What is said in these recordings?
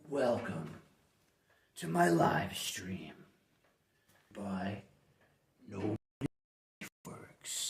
Welcome to my live stream by No Works.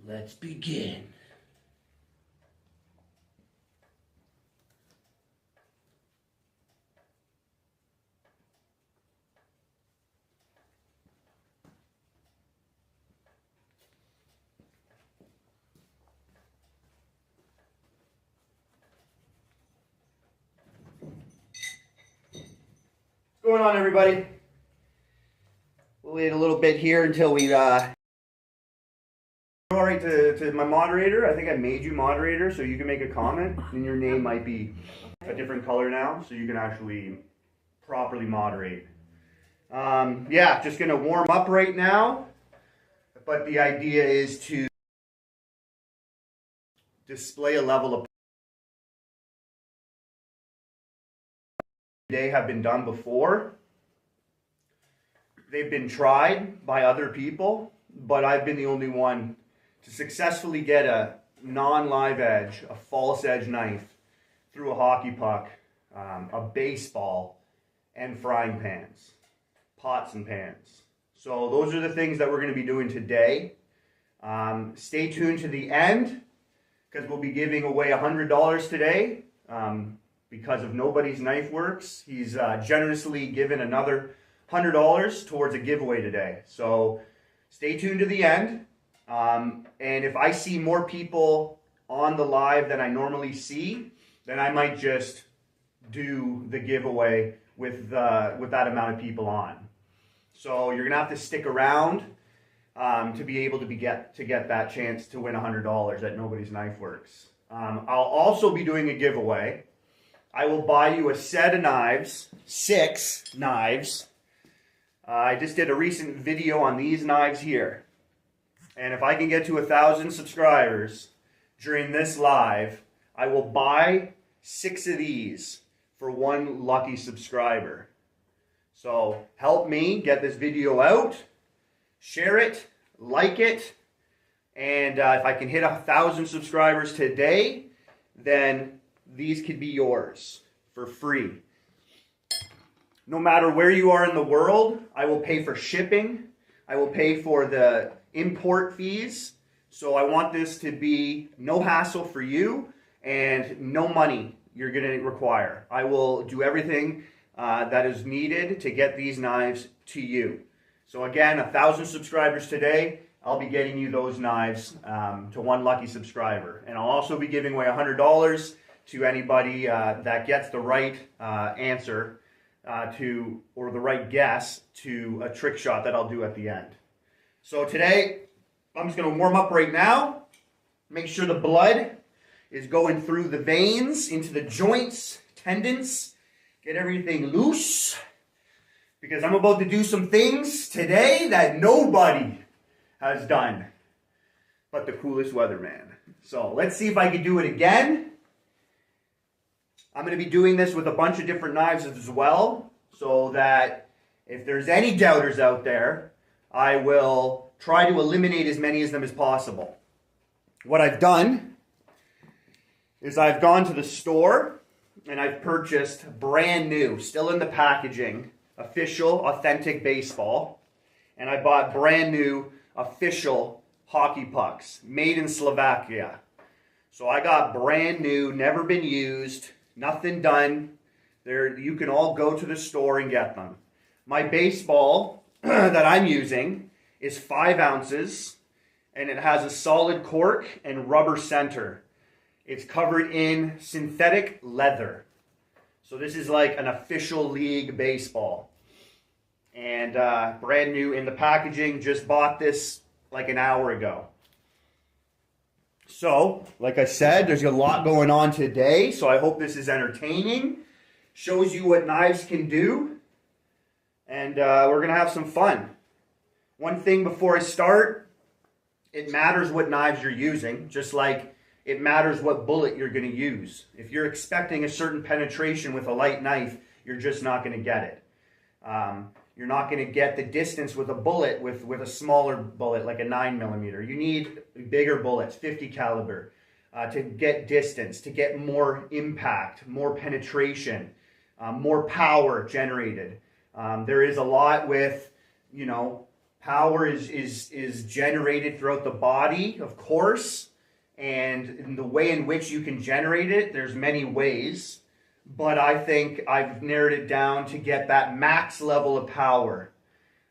Let's begin. What's going on, everybody? We'll wait a little bit here until we all right to my moderator. I think I made you moderator, so you can make a comment, and your name might be a different color now, so you can actually properly moderate. Yeah, just gonna warm up right now, but the idea is to display a level of they have been done before. They've been tried by other people, but I've been the only one to successfully get a non-live edge, a false edge knife through a hockey puck, a baseball, and frying pans, pots and pans. So those are the things that we're going to be doing today. Stay tuned to the end, because we'll be giving away $100 today. Because of Nobody's Knife Works, he's generously given another $100 towards a giveaway today. So stay tuned to the end. And if I see more people on the live than I normally see, then I might just do the giveaway with that amount of people on. So you're gonna have to stick around to be able to get that chance to win $100 at Nobody's Knife Works. I'll also be doing a giveaway. I will buy you a set of knives, 6 knives. I just did a recent video on these knives here. And if I can get to 1,000 subscribers during this live, I will buy 6 of these for 1 lucky subscriber. So help me get this video out, share it, like it, and if I can hit 1,000 subscribers today, then these could be yours for free. No matter where you are in the world, I will pay for shipping. I will pay for the import fees. So I want this to be no hassle for you and no money you're going to require. I will do everything that is needed to get these knives to you. So again, 1,000 subscribers today, I'll be getting you those knives to 1 lucky subscriber. And I'll also be giving away $100 to anybody that gets the right answer or the right guess to a trick shot that I'll do at the end. So today, I'm just going to warm up right now. Make sure the blood is going through the veins, into the joints, tendons. Get everything loose. Because I'm about to do some things today that nobody has done but the coolest weatherman. So let's see if I can do it again. I'm going to be doing this with a bunch of different knives as well, so that if there's any doubters out there, I will try to eliminate as many of them as possible. What I've done is I've gone to the store and I've purchased brand new, still in the packaging, official, authentic baseball. And I bought brand new, official hockey pucks, made in Slovakia. So I got brand new, never been used, nothing done. You can all go to the store and get them. My baseball that I'm using is 5 ounces, and it has a solid cork and rubber center. It's covered in synthetic leather. So this is like an official league baseball. And brand new in the packaging. Just bought this like an hour ago. So, like I said, there's a lot going on today. So I hope this is entertaining. Shows you what knives can do. And we're going to have some fun. One thing before I start, it matters what knives you're using. Just like it matters what bullet you're going to use. If you're expecting a certain penetration with a light knife, you're just not going to get it. You're not going to get the distance with a bullet with a smaller bullet like a 9mm. You need bigger bullets, 50 caliber, to get distance, to get more impact, more penetration, more power generated. There is a lot with, power is generated throughout the body, of course, and in the way in which you can generate it, there's many ways. But I think I've narrowed it down to get that max level of power.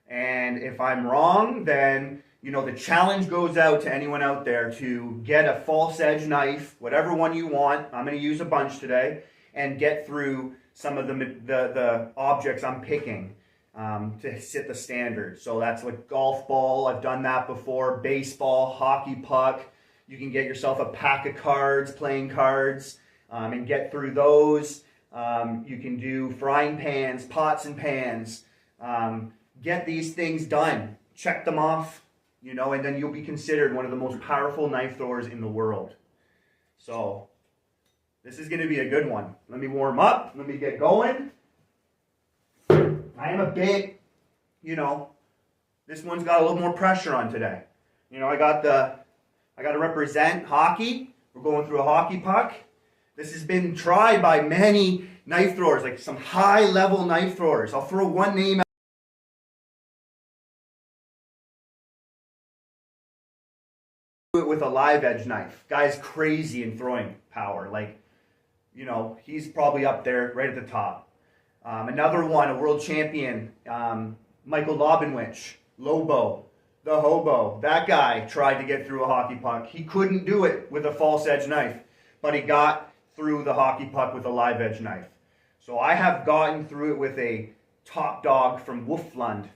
And if I'm wrong, then, the challenge goes out to anyone out there to get a false edge knife, whatever one you want. I'm going to use a bunch today, and get through some of the objects I'm picking to set the standard. So that's like golf ball. I've done that before. Baseball, hockey puck. You can get yourself a pack of cards, playing cards, and get through those. You can do frying pans, pots and pans. Get these things done. Check them off, and then you'll be considered one of the most powerful knife throwers in the world. So this is going to be a good one. Let me warm up. Let me get going. I am a bit, this one's got a little more pressure on today. I got to represent hockey. We're going through a hockey puck. This has been tried by many knife throwers, like some high-level knife throwers. I'll throw one name out. With a live edge knife. Guy's crazy in throwing power. He's probably up there right at the top. Another one, a world champion, Michael Lobinwich, Lobo, the hobo. That guy tried to get through a hockey puck. He couldn't do it with a false edge knife, but he got through the hockey puck with a live edge knife. So I have gotten through it with a top dog from Wolfland.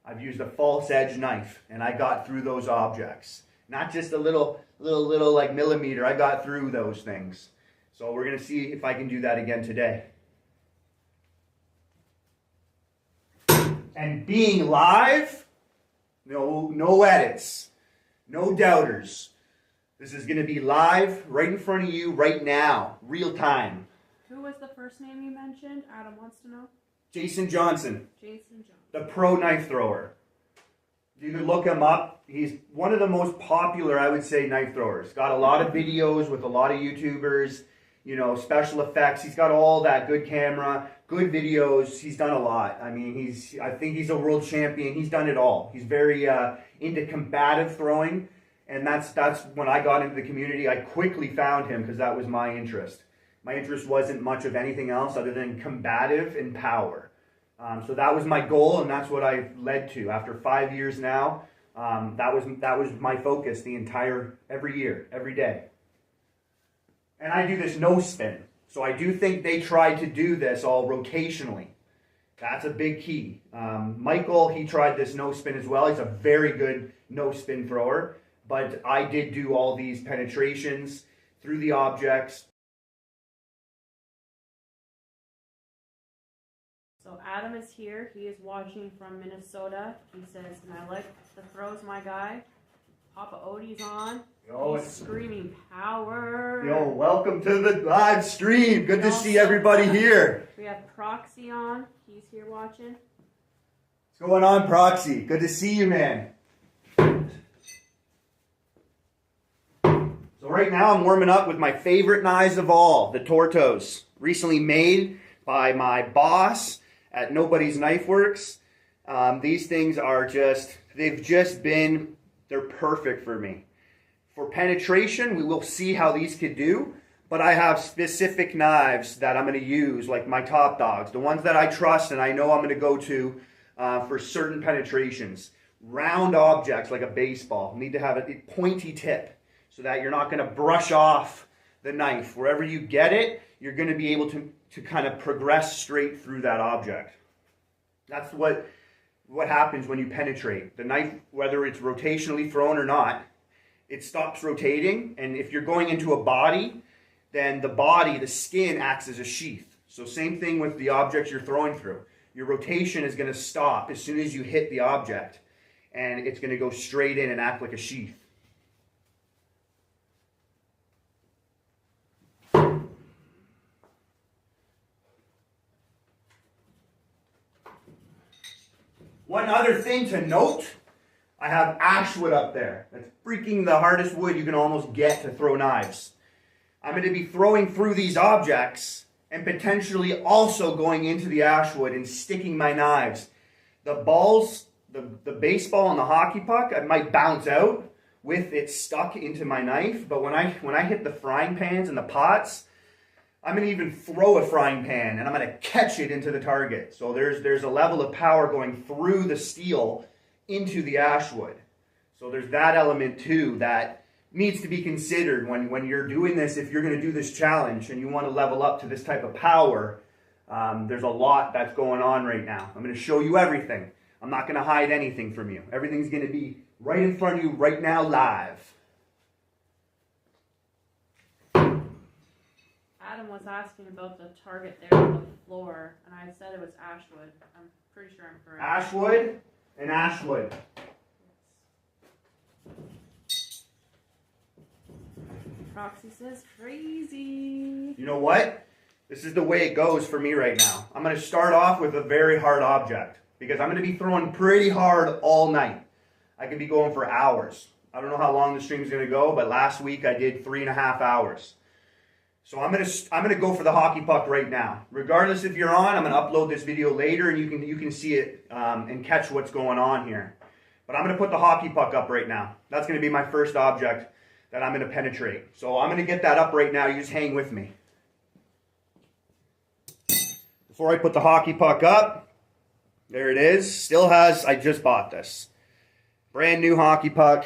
I've used a false edge knife, and I got through those objects. Not just a little like millimeter. I got through those things. So we're going to see if I can do that again today. And being live, no edits, no doubters. This is going to be live right in front of you right now, real time. Who was the first name you mentioned? Adam wants to know. Jason Johnson. Jason Johnson. The pro knife thrower. You can look him up. He's one of the most popular, I would say, knife throwers. Got a lot of videos with a lot of YouTubers, special effects. He's got all that, good camera, good videos. He's done a lot. I mean, I think he's a world champion. He's done it all. He's very into combative throwing. And that's when I got into the community. I quickly found him because that was my interest. My interest wasn't much of anything else other than combative and power. So that was my goal, and that's what I led to. After 5 years now, that was my focus every year, every day. And I do this no spin. So I do think they tried to do this all rotationally. That's a big key. Michael, he tried this no spin as well. He's a very good no spin thrower. But I did do all these penetrations through the objects. So Adam is here. He is watching from Minnesota. He says, and I like the throws, my guy. Papa Odie's on. He's screaming power. Yo, welcome to the live stream. Good to see everybody here. We have Proxy on. He's here watching. What's going on, Proxy? Good to see you, man. So right now I'm warming up with my favorite knives of all, the Tortos. Recently made by my boss at Nobody's Knife Works. These things are they've just been they're perfect for me. For penetration, we will see how these could do, but I have specific knives that I'm going to use, like my top dogs, the ones that I trust and I know I'm going to go to for certain penetrations. Round objects like a baseball need to have a pointy tip so that you're not going to brush off the knife. Wherever you get it, you're going to be able to kind of progress straight through that object. That's what happens when you penetrate. The knife, whether it's rotationally thrown or not, it stops rotating, and if you're going into a body, then the skin acts as a sheath. So same thing with the objects you're throwing through. Your rotation is going to stop as soon as you hit the object, and it's going to go straight in and act like a sheath. One other thing to note, I have ashwood up there. That's freaking the hardest wood you can almost get to throw knives. I'm going to be throwing through these objects and potentially also going into the ashwood and sticking my knives. The balls, the baseball and the hockey puck, I might bounce out with it stuck into my knife, but when I hit the frying pans and the pots, I'm going to even throw a frying pan and I'm going to catch it into the target. So there's a level of power going through the steel into the ashwood. So there's that element too that needs to be considered when you're doing this. If you're going to do this challenge and you want to level up to this type of power, there's a lot that's going on right now. I'm going to show you everything. I'm not going to hide anything from you. Everything's going to be right in front of you right now live. Adam was asking about the target there on the floor, and I said it was ashwood. I'm pretty sure I'm correct. Ashwood and ashwood. Proxy says crazy. You know what? This is the way it goes for me right now. I'm going to start off with a very hard object because I'm going to be throwing pretty hard all night. I could be going for hours. I don't know how long the stream is going to go, but last week I did 3.5 hours. So I'm gonna go for the hockey puck right now. Regardless if you're on, I'm gonna upload this video later and you can see it and catch what's going on here. But I'm gonna put the hockey puck up right now. That's gonna be my first object that I'm gonna penetrate. So I'm gonna get that up right now. You just hang with me. Before I put the hockey puck up, there it is. Still has, I just bought this. Brand new hockey puck.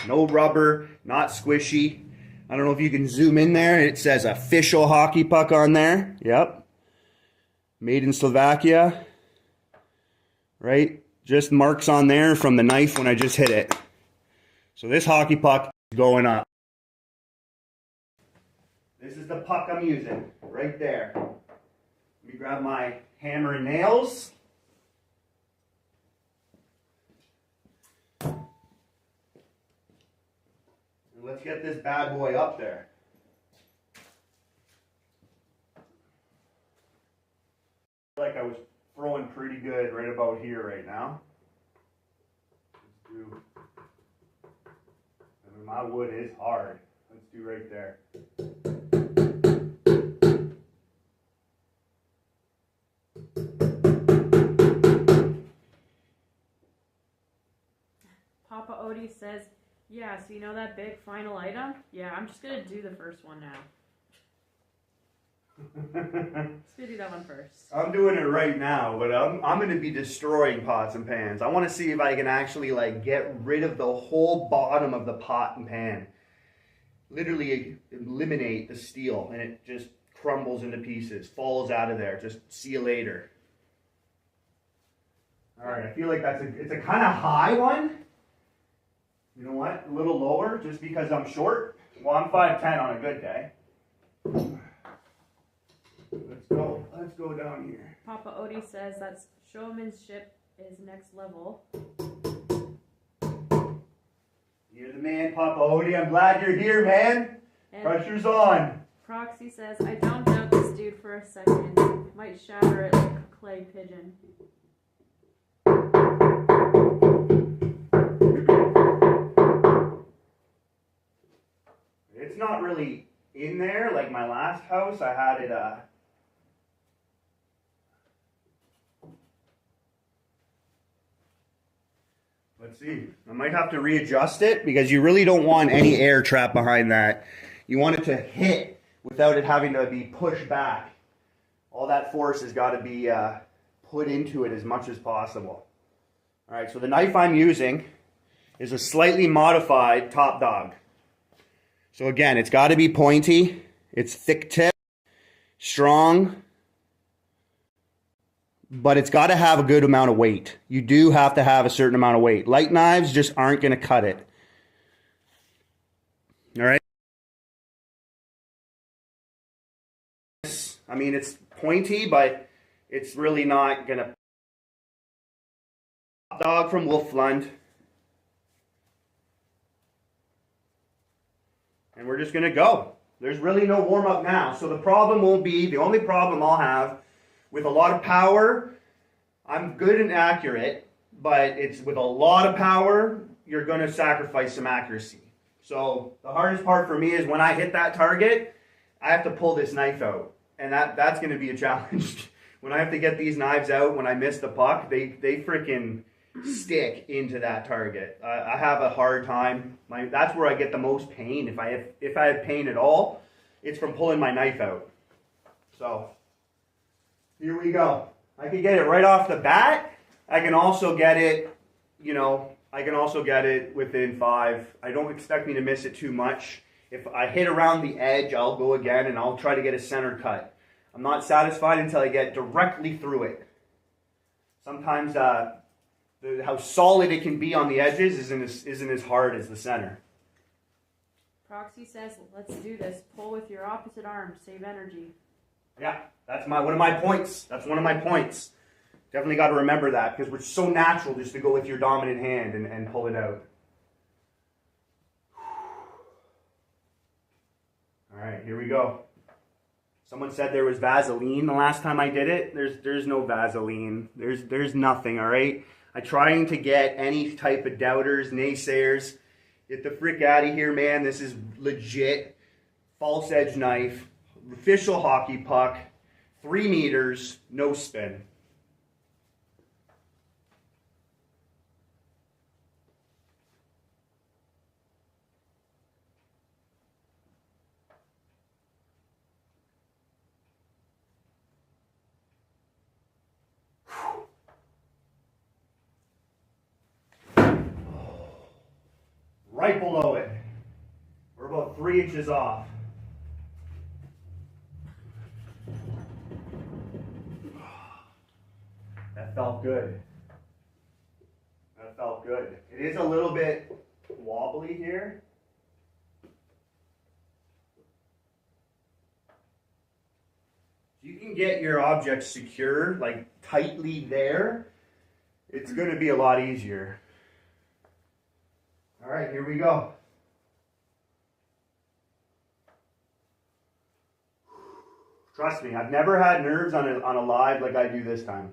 No rubber, not squishy. I don't know if you can zoom in there. It says official hockey puck on there. Yep. Made in Slovakia. Right? Just marks on there from the knife when I just hit it. So this hockey puck is going up. This is the puck I'm using. Right there. Let me grab my hammer and nails. Let's get this bad boy up there. I feel like I was throwing pretty good right about here right now. Let's do. I mean, my wood is hard. Let's do right there. Papa Odie says, yeah, so you know that big final item? Yeah, I'm just going to do the first one now. Just going to do that one first. I'm doing it right now, but I'm going to be destroying pots and pans. I want to see if I can actually like get rid of the whole bottom of the pot and pan. Literally eliminate the steel and it just crumbles into pieces, falls out of there. Just see you later. All right, I feel like it's a kind of high one. You know what? A little lower just because I'm short. Well, I'm 5'10" on a good day. Let's go. Let's go down here. Papa Odie says that's showmanship is next level. You're the man, Papa Odie. I'm glad you're here, man. And pressure's on. Proxy says, I dumped out this dude for a second. Might shatter it like a clay pigeon. It's not really in there like my last house. I had it Let's see. I might have to readjust it because you really don't want any air trapped behind that. You want it to hit without it having to be pushed back. All that force has got to be put into it as much as possible. All right, so the knife I'm using is a slightly modified top dog. So again, it's got to be pointy. It's thick tip, strong, but it's got to have a good amount of weight. You do have to have a certain amount of weight. Light knives just aren't going to cut it. All right. I mean, it's pointy, but it's really not going to. Dog from Wolflund. And we're just going to go. There's really no warm up now. So the problem won't be, the only problem I'll have with a lot of power, I'm good and accurate, but it's with a lot of power, you're going to sacrifice some accuracy. So the hardest part for me is when I hit that target, I have to pull this knife out. And that's going to be a challenge. When I have to get these knives out, when I miss the puck, they freaking stick into that target. I have a hard time. That's where I get the most pain. If I have pain at all, it's from pulling my knife out. So here we go. I can get it right off the bat. I can also get it, I can also get it within 5. I don't expect me to miss it too much. If I hit around the edge, I'll go again and I'll try to get a center cut. I'm not satisfied until I get directly through it. Sometimes how solid it can be on the edges isn't as hard as the center. Proxy says, let's do this. Pull with your opposite arm. Save energy. Yeah, that's one of my points. That's one of my points. Definitely got to remember that because it's so natural just to go with your dominant hand and pull it out. All right, here we go. Someone said there was Vaseline the last time I did it. There's no Vaseline. There's nothing, all right? I'm trying to get any type of doubters, naysayers. Get the frick out of here, man. This is legit. False edge knife. Official hockey puck. 3 meters. No spin. Right below it. We're about 3 inches off. That felt good. That felt good. It is a little bit wobbly here. If you can get your object secure, like tightly there, it's going to be a lot easier. All right, here we go. Trust me, I've never had nerves on a live like I do this time.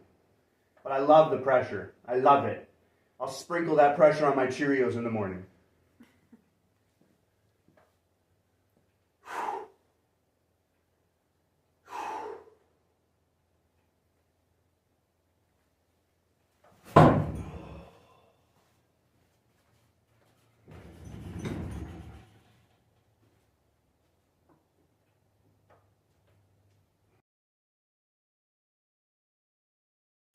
But I love the pressure. I love it. I'll sprinkle that pressure on my Cheerios in the morning.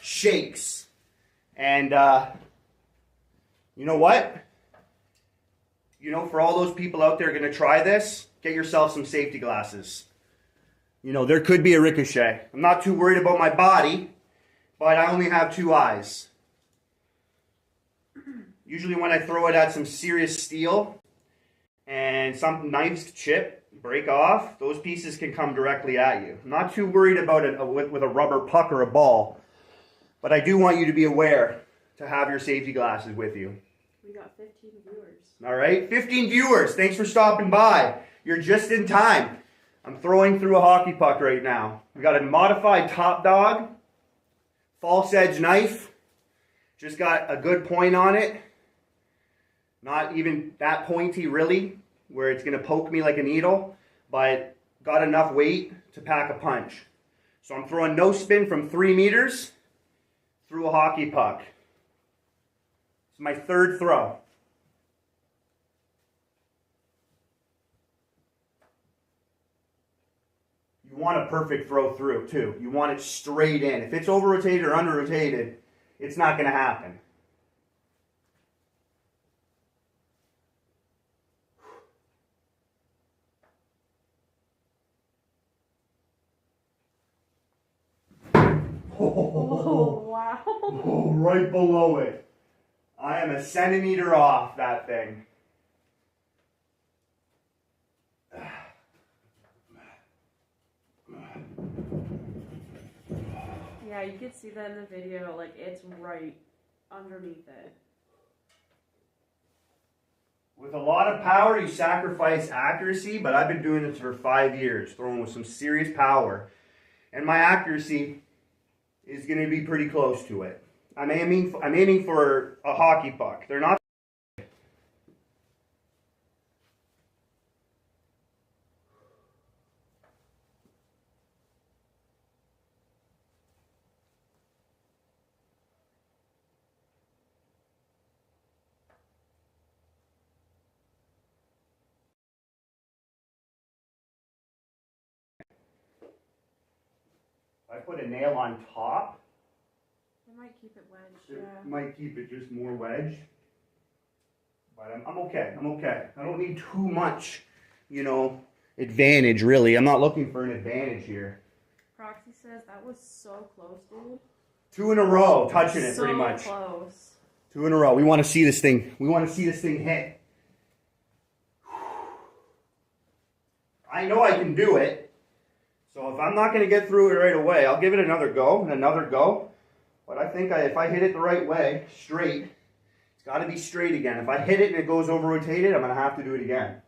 Shakes. And you know what? For all those people out there going to try this, get yourself some safety glasses. There could be a ricochet. I'm not too worried about my body, but I only have 2 eyes. Usually when I throw it at some serious steel and some knives chip, break off, those pieces can come directly at you. I'm not too worried about it with a rubber puck or a ball. But I do want you to be aware to have your safety glasses with you. We got 15 viewers. All right, 15 viewers. Thanks for stopping by. You're just in time. I'm throwing through a hockey puck right now. We got a modified top dog, false edge knife. Just got a good point on it. Not even that pointy really, where it's going to poke me like a needle, but got enough weight to pack a punch. So I'm throwing no spin from 3 meters. Through a hockey puck. It's my third throw. You want a perfect throw through, too. You want it straight in. If it's over-rotated or under-rotated, it's not going to happen. Oh, wow. Oh, right below it. I am a centimeter off that thing. Yeah, you can see that in the video, like it's right underneath it. With a lot of power, you sacrifice accuracy, but I've been doing this for 5 years, throwing with some serious power. And my accuracy is going to be pretty close to it. I'm aiming for a hockey puck. They're not. If I put a nail on top, It might keep it wedged, it yeah. might keep it just more wedged. But I'm okay. I'm okay. I don't need too much, advantage, really. I'm not looking for an advantage here. Proxy says that was so close, dude. 2 in a row, touching it So pretty much. close. 2 in a row. We want to see this thing. We want to see this thing hit. I know I can do it. So if I'm not going to get through it right away, I'll give it another go and another go. But I think if I hit it the right way, straight, it's got to be straight again. If I hit it and it goes over rotated, I'm going to have to do it again.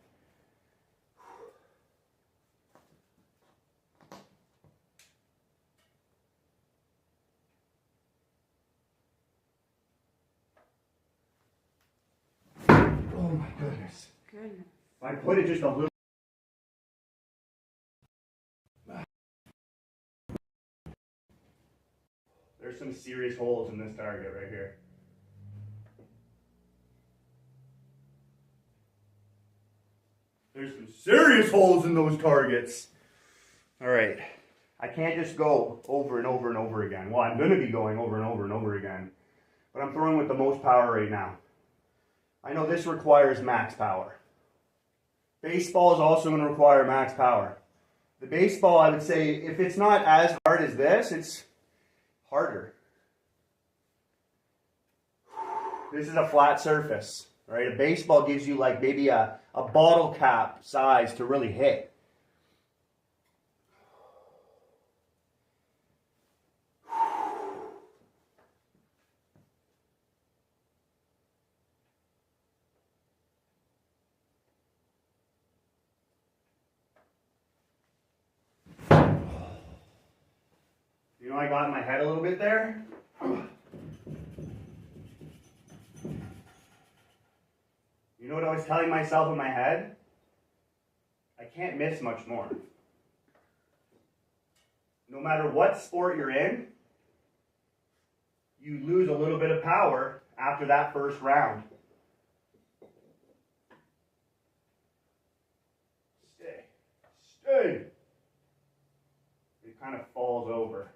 Oh my goodness. Goodness. If I put it just a little. There's some serious holes in this target right here. There's some serious holes in those targets. All right. I can't just go over and over and over again. Well, I'm going to be going over and over and over again. But I'm throwing with the most power right now. I know this requires max power. Baseball is also going to require max power. The baseball, I would say, if it's not as hard as this, it's harder. This is a flat surface, right? A baseball gives you like maybe a bottle cap size to really hit. You know, I got in my head a little bit there. You know what I was telling myself in my head? I can't miss much more. No matter what sport you're in, you lose a little bit of power after that first round. Stay. It kind of falls over.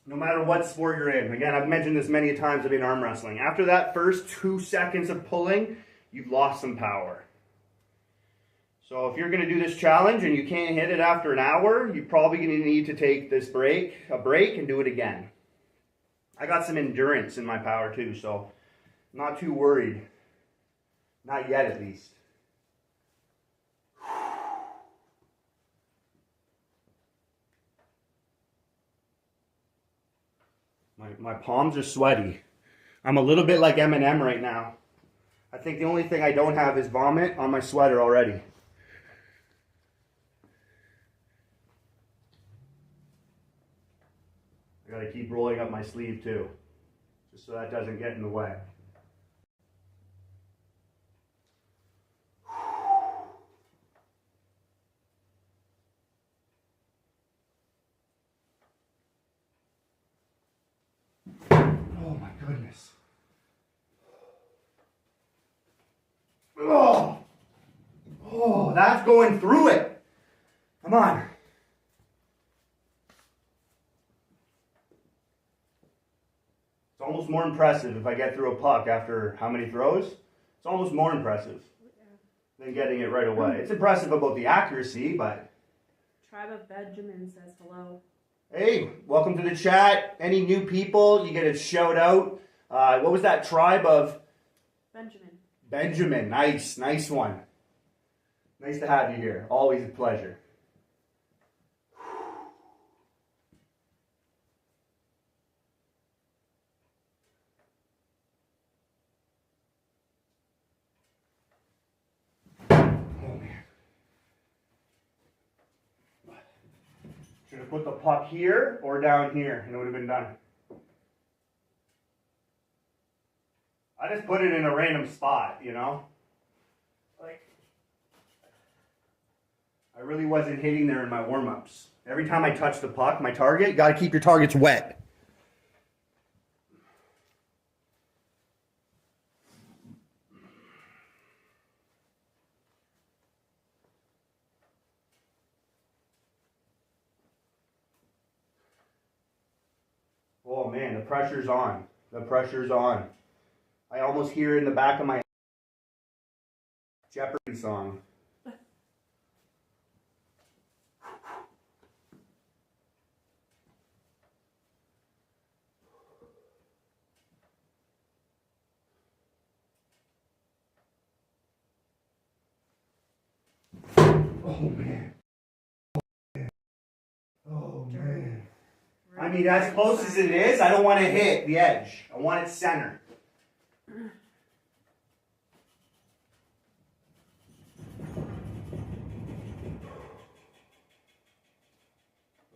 No matter what sport you're in. Again, I've mentioned this many times in arm wrestling. After that first 2 seconds of pulling, you've lost some power. So if you're going to do this challenge and you can't hit it after an hour, you're probably going to need to take a break and do it again. I got some endurance in my power too, so I'm not too worried. Not yet, at least. My palms are sweaty. I'm a little bit like Eminem right now. I think the only thing I don't have is vomit on my sweater already. I gotta keep rolling up my sleeve too, just so that doesn't get in the way. Oh, that's going through it. Come on. It's almost more impressive if I get through a puck after how many throws? It's almost more impressive than getting it right away. It's impressive about the accuracy, but... Tribe of Benjamin says hello. Hey, welcome to the chat. Any new people, you get a shout out. What was that? Tribe of... Benjamin. Benjamin. Nice. Nice one. Nice to have you here. Always a pleasure. Should have put the puck here or down here and it would have been done. I just put it in a random spot, you know? Like, I really wasn't hitting there in my warm-ups. Every time I touch the puck, my target, you gotta keep your targets wet. Oh man, the pressure's on. The pressure's on. I almost hear in the back of my head Jeopardy song. Oh man. Oh man. I mean, as close as it is, I don't want to hit the edge. I want it center. The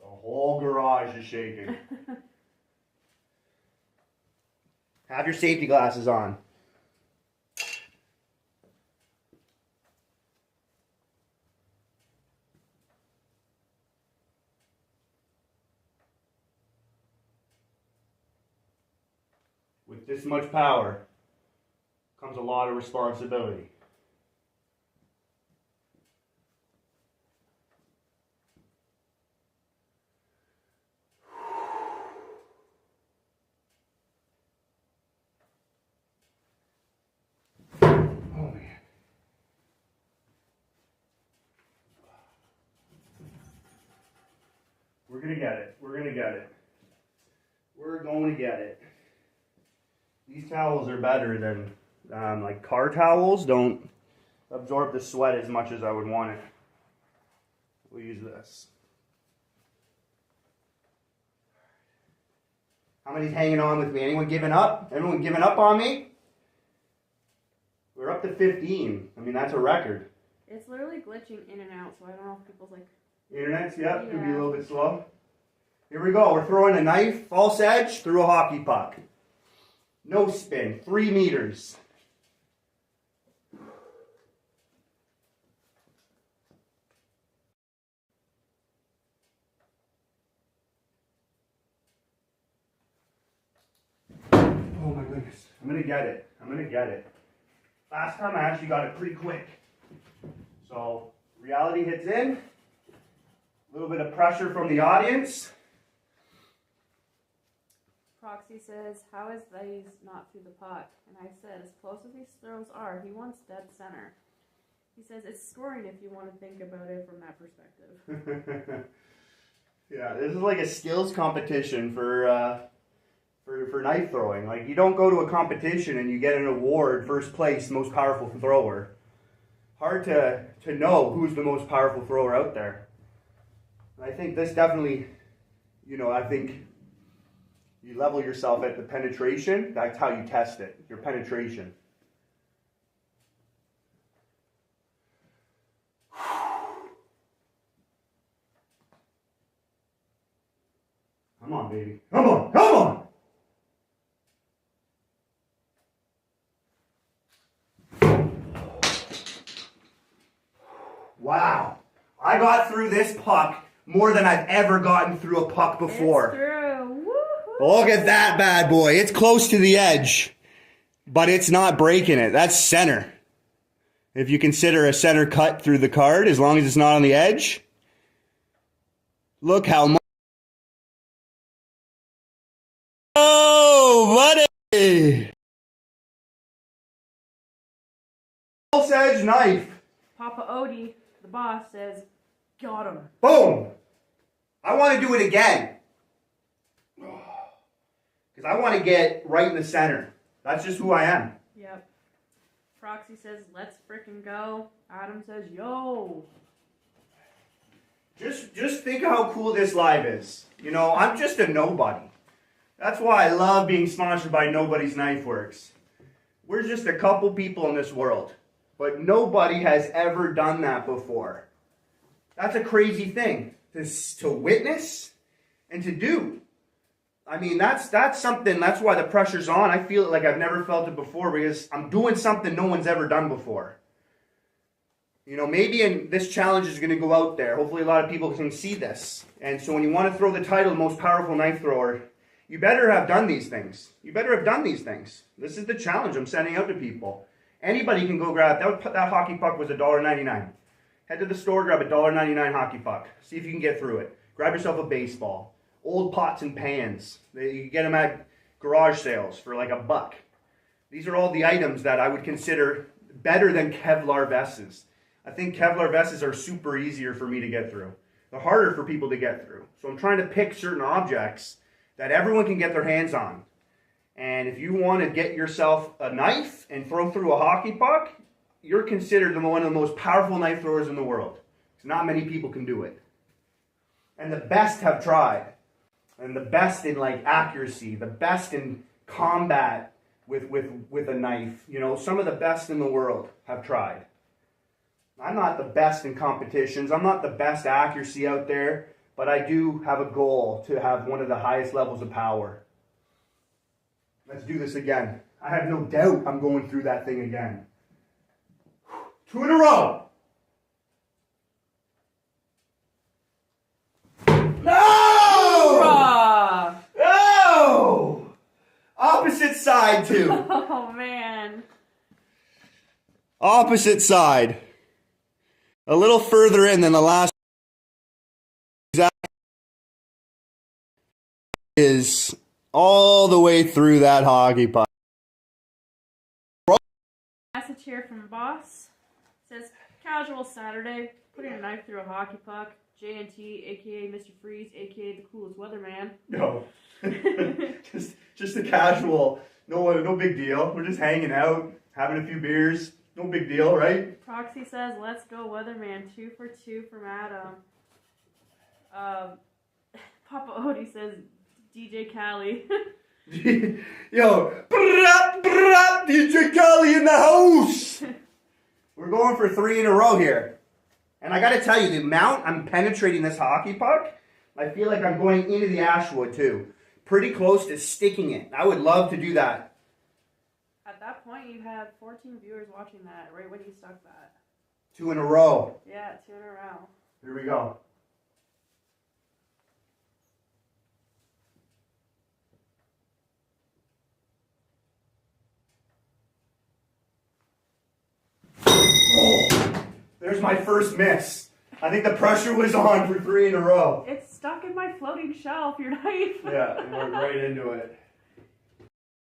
whole garage is shaking. Have your safety glasses on. With this much power comes a lot of responsibility. Oh man. We're gonna get it. We're gonna get it. We're going to get it. These towels are better than like car towels. Don't absorb the sweat as much as I would want it. We'll use this. How many's hanging on with me? Anyone giving up? Everyone giving up on me? We're up to 15. I mean, that's a record. It's literally glitching in and out, so I don't know if people's like... Internet's, yeah, could be a little bit slow. Here we go. We're throwing a knife, false edge, through a hockey puck. No spin, 3 meters. Oh my goodness. I'm going to get it. I'm going to get it. Last time I actually got it pretty quick. So, reality hits in. A little bit of pressure from the audience. Proxy says, how is these not through the puck? And I said, as close as these throws are, he wants dead center. He says, it's scoring if you want to think about it from that perspective. Yeah, this is like a skills competition for knife throwing. Like, you don't go to a competition and you get an award, first place, most powerful thrower. Hard to know who's the most powerful thrower out there. I think this definitely, I think you level yourself at the penetration. That's how you test it, your penetration. Come on, baby. Come on, come on! Wow. I got through this puck more than I've ever gotten through a puck before. It's through. Woo-hoo. Look at that bad boy. It's close to the edge, but it's not breaking it. That's center. if you consider a center cut through the card, as long as it's not on the edge. Look how much. Oh, buddy! False edge knife. Papa Odie, the boss, says, got him. Boom! I want to do it again. Because I want to get right in the center. That's just who I am. Yep. Proxy says, let's frickin' go. Adam says, yo. Just think of how cool this live is. You know, I'm just a nobody. That's why I love being sponsored by Nobody's Knife Works. We're just a couple people in this world. But nobody has ever done that before. That's a crazy thing to witness and to do. I mean, that's something, that's why the pressure's on. I feel it like I've never felt it before because I'm doing something no one's ever done before. You know, maybe this challenge is going to go out there. Hopefully a lot of people can see this. And so when you want to throw the title, most powerful knife thrower, you better have done these things. You better have done these things. This is the challenge I'm sending out to people. Anybody can go grab, that hockey puck was $1.99. Head to the store, grab a $1.99 hockey puck. See if you can get through it. Grab yourself a baseball. Old pots and pans. You can get them at garage sales for like $1. These are all the items that I would consider better than Kevlar vests. I think Kevlar vests are super easier for me to get through. They're harder for people to get through. So I'm trying to pick certain objects that everyone can get their hands on. And if you want to get yourself a knife and throw through a hockey puck, you're considered one of the most powerful knife throwers in the world. Not many people can do it. And the best have tried. And the best in like accuracy, the best in combat with a knife. You know, some of the best in the world have tried. I'm not the best in competitions. I'm not the best accuracy out there, but I do have a goal to have one of the highest levels of power. Let's do this again. I have no doubt I'm going through that thing again. 2 in a row. No! No! Opposite side too. Oh, man. Opposite side. A little further in than the last. Is all the way through that hockey puck. Message here from Boss. Says, casual Saturday, putting a knife through a hockey puck. J&T, a.k.a. Mr. Freeze, a.k.a. the coolest weatherman. No. just a casual, no big deal. We're just hanging out, having a few beers. No big deal, right? Proxy says, let's go weatherman. 2 for 2 from Adam. Papa Odie says, DJ Cali. Yo, DJ Cali in the house. We're going for 3 in a row here. And I got to tell you, the amount I'm penetrating this hockey puck, I feel like I'm going into the ashwood too. Pretty close to sticking it. I would love to do that. At that point, you had 14 viewers watching that, right when you stuck that. 2 in a row. Yeah, 2 in a row. Here we go. Oh, there's my first miss. I think the pressure was on for 3 in a row. It's stuck in my floating shelf, your knife. Yeah, it went right into it.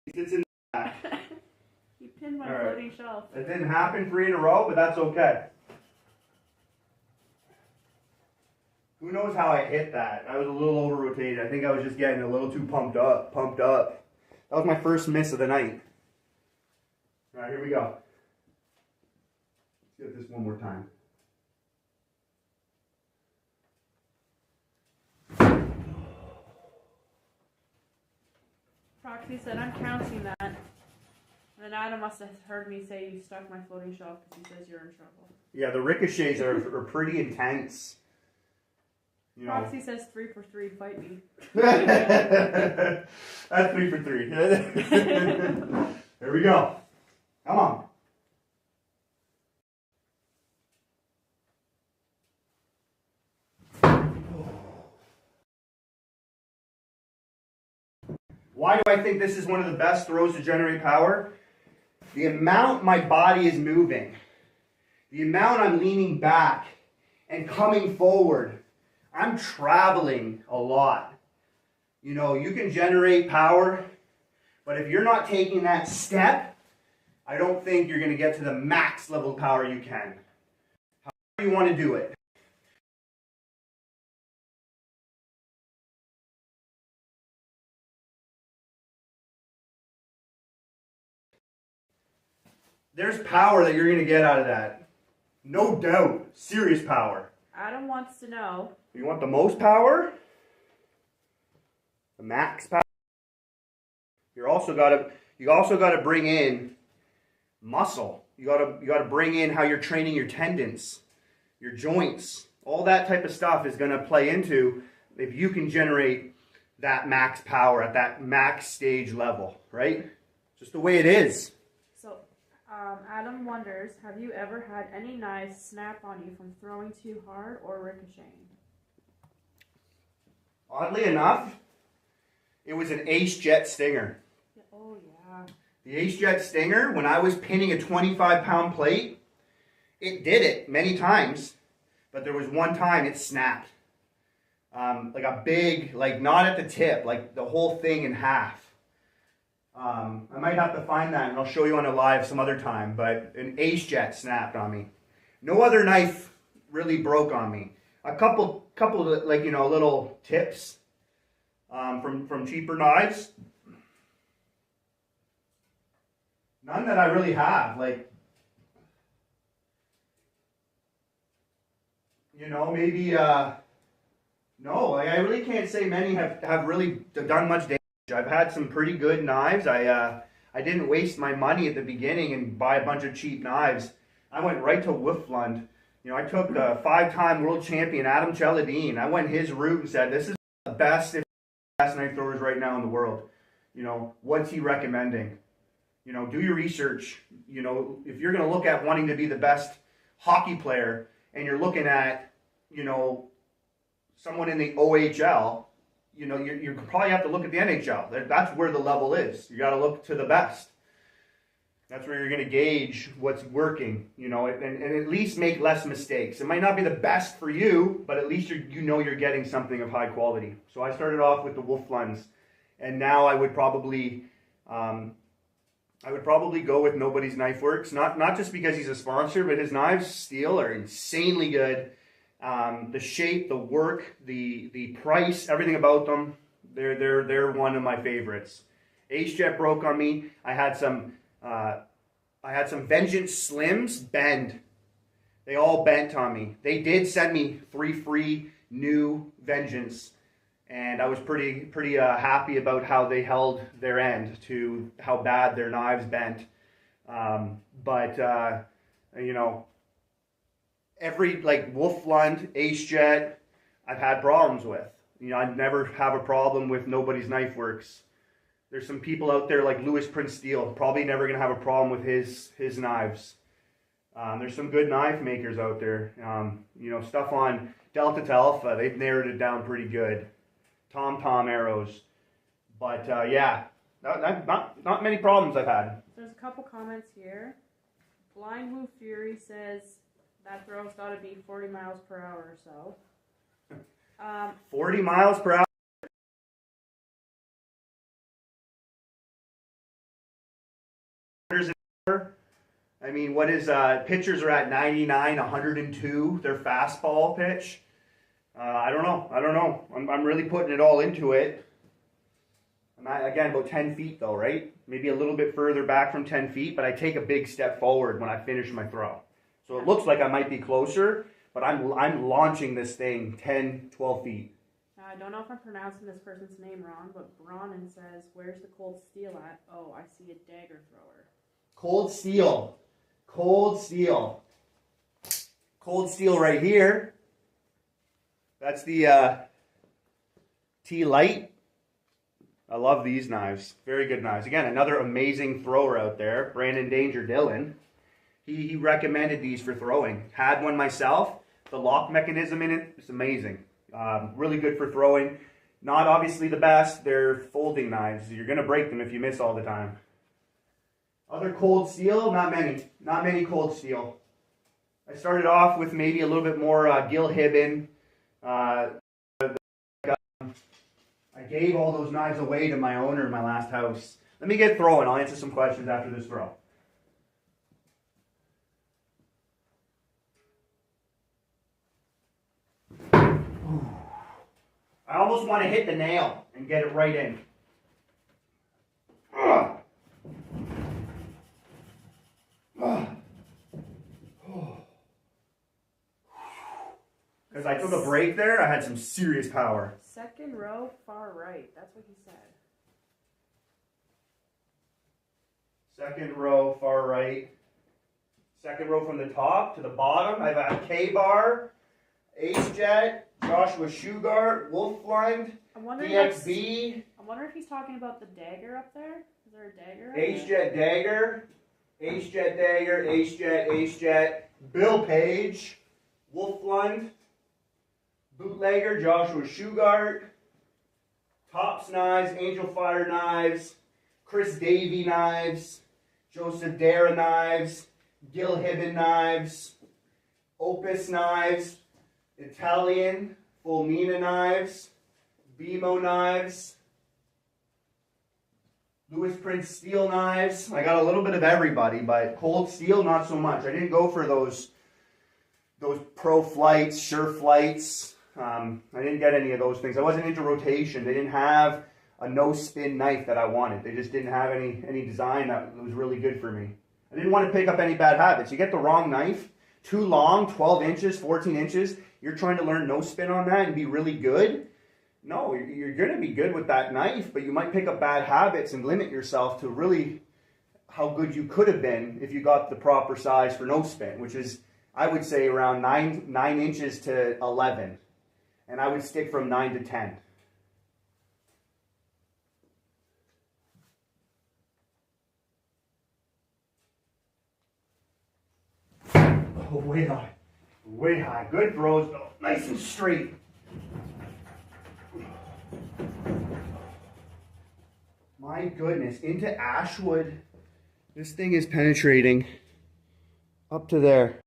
It's in the back. You pinned my floating shelf. It didn't happen 3 in a row, but that's okay. Who knows how I hit that? I was a little over-rotated. I think I was just getting a little too pumped up. That was my first miss of the night. All right, here we go. Let's get this one more time. Proxy said, I'm counting that. And then Adam must have heard me say you stuck my floating shelf because he says you're in trouble. Yeah, the ricochets are pretty intense. You know. Proxy says 3 for 3, fight me. That's 3 for 3. Here we go. Come on. Why do I think this is one of the best throws to generate power? The amount my body is moving. the amount I'm leaning back and coming forward, I'm traveling a lot. You know, you can generate power, but if you're not taking that step, I don't think you're going to get to the max level of power you can. However you want to do it. There's power that you're going to get out of that. No doubt. Serious power. Adam wants to know. You want the most power? The max power? You also got to bring in muscle. You got to bring in how you're training your tendons, your joints. All that type of stuff is going to play into if you can generate that max power at that max stage level, right? Just the way it is. So, Adam wonders, have you ever had any knives snap on you from throwing too hard or ricocheting? Oddly enough, it was an Ace Jet Stinger. Oh, yeah. The Ace Jet Stinger, when I was pinning a 25-pound plate, it did it many times, but there was one time it snapped. Like a big, like not at the tip, like the whole thing in half. I might have to find that and I'll show you on a live some other time, but an Ace Jet snapped on me. No other knife really broke on me. A couple like, you know, little tips from cheaper knives. None that I really have, like, you know, maybe, no, like, I really can't say many have really done much damage. I've had some pretty good knives. I didn't waste my money at the beginning and buy a bunch of cheap knives. I went right to Weatherman. You know, I took the 5-time world champion Adam Cheladine. I went his route and said, this is the best knife throwers right now in the world. You know, what's he recommending? You know, do your research. You know, if you're going to look at wanting to be the best hockey player and you're looking at, you know, someone in the OHL, you know, you probably have to look at the NHL. That's where the level is. You got to look to the best. That's where you're going to gauge what's working, you know, and at least make less mistakes. It might not be the best for you, but at least you know you're getting something of high quality. So I started off with the Weathermans, and now I would probably go with Nobody's Knife Works. Not just because he's a sponsor, but his knives steel are insanely good. The shape, the work, the price, everything about them, they're one of my favorites. Ace Jet broke on me. I had some Vengeance Slims bend. They all bent on me. They did send me 3 free new Vengeance, and I was pretty happy about how they held their end to how bad their knives bent. You know, every, like, Weatherman, Ace Jet, I've had problems with. You know, I'd never have a problem with Nobody's Knife Works. There's some people out there like Louis Prince Steel, probably never going to have a problem with his knives. There's some good knife makers out there. You know, stuff on Delta to Alpha, they've narrowed it down pretty good. Tom arrows. But yeah, not many problems I've had. There's a couple comments here. Blind Blue Fury says that throw's got to be 40 miles per hour or so. 40 miles per hour? I mean, what is, pitchers are at 99, 102, their fastball pitch. I don't know. I'm really putting it all into it. Again, about 10 feet though, right? Maybe a little bit further back from 10 feet, but I take a big step forward when I finish my throw. So it looks like I might be closer, but I'm launching this thing 10, 12 feet. I don't know if I'm pronouncing this person's name wrong, but Bronin says, where's the cold steel at? Oh, I see a dagger thrower. Cold steel. Cold steel. Cold steel right here. That's the T-Light. I love these knives. Very good knives. Again, another amazing thrower out there. Brandon Danger Dillon. He recommended these for throwing. Had one myself. The lock mechanism in it is amazing. Really good for throwing. Not obviously the best. They're folding knives. You're going to break them if you miss all the time. Other cold steel? Not many. Not many cold steel. I started off with maybe a little bit more Gil Hibben. I gave all those knives away to my owner in my last house. Let me get throwing. I'll answer some questions after this throw. I almost want to hit the nail and get it right in. Because I took a break there, I had some serious power. Second row, far right. That's what he said. Second row, far right. Second row from the top to the bottom. I've got K-Bar, Ace Jet, Joshua Shugart, Wolfblind, DXB. I wonder if he's talking about the dagger up there. Is there a dagger? Ace Jet Dagger, Ace Jet Dagger, Ace Jet, Bill Page, Wolfblind, Bootlegger, Joshua Shugart, Tops Knives, Angel Fire Knives, Chris Davey Knives, Joseph Dara Knives, Gil Hibben Knives, Opus Knives, Italian, Fulmina Knives, BMO Knives, Louis Prince Steel Knives. I got a little bit of everybody, but cold steel, not so much. I didn't go for those pro flights, sure flights. I didn't get any of those things. I wasn't into rotation. They didn't have a no-spin knife that I wanted. They just didn't have any design that was really good for me. I didn't want to pick up any bad habits. You get the wrong knife, too long, 12 inches, 14 inches, you're trying to learn no-spin on that and be really good. No, you're going to be good with that knife, but you might pick up bad habits and limit yourself to really how good you could have been if you got the proper size for no-spin, which is, I would say, around 9 inches to 11. And I would stick from 9 to 10. Oh, way high. Way high. Good throws, though. Nice and straight. My goodness. Into Ashwood. This thing is penetrating up to there.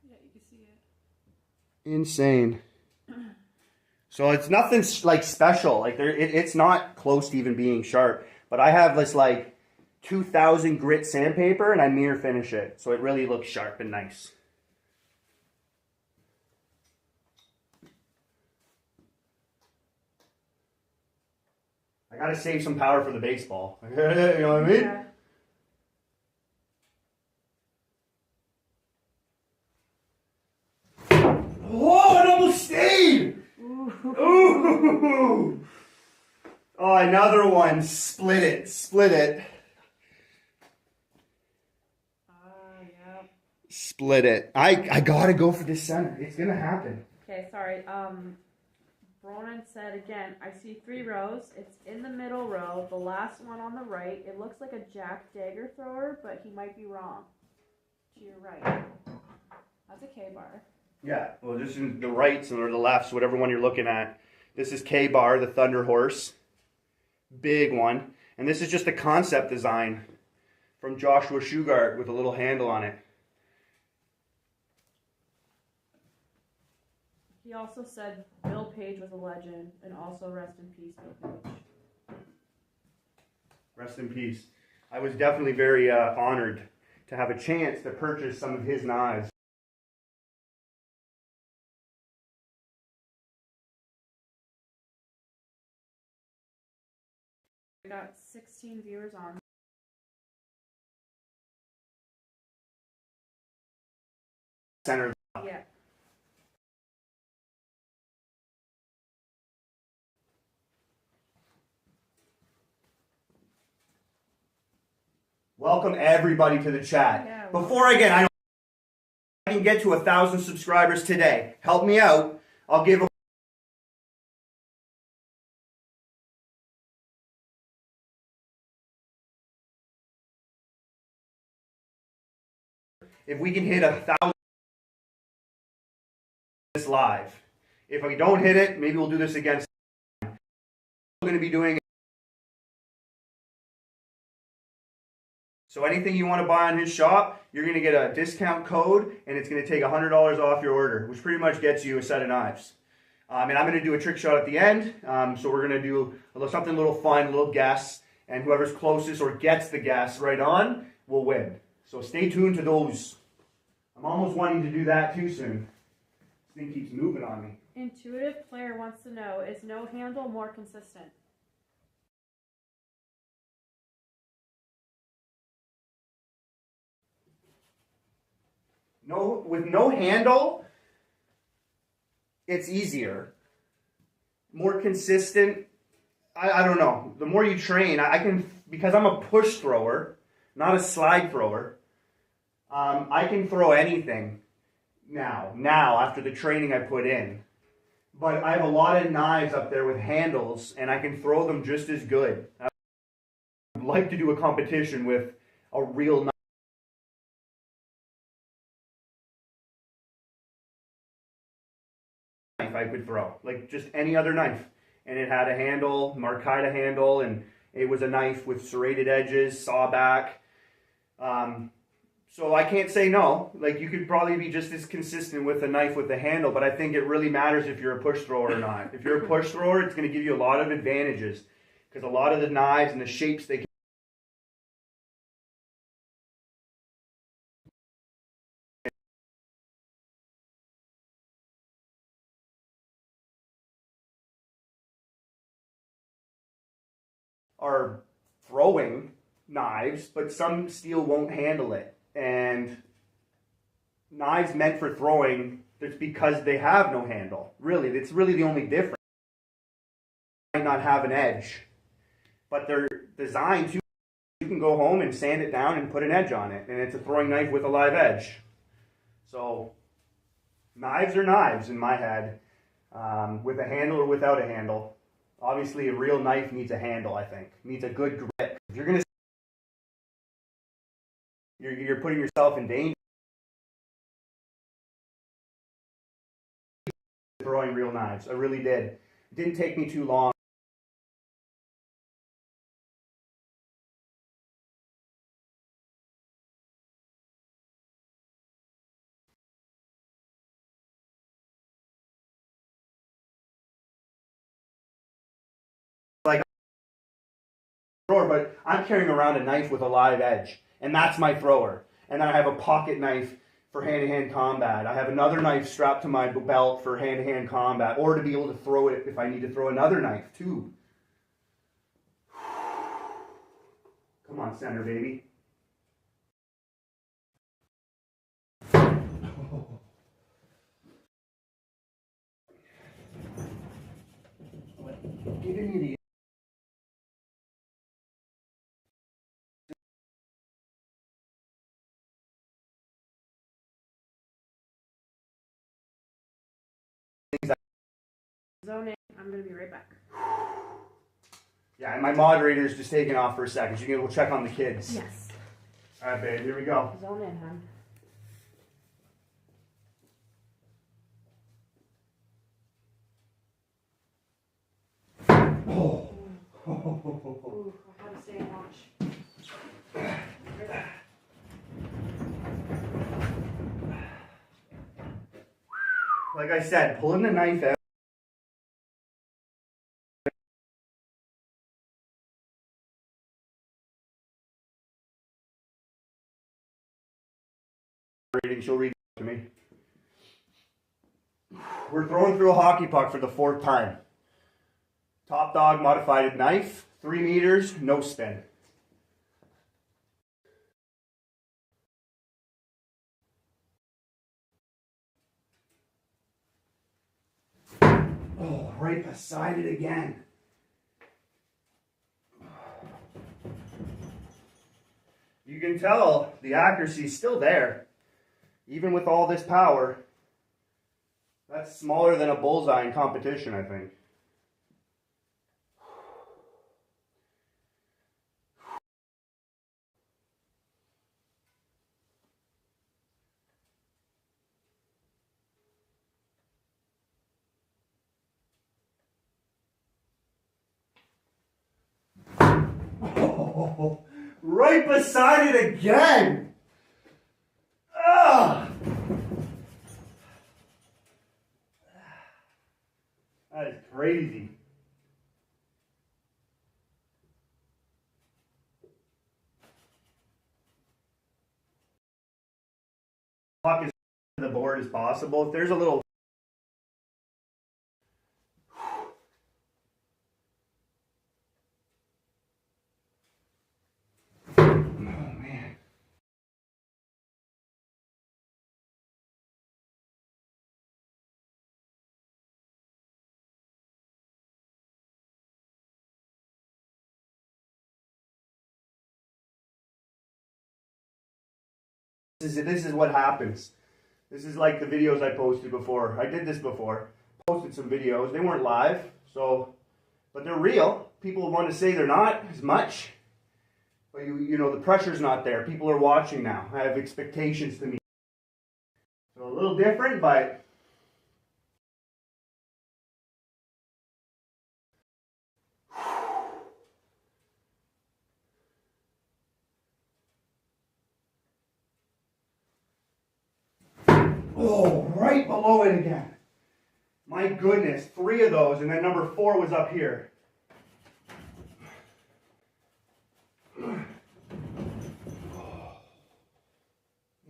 Yeah, you can see it. Insane. So it's nothing like special. Like it's not close to even being sharp. But I have this like 2000 grit sandpaper and I mirror finish it. So it really looks sharp and nice. I gotta save some power for the baseball. You know what I mean? Yeah. Whoa, it almost stayed! Ooh! Oh, another one. Split it. Yeah. Split it. I gotta go for this center. It's gonna happen. Okay, sorry. Ronan said again, I see 3 rows. It's in the middle row, the last one on the right. It looks like a jack dagger thrower, but he might be wrong. To your right. That's a K-bar. Yeah, well, this is the rights or the lefts, whatever one you're looking at. This is K-Bar, the Thunder Horse. Big one. And this is just a concept design from Joshua Shugart with a little handle on it. He also said Bill Page was a legend, and also rest in peace, Bill Page. Rest in peace. I was definitely very honored to have a chance to purchase some of his knives. We got 16 viewers on. Center. Yeah. Welcome everybody to the chat. Yeah, Before I can get to 1,000 subscribers today. Help me out. I'll give a if we can hit 1,000 this live. If we don't hit it, maybe we'll do this again. We're going to be doing So anything you want to buy on his shop, you're going to get a discount code, and it's going to take $100 off your order, which pretty much gets you a set of knives. And I'm going to do a trick shot at the end. So we're going to do something a little fun, a little guess, and whoever's closest or gets the guess right on will win. So stay tuned to those. I'm almost wanting to do that too soon. This thing keeps moving on me. Intuitive player wants to know, is no handle more consistent? No, with no handle, it's easier. More consistent. I don't know. The more you train, I can, because I'm a push thrower, not a slide thrower, I can throw anything now after the training I put in. But I have a lot of knives up there with handles, and I can throw them just as good. I would like to do a competition with a real knife I could throw, like just any other knife. And it had a handle, Markita handle, and it was a knife with serrated edges, saw back. So I can't say no. Like, you could probably be just as consistent with a knife with the handle, but I think it really matters if you're a push thrower or not. If you're a push thrower, it's going to give you a lot of advantages, because a lot of the knives and the shapes they can are throwing knives, but some steel won't handle it. And knives meant for throwing, it's because they have no handle. Really, it's really the only difference. They might not have an edge, but they're designed to. You can go home and sand it down and put an edge on it, and it's a throwing knife with a live edge. So knives are knives in my head, with a handle or without a handle. Obviously, a real knife needs a handle, I think. Needs a good grip. If you're gonna, you're putting yourself in danger throwing real knives. I really did. It didn't take me too long. Like, but I'm carrying around a knife with a live edge, and that's my thrower. And then I have a pocket knife for hand-to-hand combat. I have another knife strapped to my belt for hand-to-hand combat, or to be able to throw it if I need to throw another knife too. Come on, center, baby. Giving me the Zone in. I'm going to be right back. Yeah, and my moderator's just taking off for a second. So you can go check on the kids. Yes. All right, babe, here we go. Zone in, hon. Oh. Ooh, I gotta stay and watch. Like I said, pulling the knife out. She'll read it to me. We're throwing through a hockey puck for the 4th time. Top Dog modified knife, 3 meters, no spin. Oh, right beside it again. You can tell the accuracy's still there. Even with all this power, that's smaller than a bullseye in competition, I think. Right beside it again. Ah. That is crazy. Puck as to the board as possible. If there's a little this is what happens. This is like the videos I posted before. I did this before. Posted some videos. They weren't live, but they're real. People want to say they're not as much. But you know, the pressure's not there. People are watching now. I have expectations to meet. So a little different, but oh, right below it again. My goodness, 3 of those, and then number 4 was up here.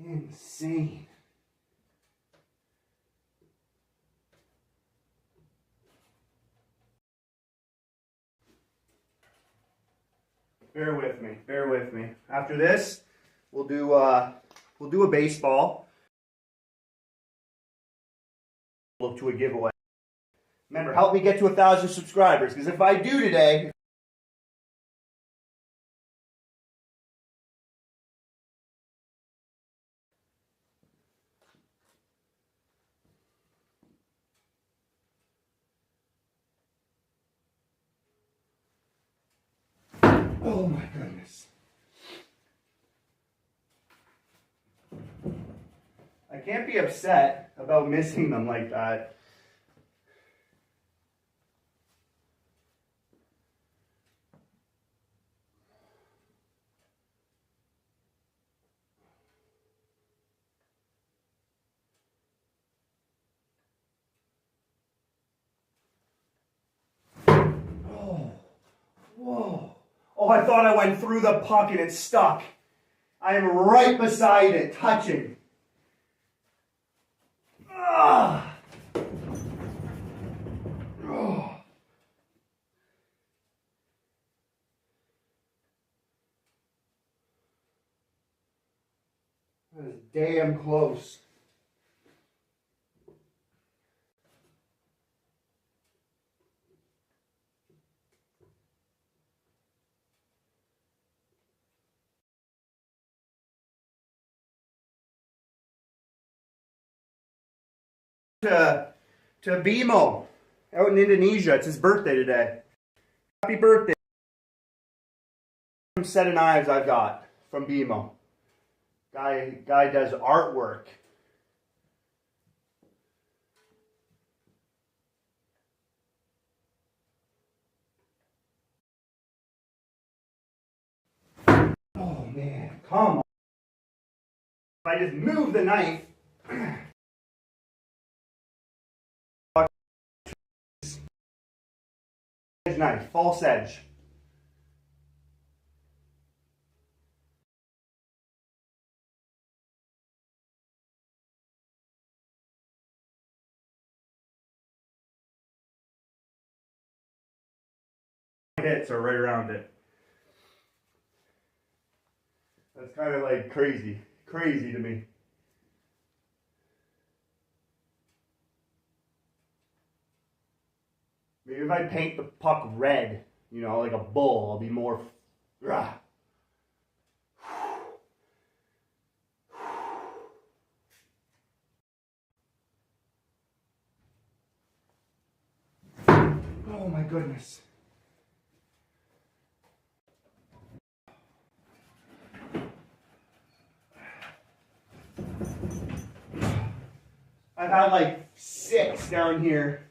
Insane. Bear with me. Bear with me. After this, we'll do a baseball. Look to a giveaway. Remember, help me get to 1,000 subscribers, because if I do today, oh my goodness. I can't be upset about missing them like that. Oh, whoa. Oh, I thought I went through the puck and it stuck. I am right beside it, touching. Ah. Oh. That is damn close. To Bimo out in Indonesia. It's his birthday today. Happy birthday. Some set of knives I've got from Bimo. Guy does artwork. Oh man, come on. If I just move the knife. Edge knife, false edge. Hits are right around it. That's kind of like crazy to me. Maybe if I paint the puck red, you know, like a bull, I'll be more. Rah. Oh my goodness. I've had like 6 down here.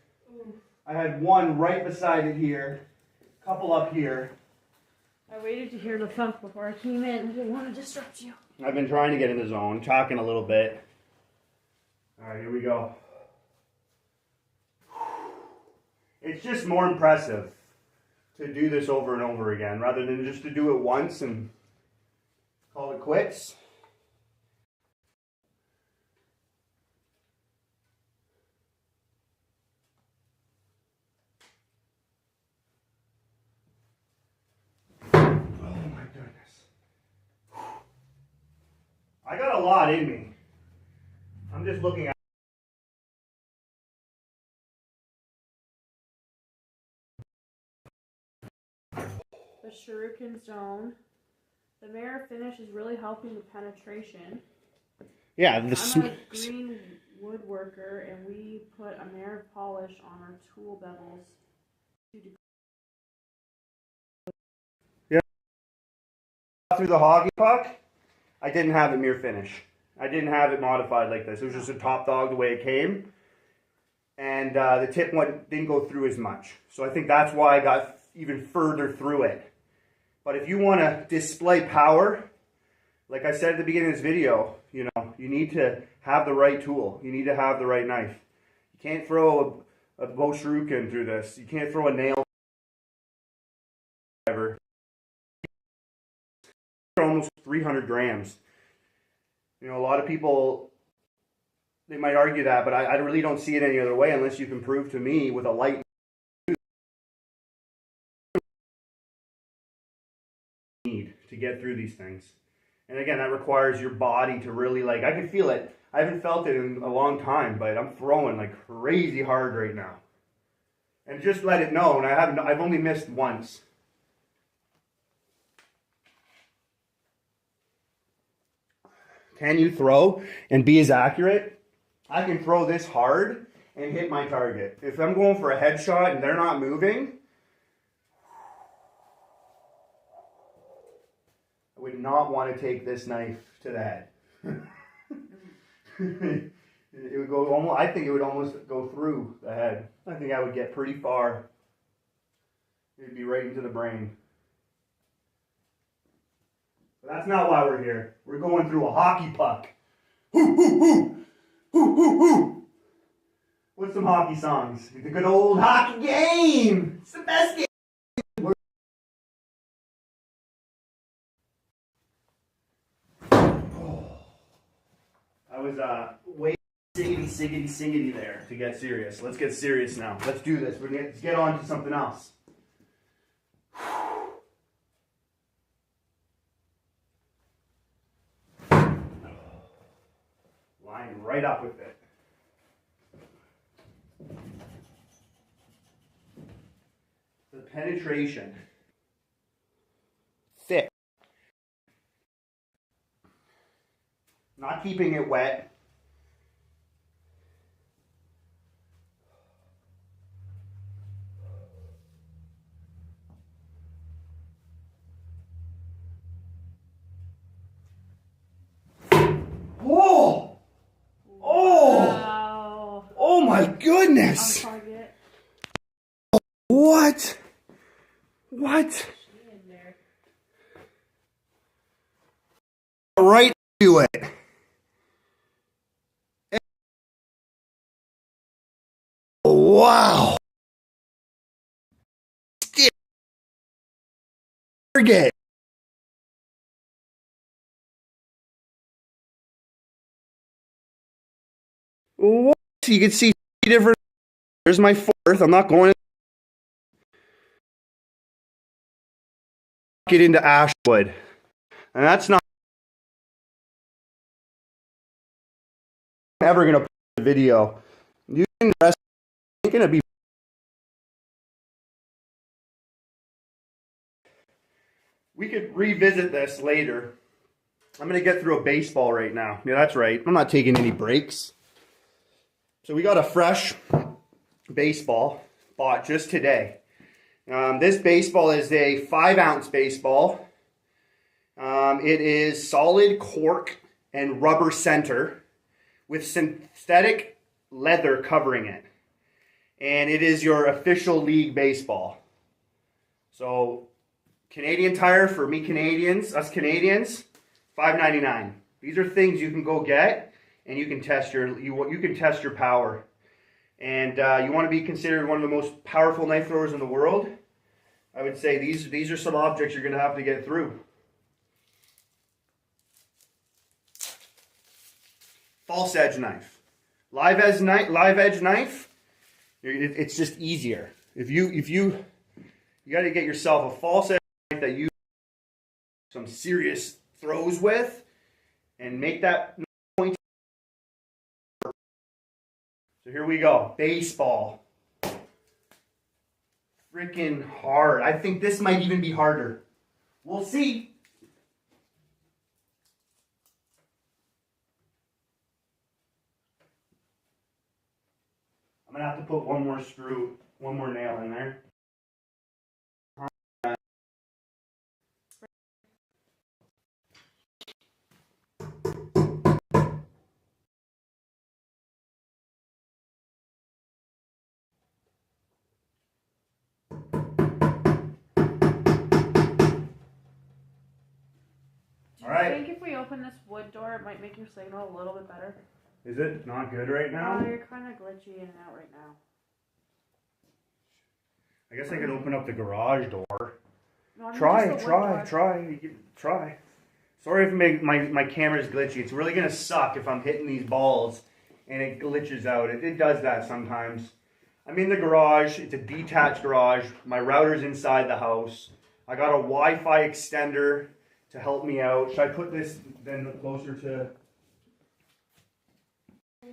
I had 1 right beside it here, a couple up here. I waited to hear the thunk before I came in. I didn't want to disrupt you. I've been trying to get in the zone, talking a little bit. All right, here we go. It's just more impressive to do this over and over again rather than just to do it once and call it quits. I got a lot in me. I'm just looking at the shuriken zone. The mirror finish is really helping the penetration. yeah, I'm a green woodworker, and we put a mirror polish on our tool bevels. Yeah. Through the hockey puck, I didn't have a mirror finish. I didn't have it modified like this. It was just a top dog the way it came. And the tip one didn't go through as much. So I think that's why I got even further through it. But if you want to display power, like I said at the beginning of this video, you know, you need to have the right tool. You need to have the right knife. You can't throw a bow shuriken through this. You can't throw a nail. They're almost 300 grams. You know, a lot of people, they might argue that, but I really don't see it any other way unless you can prove to me with a light need to get through these things. And again, that requires your body to really like, I can feel it. I haven't felt it in a long time, but I'm throwing like crazy hard right now. And just let it know, and I've only missed once. Can you throw and be as accurate? I can throw this hard and hit my target. If I'm going for a headshot and they're not moving, I would not want to take this knife to the head. It would go almost, I think it would almost go through the head. I think I would get pretty far. It'd be right into the brain. But that's not why we're here. We're going through a hockey puck. Hoo, hoo, hoo. Hoo, hoo, hoo. What's some hockey songs? The good old hockey game. It's the best game. I was way siggity there to get serious. Let's get serious now. Let's do this. Let's get on to something else. Line right up with it. The penetration. Thick. Not keeping it wet. Whoa! Oh! Wow. Oh my goodness! What? What? Right to it. Wow. Forget. What? You can see different. There's my fourth. I'm not going to get into Ashwood. And that's not ever going to put the video. You can rest. It's going to be. We could revisit this later. I'm going to get through a baseball right now. Yeah, that's right. I'm not taking any breaks. So we got a fresh baseball bought just today. This baseball is a 5-ounce baseball. It is solid cork and rubber center with synthetic leather covering it. And it is your official league baseball. So Canadian Tire for me Canadians, us Canadians, $5.99. These are things you can go get, and you can test your power. And you want to be considered one of the most powerful knife throwers in the world. I would say these are some objects you're going to have to get through. False edge knife, live edge knife. It's just easier. If you got to get yourself a false edge knife that you some serious throws with, and make that point. So here we go. Baseball. Freaking hard. I think this might even be harder. We'll see. I'm going to have to put one more nail in there. I think if we open this wood door, it might make your signal a little bit better. Is it not good right now? Oh, you're kind of glitchy in and out right now. I guess I could open up the garage door. No, Try. Sorry if my camera's glitchy. It's really going to suck if I'm hitting these balls and it glitches out. It does that sometimes. I'm in the garage. It's a detached garage. My router's inside the house. I got a Wi-Fi extender to help me out. Should I put this then closer to...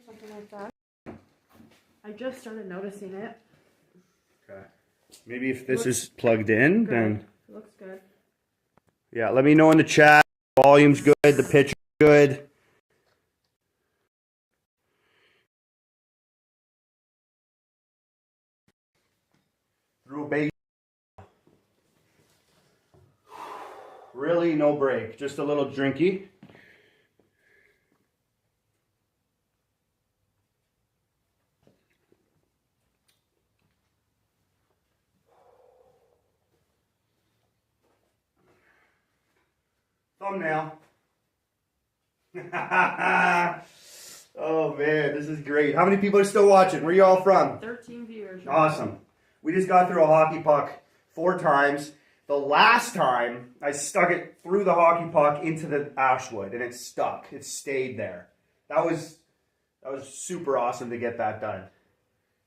Something like that. I just started noticing it. Okay. Maybe if this is plugged in, good. then... It looks good. Yeah, let me know in the chat. Volume's good, the pitch is good. Through a base. Really no break, just a little drinky. Thumbnail. Oh man, this is great. How many people are still watching? Where are you all from? 13 viewers. Awesome. We just got through a hockey puck 4 times. The last time, I stuck it through the hockey puck into the ashwood, and it stuck. It stayed there. That was super awesome to get that done.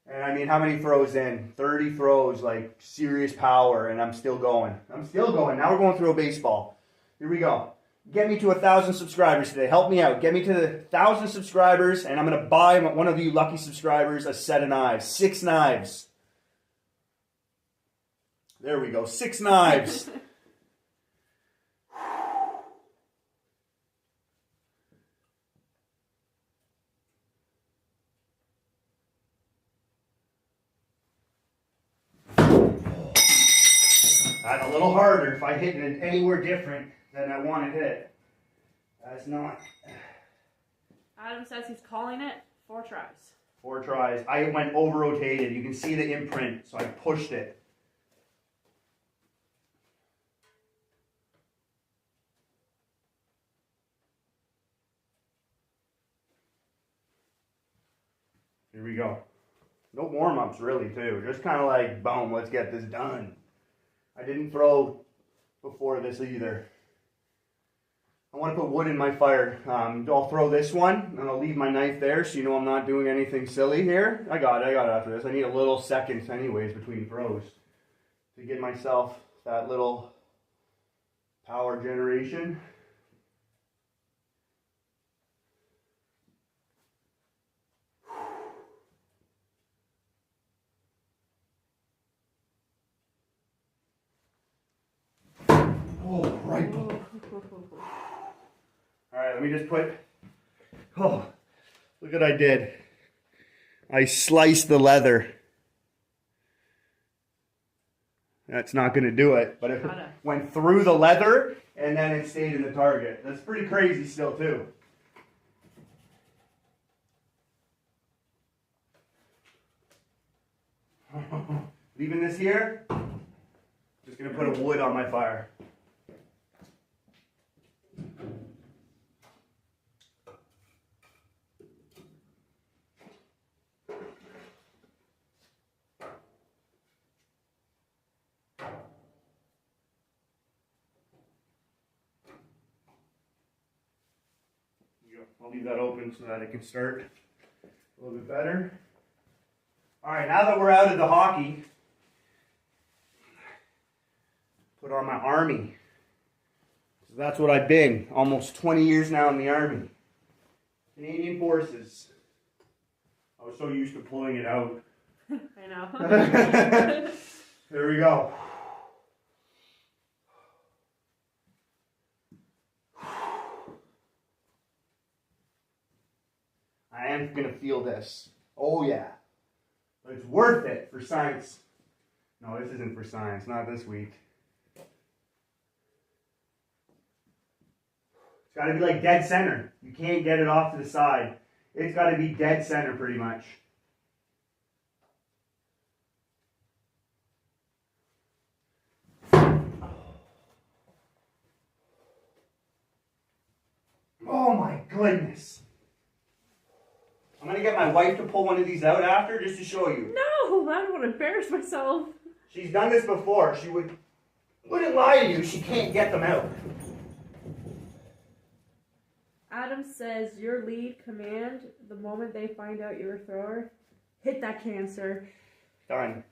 And I mean, how many throws in? 30 throws, like serious power, and I'm still going. I'm still going. Now we're going through a baseball. Here we go. Get me to 1,000 subscribers today. Help me out. Get me to the 1,000 subscribers, and I'm going to buy one of you lucky subscribers a set of knives. 6 knives. There we go. 6 knives. That's a little harder if I hit it anywhere different than I want to hit. That's not. Adam says he's calling it 4 tries. 4 tries. I went over-rotated. You can see the imprint, so I pushed it. Here we go. No warm-ups really too. Just kind of like, boom, let's get this done. I didn't throw before this either. I want to put wood in my fire. I'll throw this one and I'll leave my knife there so you know I'm not doing anything silly here. I got it after this. I need a little seconds anyways between throws to give myself that little power generation. Oh, right. Alright, let me just put... Oh, look what I did. I sliced the leather. That's not going to do it, but it went through the leather and then it stayed in the target. That's pretty crazy still, too. Leaving this here. Just gonna put a wood on my fire. I'll leave that open so that it can start a little bit better. All right, now that we're out of the hockey, put on my army. So that's what I've been, almost 20 years now in the army. Canadian Forces. I was so used to pulling it out. I know. There we go. I am going to feel this. Oh, yeah. But it's worth it for science. No, this isn't for science. Not this week. It's got to be like dead center. You can't get it off to the side. It's got to be dead center pretty much. Oh, my goodness. I'm going to get my wife to pull one of these out after just to show you. No, I don't want to embarrass myself. She's done this before. She wouldn't lie to you. She can't get them out. Adam says your lead command, the moment they find out you're a thrower, hit that cancer. Done.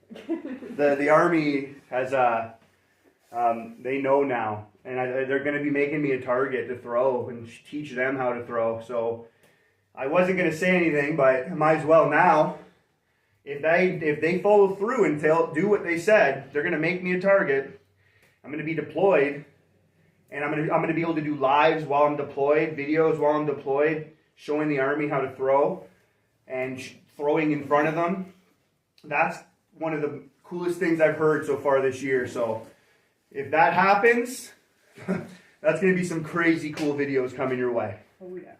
The Army has, they know now. And they're going to be making me a target to throw and teach them how to throw. So I wasn't going to say anything, but I might as well now. If they follow through and do what they said, they're going to make me a target. I'm going to be deployed, and I'm going to be able to do lives while I'm deployed, videos while I'm deployed, showing the Army how to throw and throwing in front of them. That's one of the coolest things I've heard so far this year. So if that happens, that's going to be some crazy cool videos coming your way. Oh, yeah.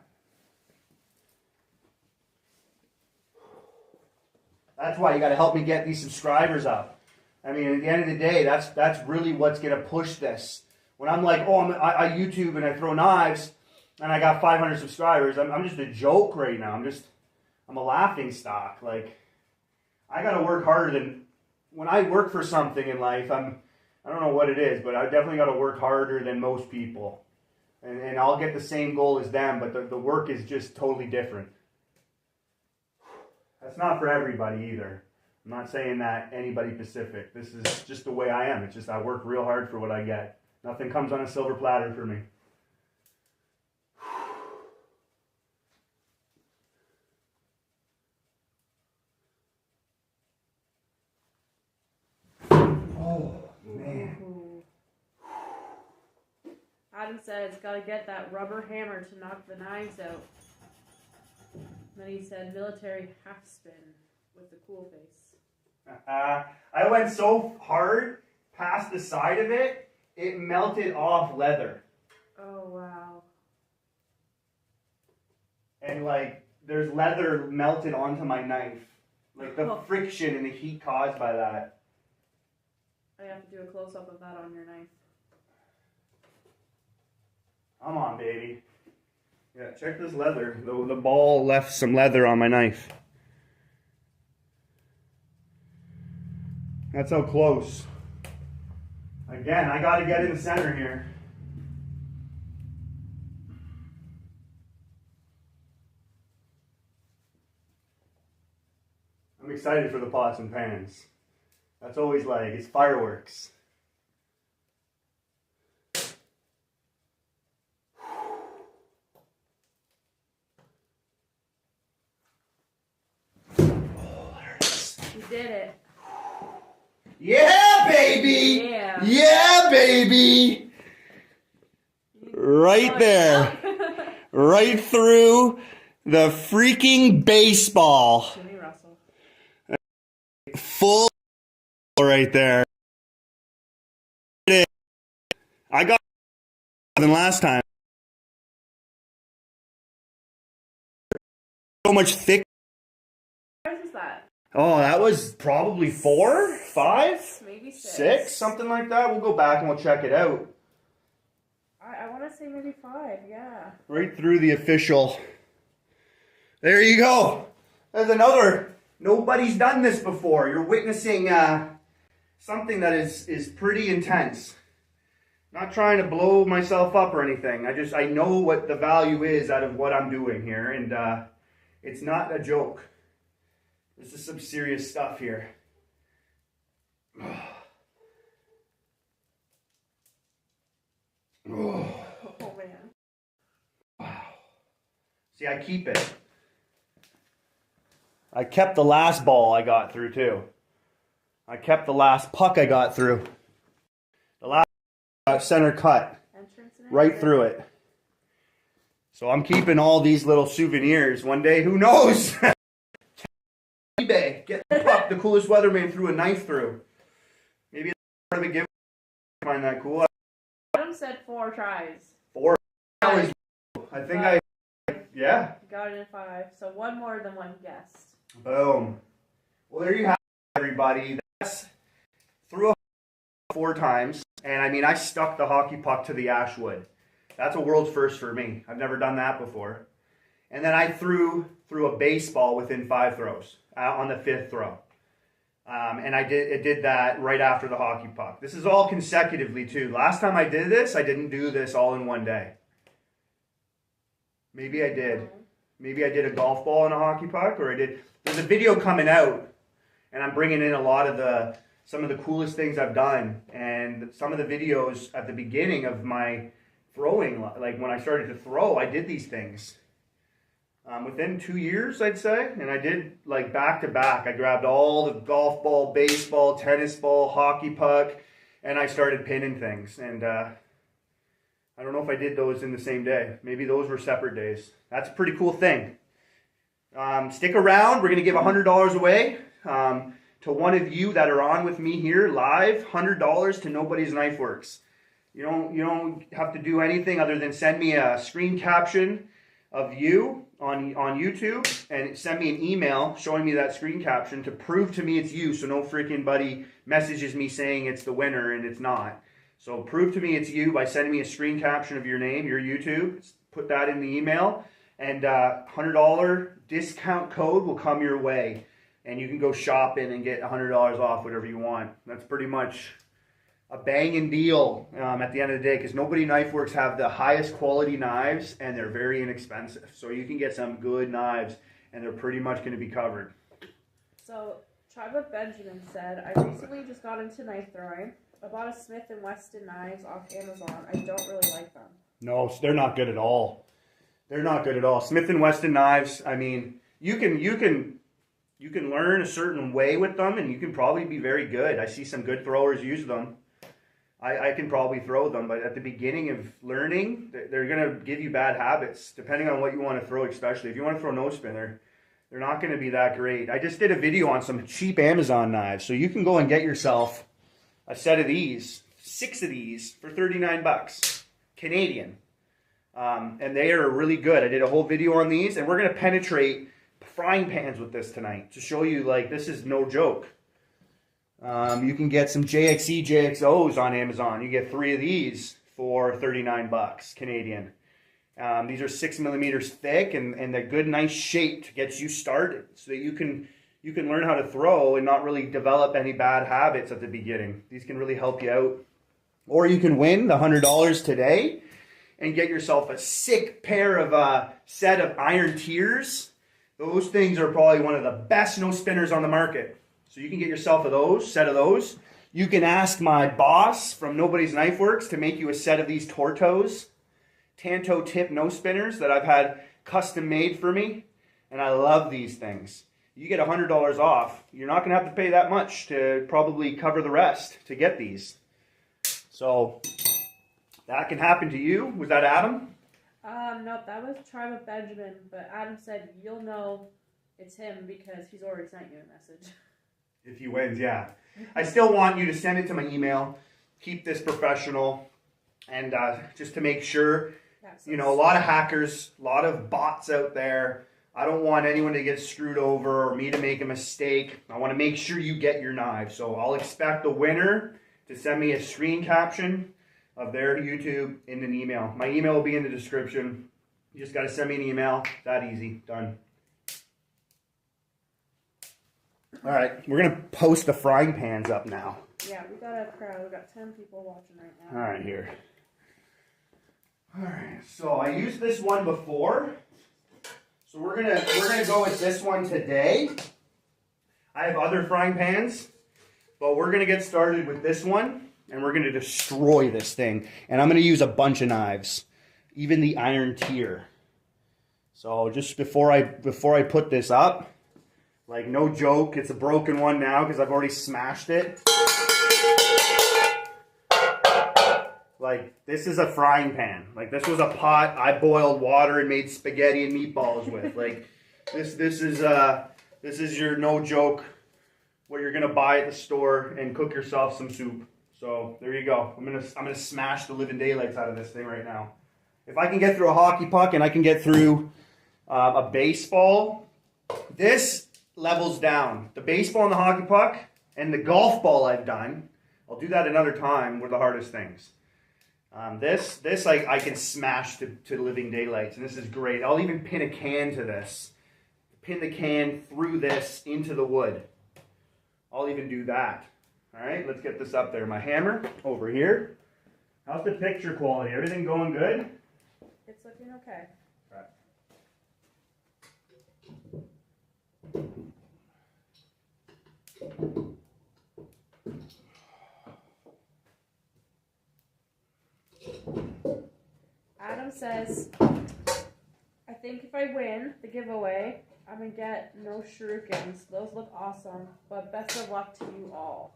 That's why you got to help me get these subscribers up. I mean, at the end of the day, that's really what's going to push this. When I'm like, oh, I YouTube and I throw knives, and I got 500 subscribers, I'm just a joke right now. I'm a laughing stock. Like, I got to work harder than when I work for something in life. I don't know what it is, but I definitely got to work harder than most people, and I'll get the same goal as them, but the work is just totally different. That's not for everybody either. I'm not saying that anybody specific. This is just the way I am. It's just I work real hard for what I get. Nothing comes on a silver platter for me. Oh, man. Adam says, gotta get that rubber hammer to knock the knives out. Then he said, military half spin with the cool face. I went so hard past the side of it, it melted off leather. Oh, wow. And like, there's leather melted onto my knife. Like the friction and the heat caused by that. I have to do a close-up of that on your knife. Come on, baby. Yeah, check this leather. The ball left some leather on my knife. That's how close. Again, I got to get in the center here. I'm excited for the pots and pans. That's always like, it's fireworks. You did it. Yeah, baby! Yeah. Yeah, baby! Right there. Right through the freaking baseball. Jimmy Russell. Full right there. I got than last time. So much thick. What is that? Oh, that was probably 4, 5, maybe 6, something like that. We'll go back and we'll check it out. I want to say maybe 5, yeah. Right through the official. There you go. There's another. Nobody's done this before. You're witnessing something that is pretty intense. Not trying to blow myself up or anything. I know what the value is out of what I'm doing here, and it's not a joke. This is some serious stuff here. Oh man. Wow. See, I keep it. I kept the last ball I got through too. I kept the last puck I got through. The last center cut. Right through it. So I'm keeping all these little souvenirs. One day, who knows? eBay. Get the puck the coolest weatherman threw a knife through. Maybe it's part of the giveaway. I find that cool. Adam said 4 tries. 4 hours. I think yeah. Got it in 5. So 1 more than what he guessed. Boom. Well, there you have it, everybody. That's threw a 4 times. And I mean, I stuck the hockey puck to the ash wood. That's a world's first for me. I've never done that before. And then I threw a baseball within 5 throws on the 5th throw. And I did that right after the hockey puck. This is all consecutively too. Last time I did this, I didn't do this all in one day. Maybe I did. Maybe I did a golf ball and a hockey puck, or I did. There's a video coming out, and I'm bringing in a lot of some of the coolest things I've done, and some of the videos at the beginning of my throwing, like when I started to throw, I did these things. Within 2 years, I'd say, and I did like back to back. I grabbed all the golf ball, baseball, tennis ball, hockey puck, and I started pinning things. And I don't know if I did those in the same day. Maybe those were separate days. That's a pretty cool thing. Stick around. We're going to give $100 away to one of you that are on with me here live. $100 to Nobody's Knife Works. You don't have to do anything other than send me a screen caption of you on YouTube and send me an email showing me that screen caption to prove to me it's you, so no freaking buddy messages me saying it's the winner and it's not. So prove to me it's you by sending me a screen caption of your name, your YouTube, put that in the email, and $100 discount code will come your way, and you can go shopping and get $100 off whatever you want. That's pretty much a banging deal at the end of the day, because Nobody Knife Works have the highest quality knives and they're very inexpensive. So you can get some good knives and they're pretty much going to be covered. So Tribe of Benjamin said, I recently just got into knife throwing. I bought a Smith & Wesson knives off Amazon. I don't really like them. No, they're not good at all. They're not good at all. Smith & Wesson knives, I mean, you can learn a certain way with them and you can probably be very good. I see some good throwers use them. I can probably throw them, but at the beginning of learning, they're going to give you bad habits, depending on what you want to throw, especially. If you want to throw no spinner, they're not going to be that great. I just did a video on some cheap Amazon knives, so you can go and get yourself a set of these, 6 of these, for $39, Canadian. And they are really good. I did a whole video on these, and we're going to penetrate frying pans with this tonight to show you, like, this is no joke. You can get some JXE, JXOs on Amazon. You get 3 of these for $39 Canadian. These are 6 millimeters thick and they're good, nice shape to get you started so that you can learn how to throw and not really develop any bad habits at the beginning. These can really help you out. Or you can win the $100 today and get yourself a sick pair of set of iron tears. Those things are probably one of the best no spinners on the market. So you can get yourself set of those. You can ask my boss from Nobody's Knife Works to make you a set of these Tortos Tanto tip no spinners that I've had custom made for me. And I love these things. You get $100 off. You're not going to have to pay that much to probably cover the rest to get these. So that can happen to you. Was that Adam? Nope, that was Tribe of Benjamin. But Adam said you'll know it's him because he's already sent you a message. If he wins, yeah. I still want you to send it to my email. Keep this professional. And just to make sure, you know, a lot of hackers, a lot of bots out there. I don't want anyone to get screwed over or me to make a mistake. I want to make sure you get your knives. So I'll expect the winner to send me a screen caption of their YouTube in an email. My email will be in the description. You just got to send me an email. That easy. Done. All right, we're going to post the frying pans up now. Yeah, we got a crowd. We got 10 people watching right now. All right, here. All right, so I used this one before. So we're gonna go with this one today. I have other frying pans, but we're gonna get started with this one, and we're gonna destroy this thing. And I'm gonna use a bunch of knives, even the iron tier. So just before I put this up, like no joke, it's a broken one now because I've already smashed it. Like, this is a frying pan. Like, this was a pot I boiled water and made spaghetti and meatballs with. Like, this is your no joke what you're gonna buy at the store and cook yourself some soup. So there you go. I'm gonna smash the living daylights out of this thing right now. If I can get through a hockey puck and I can get through a baseball, this levels down. The baseball and the hockey puck and the golf ball I've done. I'll do that another time. Were the hardest things. This I can smash to living daylights, and this is great. I'll even pin a can to this. Pin the can through this into the wood. I'll even do that. All right, let's get this up there. My hammer over here. How's the picture quality? Everything going good? It's looking okay. Right. Adam says, I think if I win the giveaway, I'm going to get no shurikens. Those look awesome, but best of luck to you all.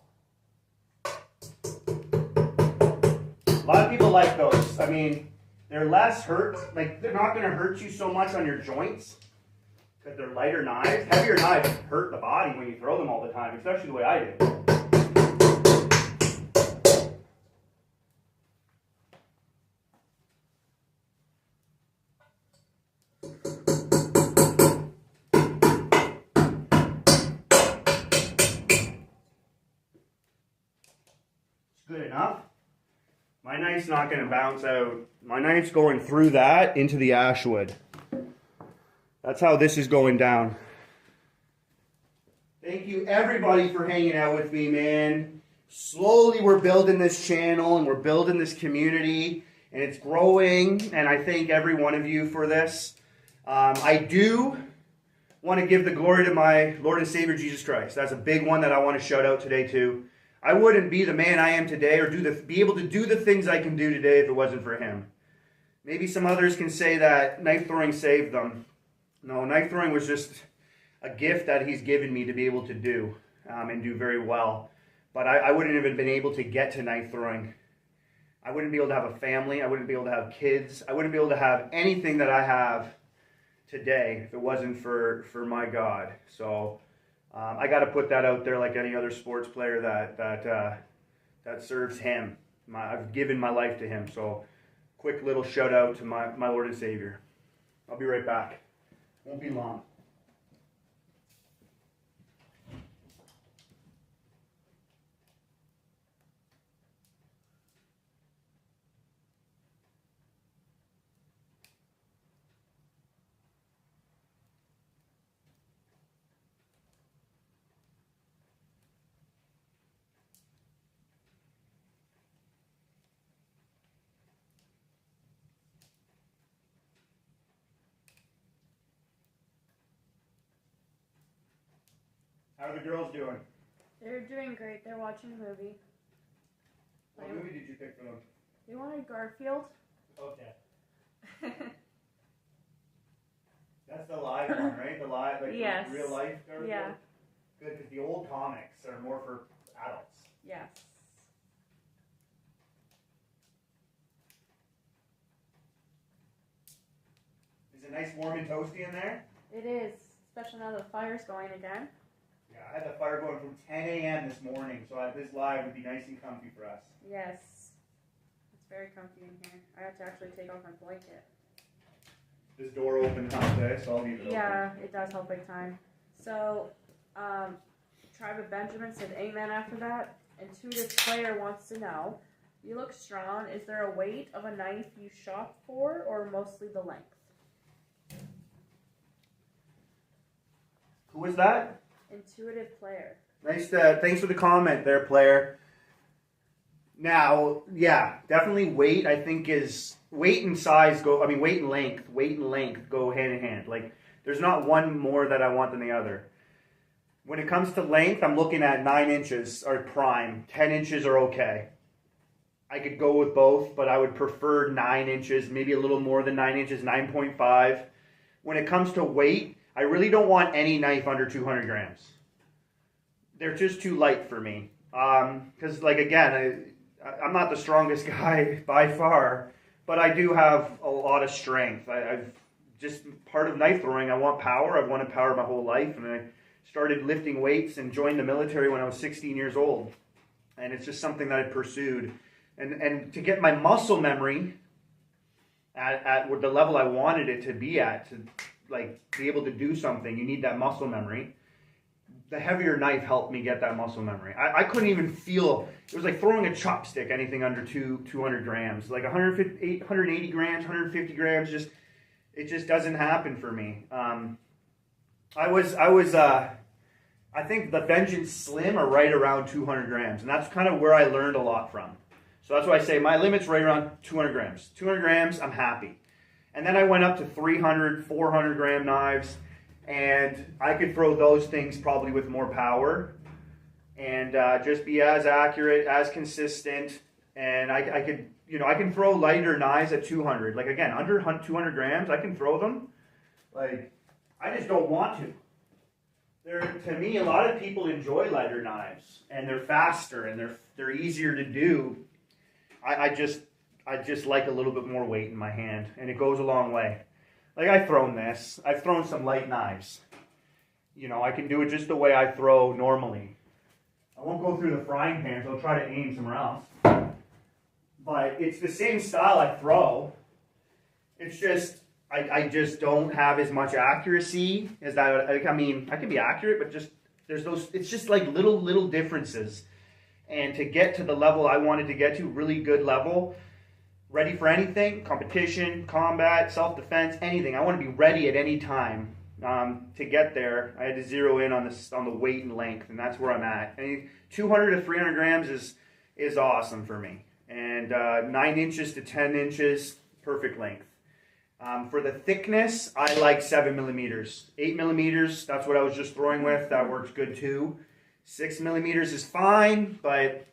A lot of people like those. I mean, they're less hurt. Like, they're not going to hurt you so much on your joints because they're lighter knives. Heavier knives hurt the body when you throw them all the time, especially the way I do. Good enough. My knife's not going to bounce out. My knife's going through that into the ashwood. That's how this is going down. Thank you everybody for hanging out with me, man. Slowly we're building this channel and we're building this community and it's growing, and I thank every one of you for this. I do want to give the glory to my Lord and Savior Jesus Christ. That's a big one that I want to shout out today too. I wouldn't be the man I am today or be able to do the things I can do today if it wasn't for him. Maybe some others can say that knife throwing saved them. No, knife throwing was just a gift that he's given me to be able to do and do very well. But I wouldn't have been able to get to knife throwing. I wouldn't be able to have a family. I wouldn't be able to have kids. I wouldn't be able to have anything that I have today if it wasn't for my God. So I got to put that out there like any other sports player that serves him. I've given my life to him. So quick little shout out to my Lord and Savior. I'll be right back. Won't be long. How are the girls doing? They're doing great. They're watching a movie. What movie did you pick for them? They wanted Garfield. Okay. That's the live one, right? The live, like Yes. real life Garfield? Yeah. Good, because the old comics are more for adults. Yes. Is it nice, warm, and toasty in there? It is, especially now the fire's going again. Yeah, I had the fire going from 10 a.m. this morning, so this live would be nice and comfy for us. Yes. It's very comfy in here. I have to actually take off my blanket. This door open helps, eh? So I'll leave it Yeah, it does help big time. So, Tribe of Benjamin said amen after that. Intuitive Player wants to know, you look strong. Is there a weight of a knife you shop for, or mostly the length? Who was that? Intuitive Player. Nice. Thanks for the comment there, player. Now, yeah, definitely weight. I think is weight and size go. I mean, weight and length go hand in hand. Like, there's not one more that I want than the other. When it comes to length, I'm looking at 9 inches are prime. 10 inches are okay. I could go with both, but I would prefer 9 inches, maybe a little more than 9 inches, 9.5. When it comes to weight, I really don't want any knife under 200 grams. They're just too light for me. Because, like, again, I'm not the strongest guy by far, but I do have a lot of strength. I've just, part of knife throwing, I want power. I've wanted power my whole life, and I started lifting weights and joined the military when I was 16 years old. And it's just something that I pursued. And to get my muscle memory at the level I wanted it to be at, to like be able to do something, you need that muscle memory. The heavier knife helped me get that muscle memory. I couldn't even feel, it was like throwing a chopstick, anything under 200 grams. Like 180 grams, 150 grams, it just doesn't happen for me. I think the Vengeance Slim are right around 200 grams, and that's kind of where I learned a lot from. So that's why I say my limit's right around 200 grams. 200 grams, I'm happy. And then I went up to 300, 400 gram knives, and I could throw those things probably with more power and just be as accurate, as consistent. And I could, I can throw lighter knives at 200. Like, again, under 200 grams, I can throw them. Like, I just don't want to. To me, a lot of people enjoy lighter knives, and they're faster and they're easier to do. I just like a little bit more weight in my hand, and it goes a long way. Like, I've thrown some light knives. I can do it just the way I throw normally. I won't go through the frying pan, so I'll try to aim somewhere else. But it's the same style I throw. It's just, I just don't have as much accuracy as that. I mean, I can be accurate, but it's just like little differences. And to get to the level I wanted to get to, really good level, ready for anything, competition, combat, self-defense, anything. I want to be ready at any time. To get there, I had to zero in on the weight and length, and that's where I'm at. 200 to 300 grams is awesome for me. And 9 inches to 10 inches, perfect length. For the thickness, I like 7 millimeters. 8 millimeters, that's what I was just throwing with. That works good too. 6 millimeters is fine, but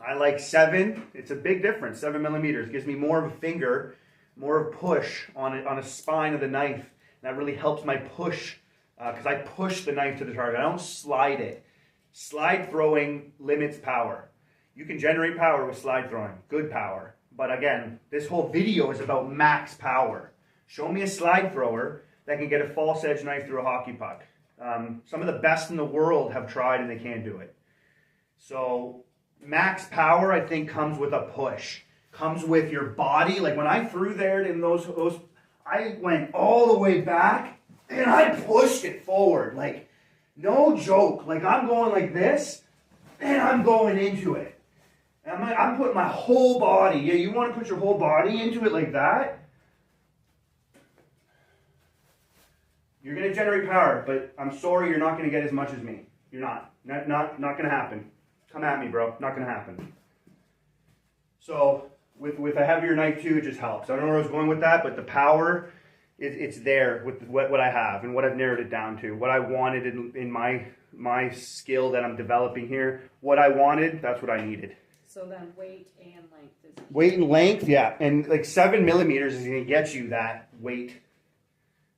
I like 7. It's a big difference. 7 millimeters gives me more of a finger, more of a push on a spine of the knife. That really helps my push, because I push the knife to the target. I don't slide it. Slide throwing limits power. You can generate power with slide throwing, good power. But again, this whole video is about max power. Show me a slide thrower that can get a false edge knife through a hockey puck. Some of the best in the world have tried and they can't do it. So max power, I think, comes with a push. Comes with your body. Like when I threw there in those I went all the way back and I pushed it forward. Like, no joke. Like, I'm going like this and I'm going into it. And I'm putting my whole body. Yeah, you want to put your whole body into it like that? You're going to generate power, but I'm sorry you're not going to get as much as me. You're not. Not going to happen. Come at me, bro. Not going to happen. So, with a heavier knife too, it just helps. I don't know where I was going with that, but the power, it's there with what I have and what I've narrowed it down to. What I wanted in my skill that I'm developing here, what I wanted, that's what I needed. So then weight and length is... Weight and length, yeah. And like 7 millimeters is going to get you that weight,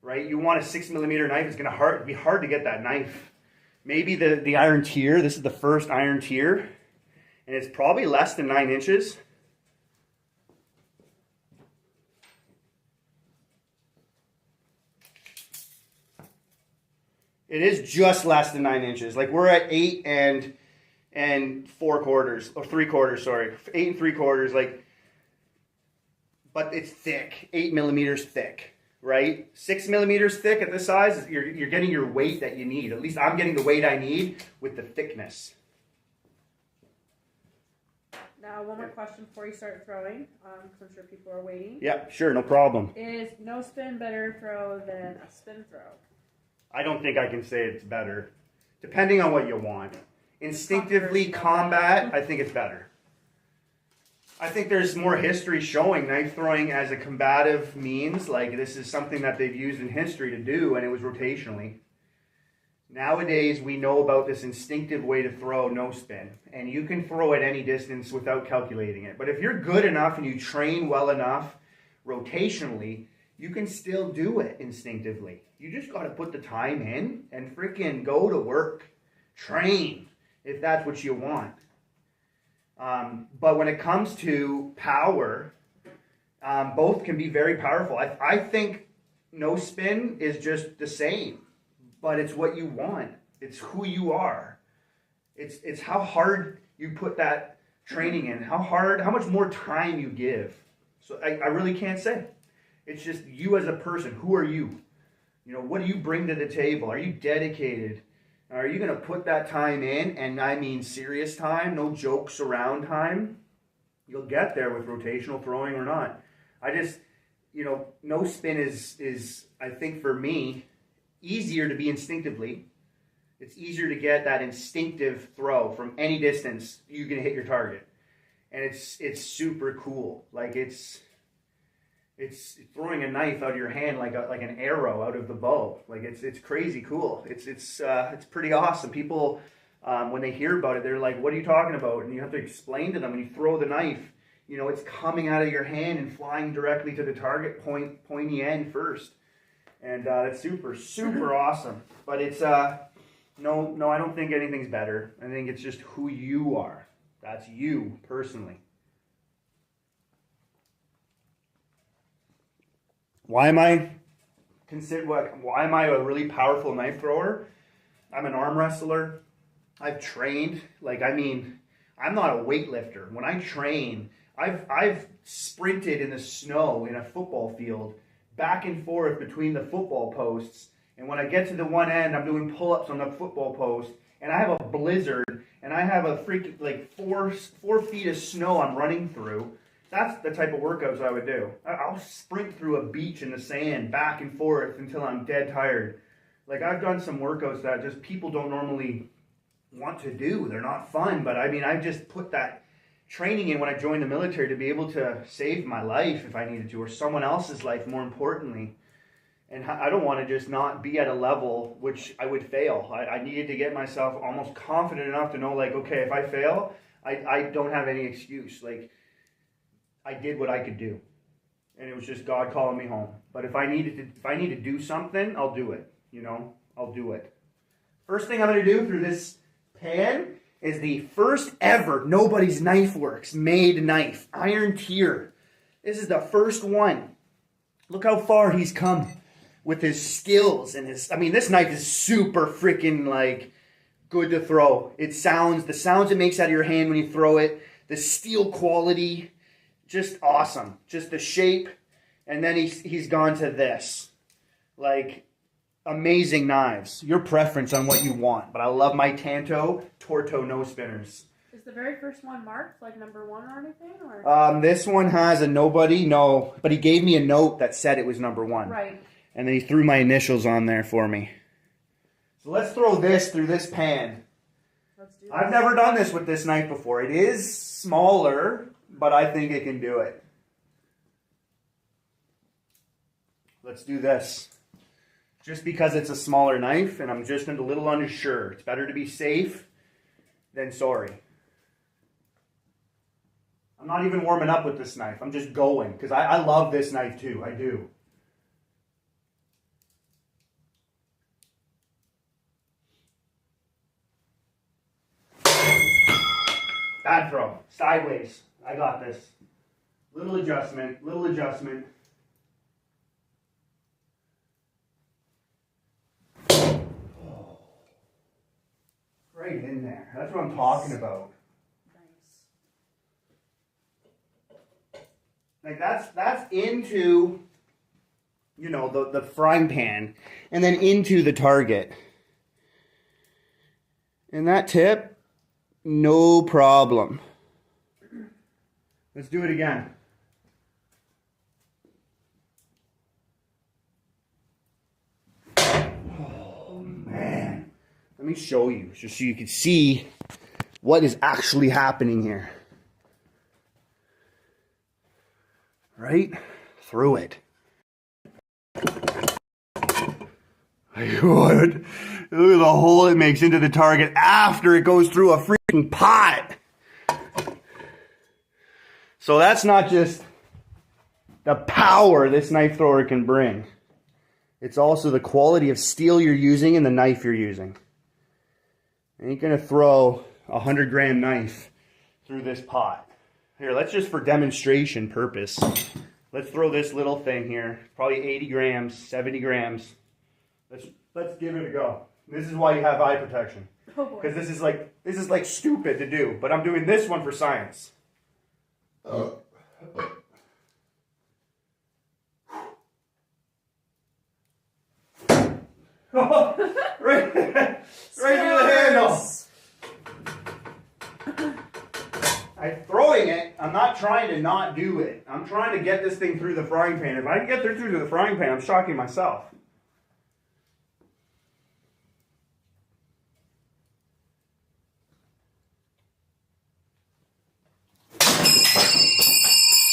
right? You want a 6 millimeter knife, it's going to be hard to get that knife. Maybe the iron tier, this is the first iron tier, and it's probably less than 9 inches. It is just less than 9 inches. Like we're at 8 and 4 quarters, or 3 quarters, sorry. 8 and 3 quarters, like, but it's thick, 8 millimeters thick. right? 6 millimeters thick at this size, you're getting your weight that you need. At least I'm getting the weight I need with the thickness. Now, one more question before you start throwing, because I'm sure people are waiting. Yeah, sure, no problem. Is no spin better throw than a spin throw? I don't think I can say it's better, depending on what you want. Instinctively, combat, I think it's better. I think there's more history showing knife throwing as a combative means. Like, this is something that they've used in history to do, and it was rotationally. Nowadays, we know about this instinctive way to throw no spin, and you can throw at any distance without calculating it. But if you're good enough and you train well enough rotationally, you can still do it instinctively. You just got to put the time in and freaking go to work. Train, if that's what you want. But when it comes to power, both can be very powerful. I think no spin is just the same. But it's what you want. It's who you are. It's how hard you put that training in, how much more time you give. So I really can't say. It's just you as a person. Who are you? You know, what do you bring to the table? Are you dedicated? Are you going to put that time in? And I mean serious time, no jokes around time. You'll get there with rotational throwing or not. I just, no spin is I think for me, easier to be instinctively. It's easier to get that instinctive throw from any distance. You can hit your target, and it's super cool. Like it's throwing a knife out of your hand like an arrow out of the bow. Like it's crazy cool. It's pretty awesome. People when they hear about it, they're like, "What are you talking about?" And you have to explain to them when you throw the knife. It's coming out of your hand and flying directly to the target pointy end first. And it's super, super awesome. But it's, no, I don't think anything's better. I think it's just who you are. That's you, personally. Why am I a really powerful knife thrower? I'm an arm wrestler. I've trained. I'm not a weightlifter. When I train, I've sprinted in the snow in a football field back and forth between the football posts, and when I get to the one end, I'm doing pull-ups on the football post, and I have a blizzard, and I have a freaking 4 feet of snow I'm running through. That's the type of workouts I would do. I'll sprint through a beach in the sand back and forth until I'm dead tired. I've done some workouts that just people don't normally want to do. They're not fun, but I just put that training in when I joined the military to be able to save my life if I needed to, or someone else's life more importantly. And I don't want to just not be at a level which I would fail. I needed to get myself almost confident enough to know, okay, if I fail, I don't have any excuse. I did what I could do. And it was just God calling me home. But if I need to do something, I'll do it. I'll do it. First thing I'm going to do through this pan is the first ever Nobody's Knife Works made knife, iron tier. This is the first one. Look how far he's come with his skills and this knife is super freaking good to throw. The sounds it makes out of your hand when you throw it, the steel quality, just awesome. Just the shape, and then he's gone to this. Amazing knives. Your preference on what you want. But I love my Tanto Torto no spinners. Is the very first one marked number 1 or anything? Or? This one has a nobody. No, but he gave me a note that said it was number 1. Right. And then he threw my initials on there for me. So let's throw this through this pan. Let's do this. I've never done this with this knife before. It is smaller, but I think it can do it. Let's do this. Just because it's a smaller knife and I'm just a little unsure. It's better to be safe than sorry. I'm not even warming up with this knife. I'm just going because I love this knife too. I do. Bad throw. Sideways. I got this. Little adjustment. Right in there. That's what I'm talking about. Nice. That's into you know, the frying pan and then into the target. And that tip, no problem. Let's do it again. Oh, man. Let me show you, just so you can see what is actually happening here. Right through it. Look at the hole it makes into the target after it goes through a freaking pot. So that's not just the power this knife thrower can bring. It's also the quality of steel you're using and the knife you're using. You ain't gonna throw a 100-gram knife through this pot. Here, let's just for demonstration purpose, let's throw this little thing here. Probably 80 grams, 70 grams. Let's give it a go. This is why you have eye protection. Because this is like stupid to do, but I'm doing this one for science. right through the handle. I'm throwing it. I'm not trying to not do it. I'm trying to get this thing through the frying pan. If I can get through to the frying pan, I'm shocking myself.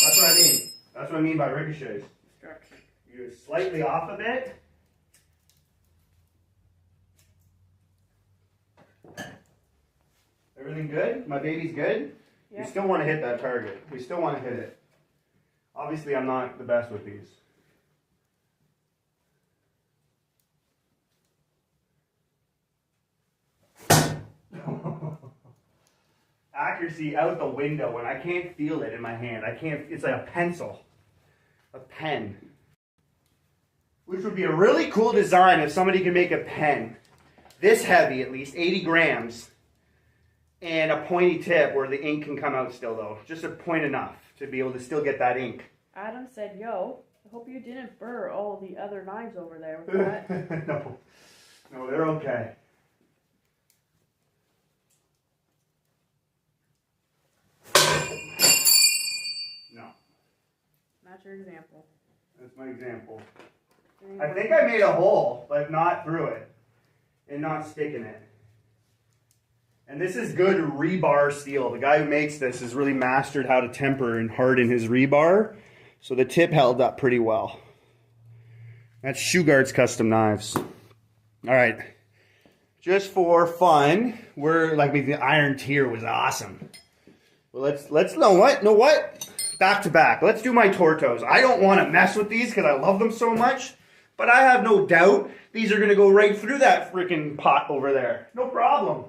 That's what I mean. That's what I mean by ricochets. You're slightly off a bit. Everything good? My baby's good? Yeah. We still want to hit that target. We still want to hit it. Obviously, I'm not the best with these. Accuracy out the window when I can't feel it in my hand. I can't, it's like a pencil. A pen. Which would be a really cool design if somebody could make a pen this heavy, at least 80 grams, and a pointy tip where the ink can come out still though. Just a point enough to be able to still get that ink. Adam said, yo, I hope you didn't burr all the other knives over there with that. No, they're okay. No. Not your example. That's my example. I think I made a hole, but not through it. And not sticking it. And this is good rebar steel. The guy who makes this has really mastered how to temper and harden his rebar. So the tip held up pretty well. That's Shugard's Custom Knives. All right. Just for fun, the iron tier was awesome. Well, let's know what? Back to back. Let's do my Tortos. I don't want to mess with these because I love them so much. But I have no doubt these are going to go right through that freaking pot over there. No problem.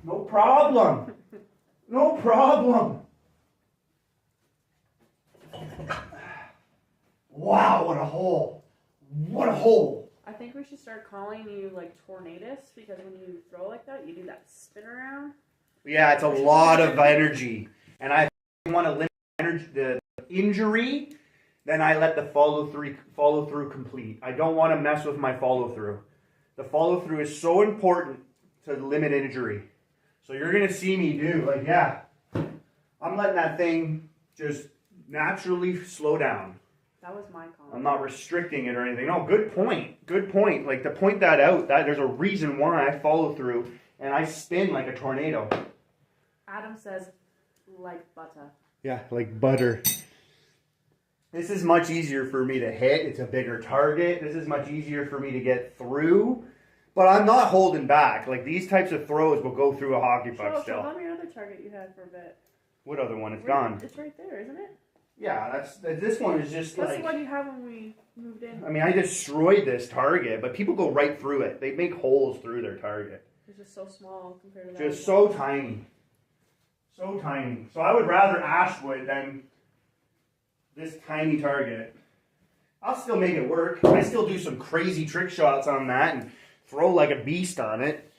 No problem. No problem. Wow, what a hole. What a hole. I think we should start calling you like Tornadus because when you throw like that, you do that spin around. Yeah, it's a lot of energy. And I want to limit the injury, then I let the follow through complete. I don't want to mess with my follow through. The follow through is so important to limit injury. So you're going to see me do, I'm letting that thing just naturally slow down. That was my call. I'm not restricting it or anything. No, good point. Good point. Like, to point that out, that there's a reason why I follow through and I spin like a tornado. Adam says, like butter. Yeah, like butter. This is much easier for me to hit. It's a bigger target. This is much easier for me to get through. But I'm not holding back. Like, these types of throws will go through a hockey puck still. Show them your other target you had for a bit. What other one? It's gone. It's right there, isn't it? Yeah, this one is just That's the one you had when we moved in. I mean, I destroyed this target, but people go right through it. They make holes through their target. It's just so small compared to that. Just so tiny. So tiny. So I would rather Ashwood than this tiny target. I'll still make it work. I still do some crazy trick shots on that and throw like a beast on it.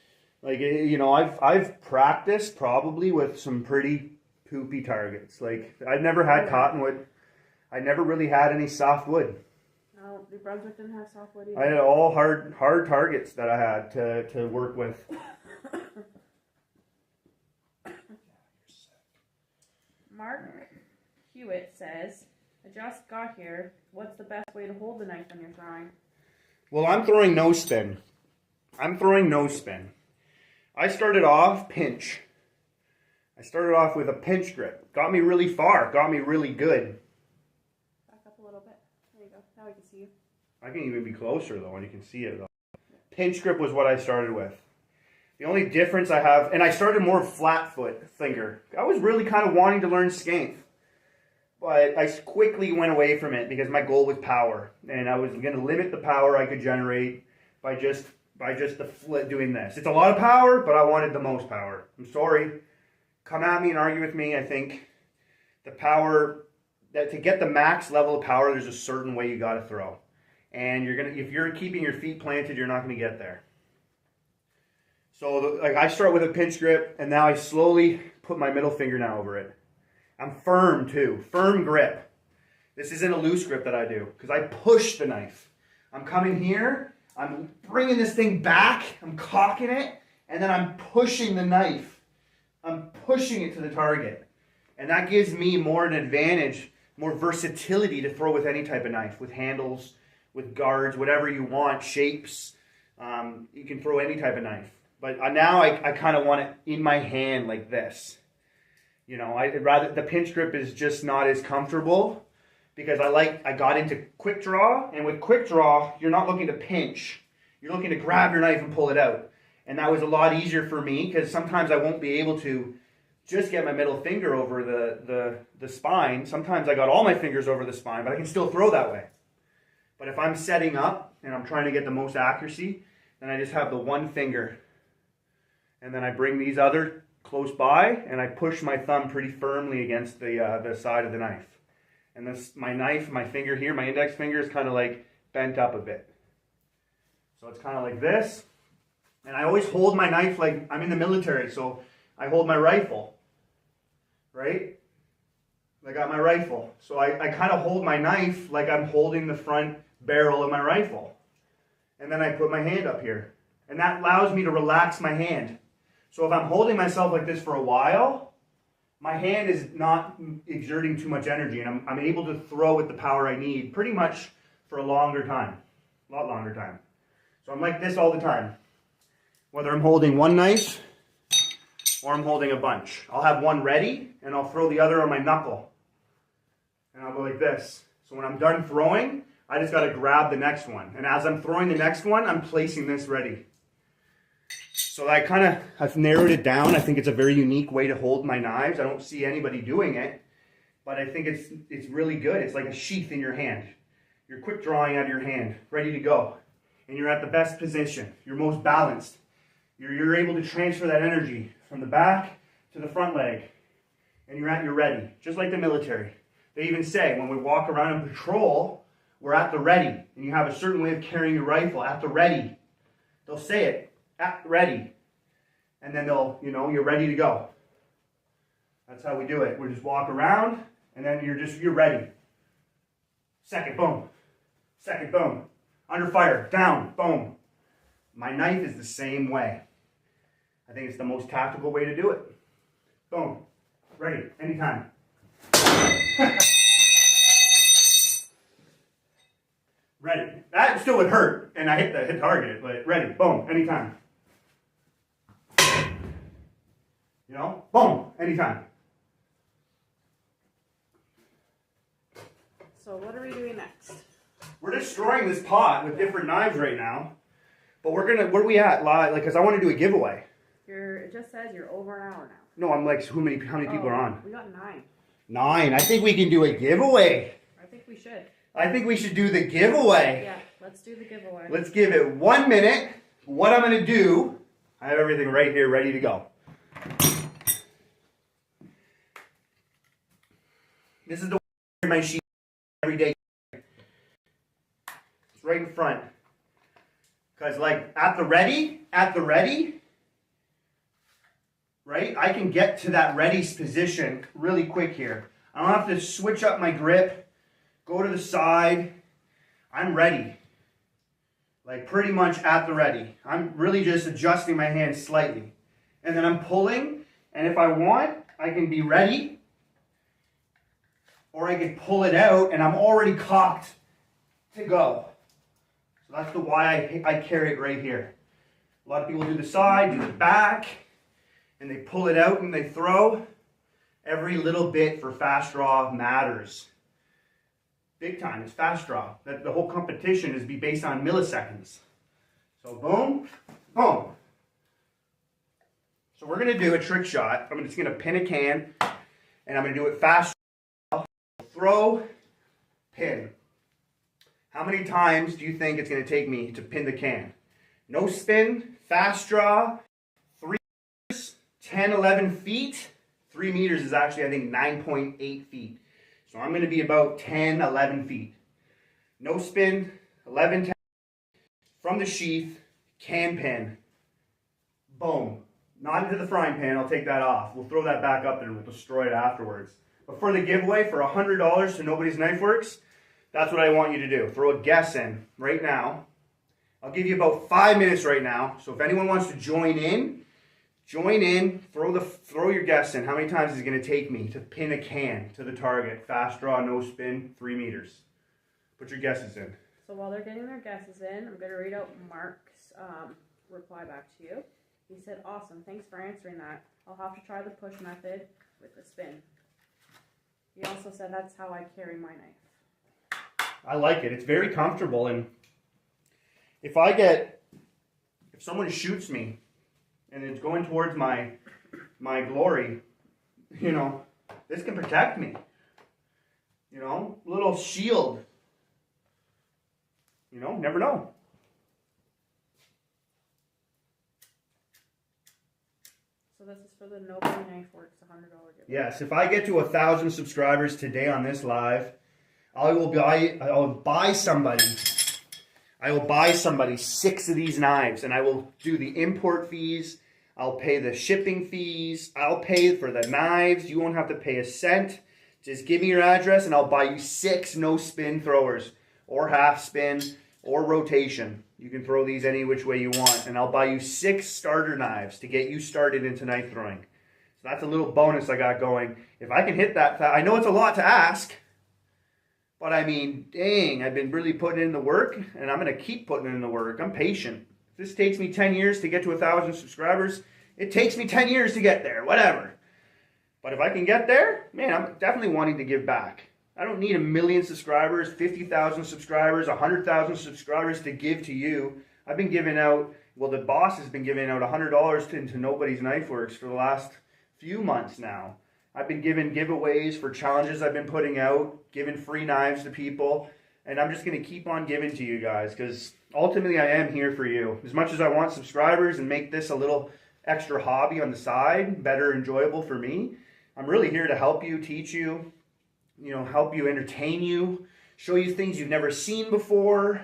Like, you know, I've practiced probably with some pretty poopy targets. Like, I've never had cottonwood. I never really had any softwood. No, New Brunswick didn't have softwood either. I had all hard targets that I had to work with. Mark Hewitt says, I just got here. What's the best way to hold the knife when you're throwing? Well, I'm throwing no spin. I started off pinch. I started off with a pinch grip. Got me really far. Got me really good. Back up a little bit. There you go. Now we can see you. I can even be closer though, and you can see it though. Pinch grip was what I started with. The only difference I have, and I started more flat foot finger. I was really kind of wanting to learn skein, but I quickly went away from it because my goal was power, and I was going to limit the power I could generate by just the flip doing this. It's a lot of power, but I wanted the most power. I'm sorry. Come at me and argue with me. I think the power, that to get the max level of power, there's a certain way you got to throw. And if you're keeping your feet planted, you're not going to get there. So like I start with a pinch grip, and now I slowly put my middle finger now over it. I'm firm too, firm grip. This isn't a loose grip that I do, because I push the knife. I'm coming here, I'm bringing this thing back, I'm cocking it, and then I'm pushing the knife. I'm pushing it to the target. And that gives me more an advantage, more versatility to throw with any type of knife, with handles, with guards, whatever you want, shapes. You can throw any type of knife. But now I kind of want it in my hand like this. You know, the pinch grip is just not as comfortable because I got into quick draw, and with quick draw, you're not looking to pinch. You're looking to grab your knife and pull it out. And that was a lot easier for me because sometimes I won't be able to just get my middle finger over the spine. Sometimes I got all my fingers over the spine, but I can still throw that way. But if I'm setting up and I'm trying to get the most accuracy, then I just have the one finger. And then I bring these other close by, and I push my thumb pretty firmly against the side of the knife. And my finger here, my index finger is kind of like bent up a bit. So it's kind of like this. And I always hold my knife like I'm in the military, so I hold my rifle, right? I got my rifle. So I kind of hold my knife like I'm holding the front barrel of my rifle. And then I put my hand up here. And that allows me to relax my hand. So if I'm holding myself like this for a while, my hand is not exerting too much energy, and I'm able to throw with the power I need pretty much for a longer time, a lot longer time. So I'm like this all the time, whether I'm holding one knife or I'm holding a bunch. I'll have one ready, and I'll throw the other on my knuckle, and I'll go like this. So when I'm done throwing, I just got to grab the next one, and as I'm throwing the next one, I'm placing this ready. So I've narrowed it down. I think it's a very unique way to hold my knives. I don't see anybody doing it, but I think it's really good. It's like a sheath in your hand. You're quick drawing out of your hand, ready to go. And you're at the best position. You're most balanced. You're able to transfer that energy from the back to the front leg. And you're ready, just like the military. They even say when we walk around and patrol, we're at the ready. And you have a certain way of carrying your rifle, at the ready. They'll say it. Ready, and then you're ready to go. That's how we do it. We just walk around, and then you're ready. Second, boom. Second, boom. Under fire, down, boom. My knife is the same way. I think it's the most tactical way to do it. Boom. Ready, anytime. Ready. That still would hurt, and I hit target, but ready, boom, anytime. You know, boom, anytime. So what are we doing next? We're destroying this pot with different knives right now, but where are we at live? Like, cause I want to do a giveaway. It just says you're over an hour now. No, I'm like, how many people are on? We got 9. 9. I think we can do a giveaway. I think we should. I think we should do the giveaway. Yeah, let's do the giveaway. Let's give it 1 minute. What I'm going to do, I have everything right here ready to go. This is the my sheet every day. It's right in front. Because like at the ready, right? I can get to that ready position really quick here. I don't have to switch up my grip, go to the side. I'm ready. Like pretty much at the ready. I'm really just adjusting my hand slightly. And then I'm pulling, and if I want, I can be ready. Or I can pull it out, and I'm already cocked to go. So that's the why I carry it right here. A lot of people do the side, do the back, and they pull it out and they throw. Every little bit for fast draw matters. Big time, it's fast draw. The whole competition is be based on milliseconds. So boom, boom. So we're gonna do a trick shot. I'm just gonna pin a can, and I'm gonna do it fast draw. Throw, pin. How many times do you think it's gonna take me to pin the can? No spin, fast draw, 3 meters, 10, 11 feet. 3 meters is actually, I think, 9.8 feet. So I'm going to be about 10, 11 feet. No spin, 11, 10. From the sheath, can pin. Boom. Not into the frying pan, I'll take that off. We'll throw that back up there and we'll destroy it afterwards. But for the giveaway, for $100 to Nobody's Knife Works, that's what I want you to do. Throw a guess in right now. I'll give you about 5 minutes right now. So if anyone wants to join in, throw your guess in. How many times is it going to take me to pin a can to the target? Fast draw, no spin, 3 meters. Put your guesses in. So while they're getting their guesses in, I'm going to read out Mark's reply back to you. He said, awesome, thanks for answering that. I'll have to try the push method with the spin. He also said, that's how I carry my knife. I like it. It's very comfortable, and if someone shoots me and it's going towards my glory, you know, this can protect me. You know, little shield. You know, never know. So this is for the Nobody Knife Works $100 giveaway. Yes, if I get to 1,000 subscribers today on this live, I will buy somebody 6 of these knives, and I will do the import fees. I'll pay the shipping fees. I'll pay for the knives. You won't have to pay a cent. Just give me your address, and I'll buy you 6 no spin throwers, or half spin, or rotation. You can throw these any which way you want, and I'll buy you 6 starter knives to get you started into knife throwing. So that's a little bonus I got going. If I can hit that, I know it's a lot to ask. But I mean, dang, I've been really putting in the work, and I'm going to keep putting in the work. I'm patient. If this takes me 10 years to get to 1,000 subscribers, it takes me 10 years to get there, whatever. But if I can get there, man, I'm definitely wanting to give back. I don't need 1 million subscribers, 50,000 subscribers, 100,000 subscribers to give to you. I've been giving out, well, the boss has been giving out $100 into Nobody's Knife Works for the last few months now. I've been giving giveaways for challenges I've been putting out, giving free knives to people, and I'm just going to keep on giving to you guys because ultimately I am here for you. As much as I want subscribers and make this a little extra hobby on the side, better enjoyable for me, I'm really here to help you, teach you, help you, entertain you, show you things you've never seen before,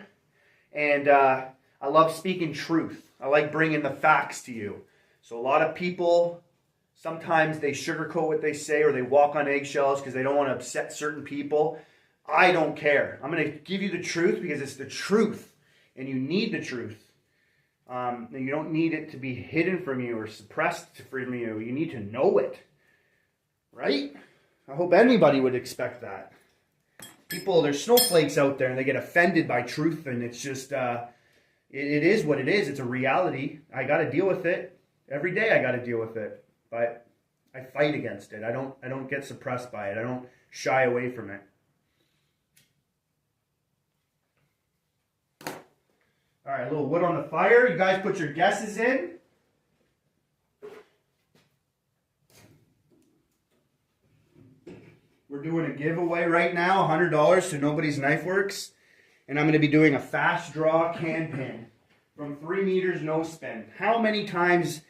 and I love speaking truth. I like bringing the facts to you. So a lot of people, sometimes they sugarcoat what they say or they walk on eggshells because they don't want to upset certain people. I don't care. I'm going to give you the truth because it's the truth, and you need the truth. And you don't need it to be hidden from you or suppressed from you. You need to know it, right? I hope anybody would expect that. People, there's snowflakes out there and they get offended by truth, and it's just, it is what it is. It's a reality. I got to deal with it. Every day I got to deal with it. But I fight against it. I don't get suppressed by it. I don't shy away from it. All right, a little wood on the fire. You guys put your guesses in. We're doing a giveaway right now, $100 to Nobody's Knife Works. And I'm going to be doing a fast draw can pin from 3 meters, no spin. How many chances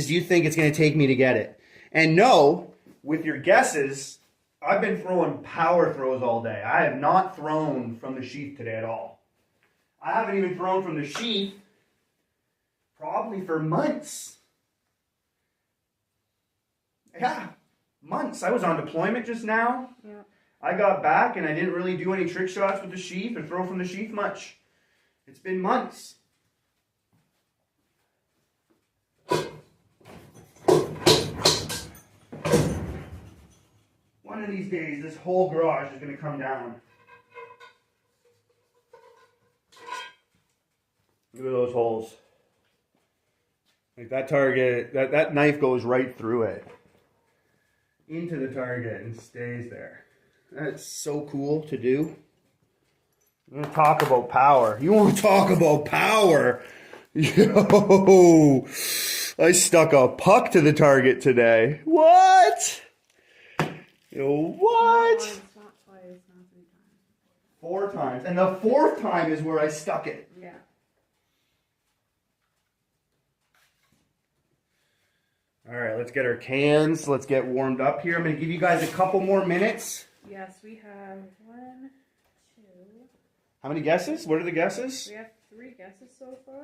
do you think it's going to take me to get it? And no, with your guesses, I've been throwing power throws all day. I have not thrown from the sheath today at all. I haven't even thrown from the sheath probably for months. Yeah, months. I was on deployment just now. Yeah. I got back and I didn't really do any trick shots with the sheath or throw from the sheath much. It's been months. One of these days, this whole garage is going to come down. Look at those holes. Like that target, that knife goes right through it. Into the target and stays there. That's so cool to do. I'm going to talk about power. You want to talk about power? Yo, I stuck a puck to the target today. What? Yo, what? Not once, not twice, not 3 times. 4 times. And the 4th time is where I stuck it. Yeah. All right, let's get our cans. Let's get warmed up here. I'm going to give you guys a couple more minutes. Yes, we have 1, 2. How many guesses? What are the guesses? We have 3 guesses so far.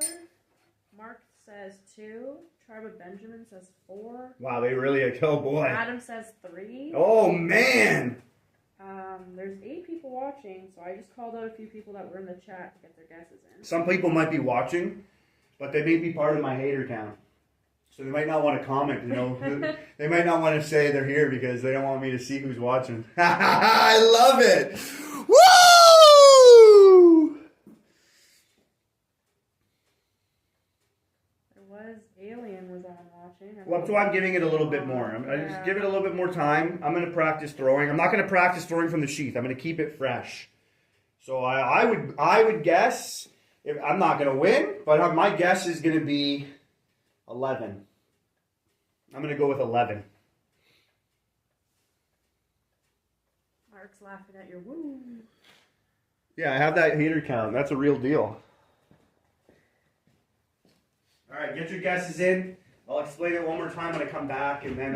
Mark says 2. Tribal Benjamin says 4. Wow, they really, oh boy. Adam says 3. Oh, man. There's 8 people watching, so I just called out a few people that were in the chat to get their guesses in. Some people might be watching, but they may be part of my hater count. So they might not want to comment, you know. They might not want to say they're here because they don't want me to see who's watching. I love it. Woo! There was Alien was on watching. Well, so I'm giving it a little bit more. I just give it a little bit more time. I'm going to practice throwing. I'm not going to practice throwing from the sheath. I'm going to keep it fresh. So I would guess, if I'm not going to win, but my guess is going to be 11. I'm going to go with 11. Mark's laughing at your woo. Yeah, I have that hater count. That's a real deal. All right, get your guesses in. I'll explain it one more time when I come back, and then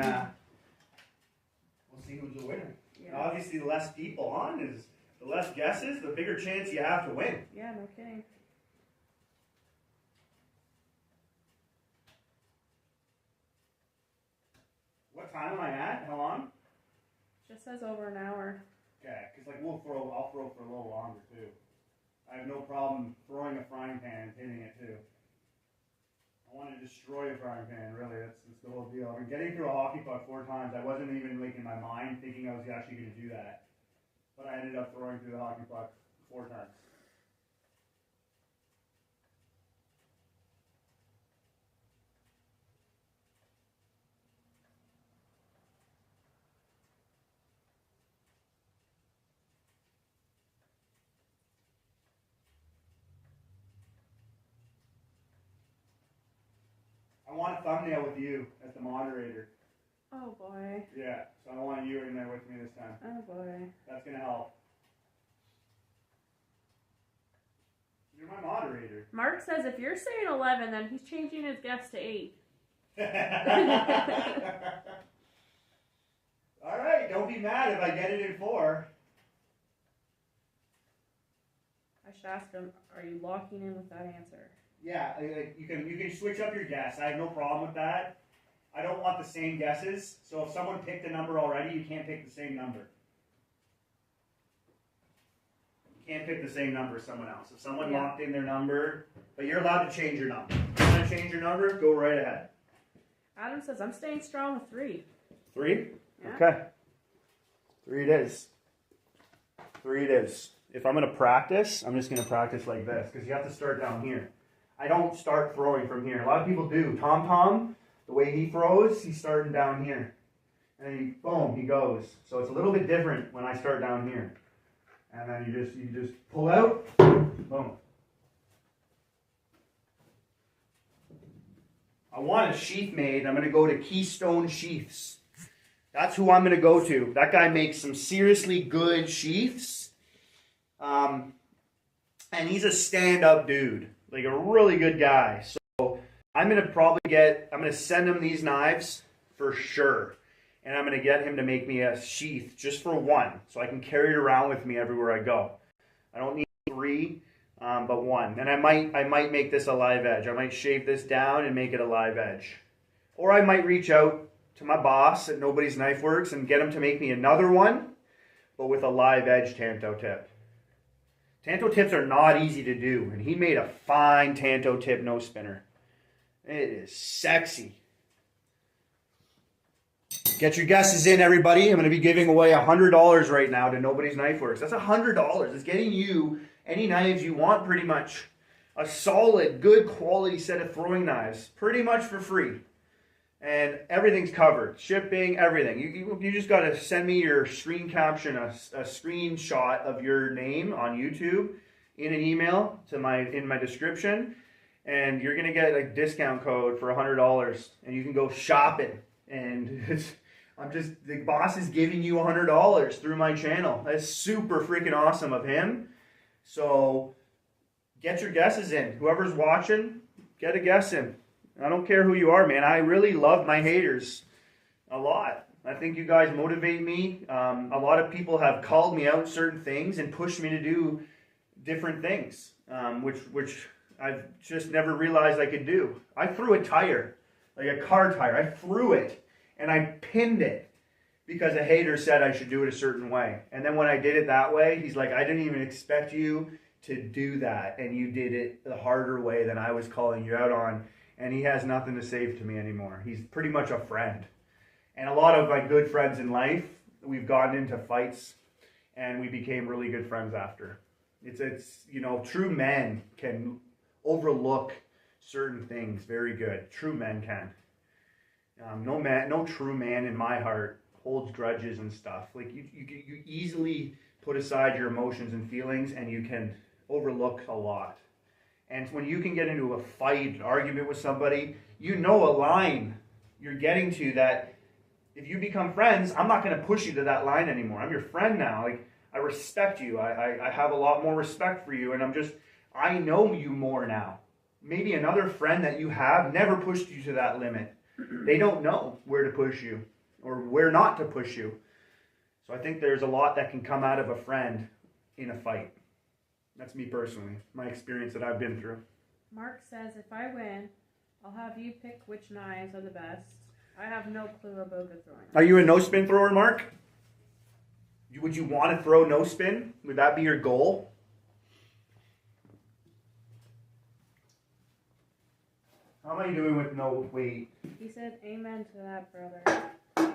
we'll see who's the winner. Yeah. Obviously, the less people on is the less guesses, the bigger chance you have to win. Yeah, no kidding. What time am I at? How long? Just says over an hour. Okay, because like I'll throw for a little longer too. I have no problem throwing a frying pan and hitting it too. I want to destroy a frying pan, really. That's the whole deal. I've been getting through a hockey puck 4 times. I wasn't even like in my mind thinking I was actually going to do that. But I ended up throwing through the hockey puck 4 times. I want a thumbnail with you as the moderator. Oh boy. Yeah, so I want you in there with me this time. Oh boy. That's going to help. You're my moderator. Mark says if you're saying 11, then he's changing his guess to 8. All right, don't be mad if I get it in 4. I should ask him, are you locking in with that answer? Yeah, you can switch up your guess. I have no problem with that. I don't want the same guesses. So if someone picked a number already, you can't pick the same number. You can't pick the same number as someone else. If someone locked in their number, but you're allowed to change your number. If you want to change your number, go right ahead. Adam says, I'm staying strong with 3. 3? Yeah. Okay. 3 it is. 3 it is. If I'm going to practice, I'm just going to practice like this because you have to start down here. I don't start throwing from here. A lot of people do. Tom, the way he throws, he's starting down here. And then boom, he goes. So it's a little bit different when I start down here. And then you just pull out, boom. I want a sheath made. I'm going to go to Keystone Sheaths. That's who I'm going to go to. That guy makes some seriously good sheaths. And he's a stand-up dude. Like a really good guy. So I'm going to send him these knives for sure. And I'm going to get him to make me a sheath just for 1. So I can carry it around with me everywhere I go. I don't need 3, but 1. And I might make this a live edge. I might shave this down and make it a live edge. Or I might reach out to my boss at Nobody's Knife Works and get him to make me another one, but with a live edge Tanto tip. Tanto tips are not easy to do, and he made a fine Tanto tip no spinner. It is sexy. Get your guesses in, everybody. I'm going to be giving away $100 right now to Nobody's Knife Works. That's $100. It's getting you any knives you want, pretty much. A solid, good quality set of throwing knives, pretty much for free. And everything's covered. Shipping, everything. You just got to send me your screen caption, a screenshot of your name on YouTube in an email to in my description. And you're going to get a discount code for $100. And you can go shopping. And the boss is giving you $100 through my channel. That's super freaking awesome of him. So get your guesses in. Whoever's watching, get a guess in. I don't care who you are, man. I really love my haters a lot. I think you guys motivate me. A lot of people have called me out certain things and pushed me to do different things, which I've just never realized I could do. I threw a tire, like a car tire. I threw it and I pinned it because a hater said I should do it a certain way. And then when I did it that way, he's like, I didn't even expect you to do that, and you did it the harder way than I was calling you out on. And he has nothing to say to me anymore. He's pretty much a friend. And a lot of my good friends in life, we've gotten into fights, and we became really good friends after. It's true men can overlook certain things very good. True men can. No true man in my heart holds grudges and stuff. Like you easily put aside your emotions and feelings, and you can overlook a lot. And when you can get into a fight, an argument with somebody, you know a line you're getting to that if you become friends, I'm not going to push you to that line anymore. I'm your friend now. Like, I respect you. I have a lot more respect for you, and I know you more now. Maybe another friend that you have never pushed you to that limit. They don't know where to push you or where not to push you. So I think there's a lot that can come out of a friend in a fight. That's me personally, my experience that I've been through. Mark says, if I win, I'll have you pick which knives are the best. I have no clue about good throwing. Are you a no-spin thrower, Mark? Would you want to throw no-spin? Would that be your goal? How am I doing with no weight? He said, amen to that, brother.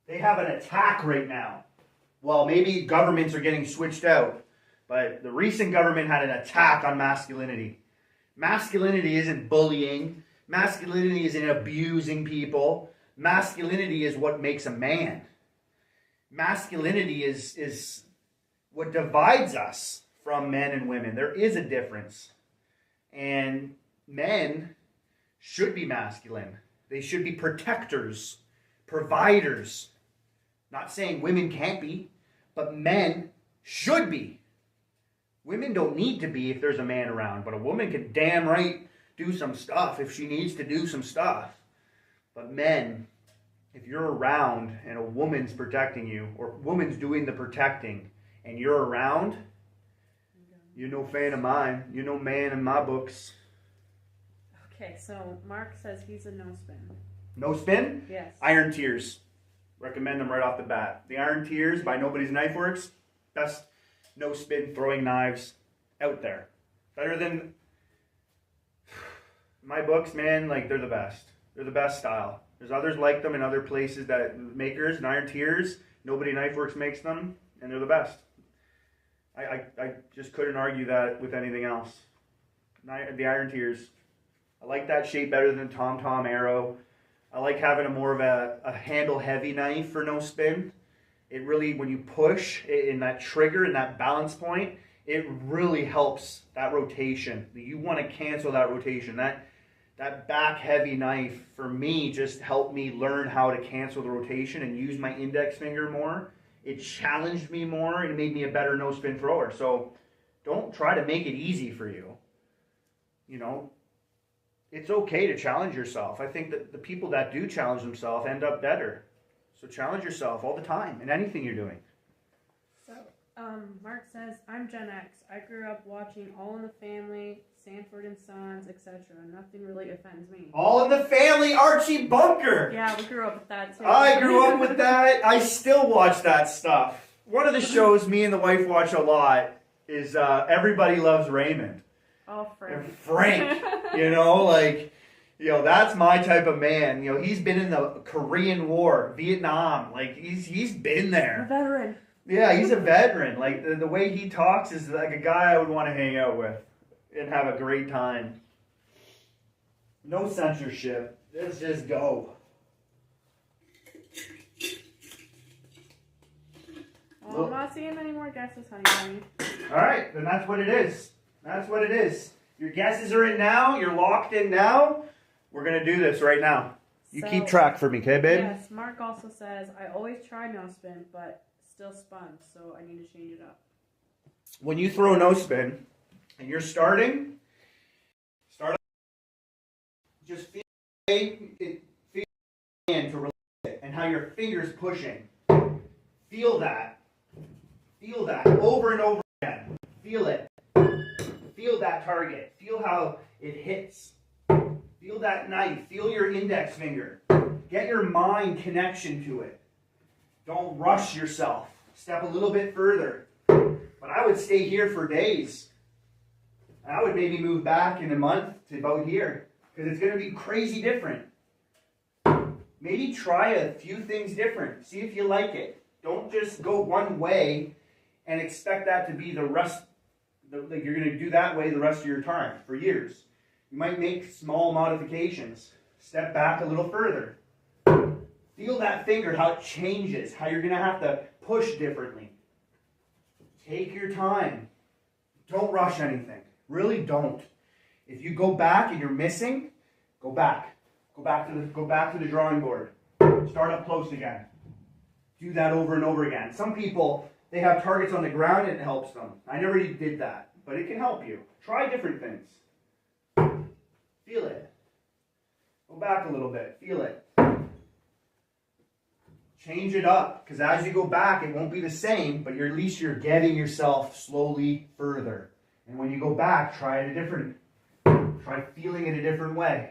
They have an attack right now. Well, maybe governments are getting switched out, but the recent government had an attack on masculinity. Masculinity isn't bullying. Masculinity isn't abusing people. Masculinity is what makes a man. Masculinity is what divides us from men and women. There is a difference. And men should be masculine. They should be protectors, providers. Not saying women can't be, but men should be. Women don't need to be if there's a man around, but a woman can damn right do some stuff if she needs to do some stuff. But men, if you're around and a woman's protecting you, or a woman's doing the protecting, and you're around, you're no fan of mine. You're no man in my books. Okay, so Mark says he's a no-spin. No spin? Yes. Iron Tears. Recommend them right off the bat. The Iron Tears by Nobody's Knife Works. Best no-spin throwing knives out there. Better than my books, man. Like, they're the best. They're the best style. There's others like them in other places that makers, and Iron Tears, Nobody Knife Works makes them, and they're the best. I just couldn't argue that with anything else. The Iron Tears. I like that shape better than Tom Arrow. I like having more of a handle-heavy knife for no spin. It really, when you push in that trigger and that balance point, it really helps that rotation. You want to cancel that rotation. That back-heavy knife, for me, just helped me learn how to cancel the rotation and use my index finger more. It challenged me more and made me a better no-spin thrower. So don't try to make it easy for you. You know, it's okay to challenge yourself. I think that the people that do challenge themselves end up better. So challenge yourself all the time in anything you're doing. So Mark says, I'm Gen X. I grew up watching All in the Family, Sanford and Sons, etc. Nothing really offends me. All in the Family, Archie Bunker. Yeah, we grew up with that too. I grew up with that. I still watch that stuff. One of the shows me and the wife watch a lot is Everybody Loves Raymond. Oh, Frank. And Frank, that's my type of man. He's been in the Korean War, Vietnam. Like, he's been there. A veteran. Yeah, he's a veteran. Like, the way he talks is like a guy I would want to hang out with and have a great time. No censorship. Let's just go. Well, I'm not seeing any more guesses, honey. All right, then that's what it is. That's what it is. Your guesses are in now. You're locked in now. We're going to do this right now. You keep track for me, okay, babe? Yes, Mark also says, I always try no spin, but still spun, so I need to change it up. When you throw no spin and you're starting, just feel it to release it and how your fingers pushing. Feel that. Feel that over and over again. Feel it. Feel that target. Feel how it hits. Feel that knife. Feel your index finger. Get your mind connection to it. Don't rush yourself. Step a little bit further. But I would stay here for days. I would maybe move back in a month to about here. Because it's going to be crazy different. Maybe try a few things different. See if you like it. Don't just go one way and expect that to be the rest. Like you're going to do that way the rest of your time for years. You might make small modifications. Step back a little further. Feel that finger, how it changes, how you're going to have to push differently. Take your time. Don't rush anything. Really don't. If you go back and you're missing, go back. Go back to the drawing board. Start up close again. Do that over and over again. Some people, they have targets on the ground and it helps them. I never did that, but it can help you. Try different things. Feel it. Go back a little bit. Feel it. Change it up, because as you go back, it won't be the same, but at least you're getting yourself slowly further. And when you go back, try feeling it a different way.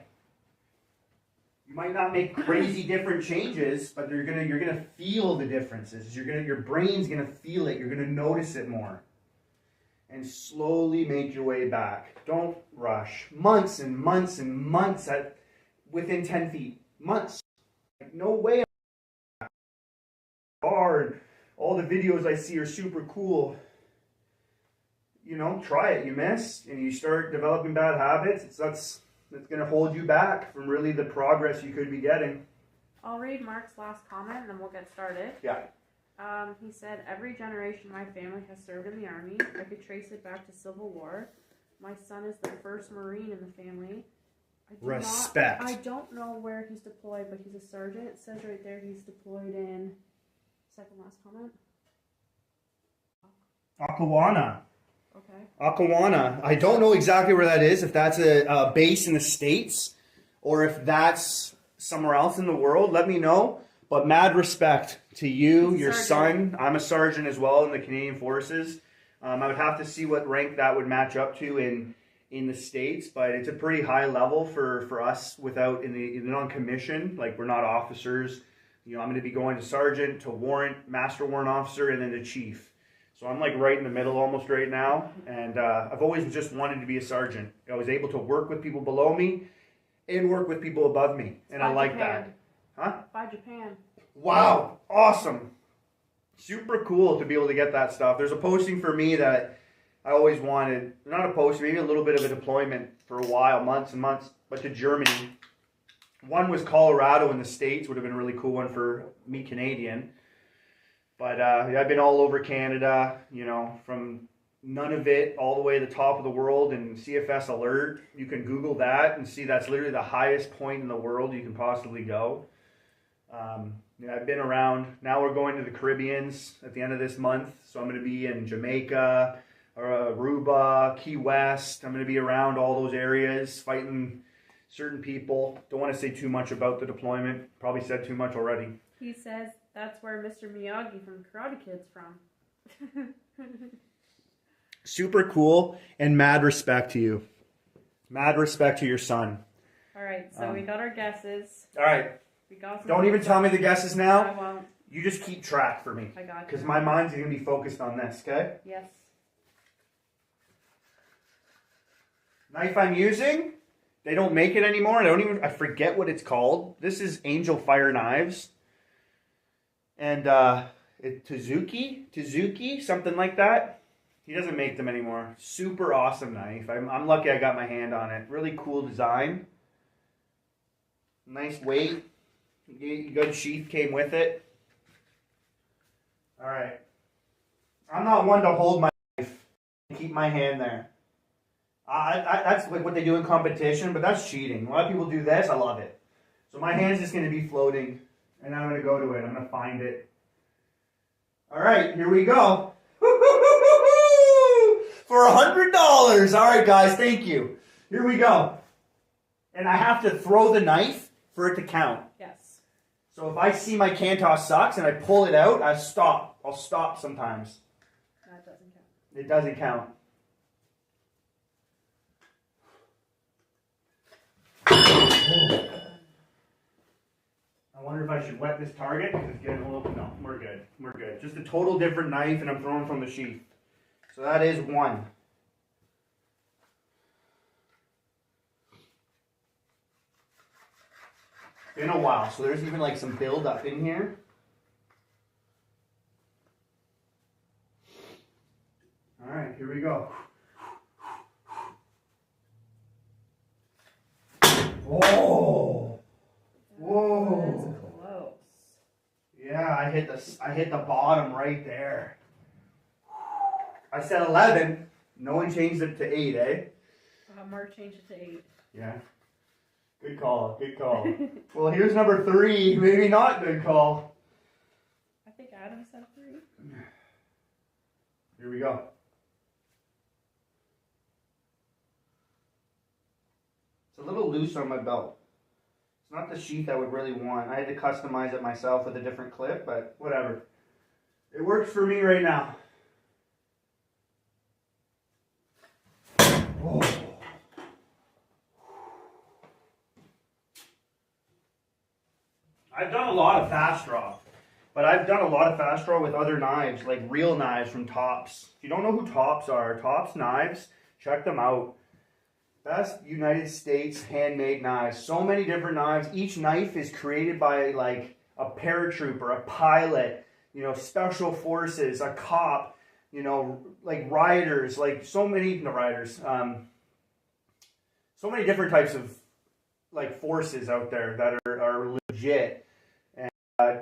You might not make crazy different changes, but you're gonna feel the differences. Your brain's gonna feel it. You're gonna notice it more. And slowly make your way back. Don't rush. Months and months and months within 10 feet. Months. Like, no way. And all the videos I see are super cool. Try it. You miss and you start developing bad habits. That's going to hold you back from really the progress you could be getting. I'll read Mark's last comment and then we'll get started. Yeah. He said, every generation of my family has served in the Army. I could trace it back to Civil War. My son is the first Marine in the family. Respect. I don't know where he's deployed, but he's a sergeant. It says right there he's deployed in... Second last comment. Akawana. Okay. Akawana. I don't know exactly where that is, if that's a base in the States or if that's somewhere else in the world. Let me know. But mad respect to you, your son. I'm a sergeant as well in the Canadian Forces. I would have to see what rank that would match up to in the States, but it's a pretty high level for us without in the non-commission. Like, we're not officers. I'm going to be going to sergeant, to warrant, master warrant officer, and then to chief. So I'm like right in the middle almost right now. And I've always just wanted to be a sergeant. I was able to work with people below me and work with people above me. And I like that. Huh? By Japan. Wow. Awesome. Super cool to be able to get that stuff. There's a posting for me that I always wanted. Not a posting, maybe a little bit of a deployment for a while, months and months, but to Germany. One was Colorado in the States, would have been a really cool one for me, Canadian. But I've been all over Canada, from Nunavut all the way to the top of the world and CFS Alert. You can Google that and see that's literally the highest point in the world you can possibly go. I've been around. Now we're going to the Caribbeans at the end of this month. So I'm going to be in Jamaica, Aruba, Key West. I'm going to be around all those areas fighting certain people. Don't want to say too much about the deployment. Probably said too much already. He says that's where Mr. Miyagi from Karate Kid's from. Super cool and mad respect to you. Mad respect to your son. All right, so we got our guesses. All right. We got some. Don't even tell me the guesses now. I won't. You just keep track for me. I got you. Because my mind's going to be focused on this, okay? Yes. Knife I'm using, they don't make it anymore. I forget what it's called. This is Angel Fire Knives. And Tezuki, something like that. He doesn't make them anymore. Super awesome knife. I'm lucky I got my hand on it. Really cool design. Nice weight. Good sheath came with it. All right. I'm not one to hold my knife and keep my hand there. That's like what they do in competition, but that's cheating. A lot of people do this. I love it. So my hand's just going to be floating, and I'm going to go to it. I'm going to find it. All right, here we go. For $100. All right, guys, thank you. Here we go. And I have to throw the knife for it to count. Yes. So if I see my Kantoss sucks and I pull it out, I stop. I'll stop sometimes. That doesn't count. It doesn't count. I wonder if I should wet this target because it's getting a little. No, we're good. We're good. Just a total different knife, and I'm throwing from the sheath. So that is one. Been a while, so there's even like some build up in here. All right, here we go. Oh! Whoa! That's close. Yeah, I hit the bottom right there. I said 11. No one changed it to 8, eh? Mark changed it to 8. Yeah. Good call. Good call. Well, here's number 3. Maybe not good call. I think Adam said 3. Here we go. It's a little loose on my belt. It's not the sheath I would really want. I had to customize it myself with a different clip, but whatever. It works for me right now. Oh. I've done a lot of fast draw, but I've done a lot of fast draw with other knives, like real knives from Tops. If you don't know who Tops are, Tops Knives, check them out. Best United States handmade knives. So many different knives. Each knife is created by like a paratrooper, a pilot, you know, special forces, a cop, you know, like riders, like so many, no riders, so many different types of like forces out there that are legit, and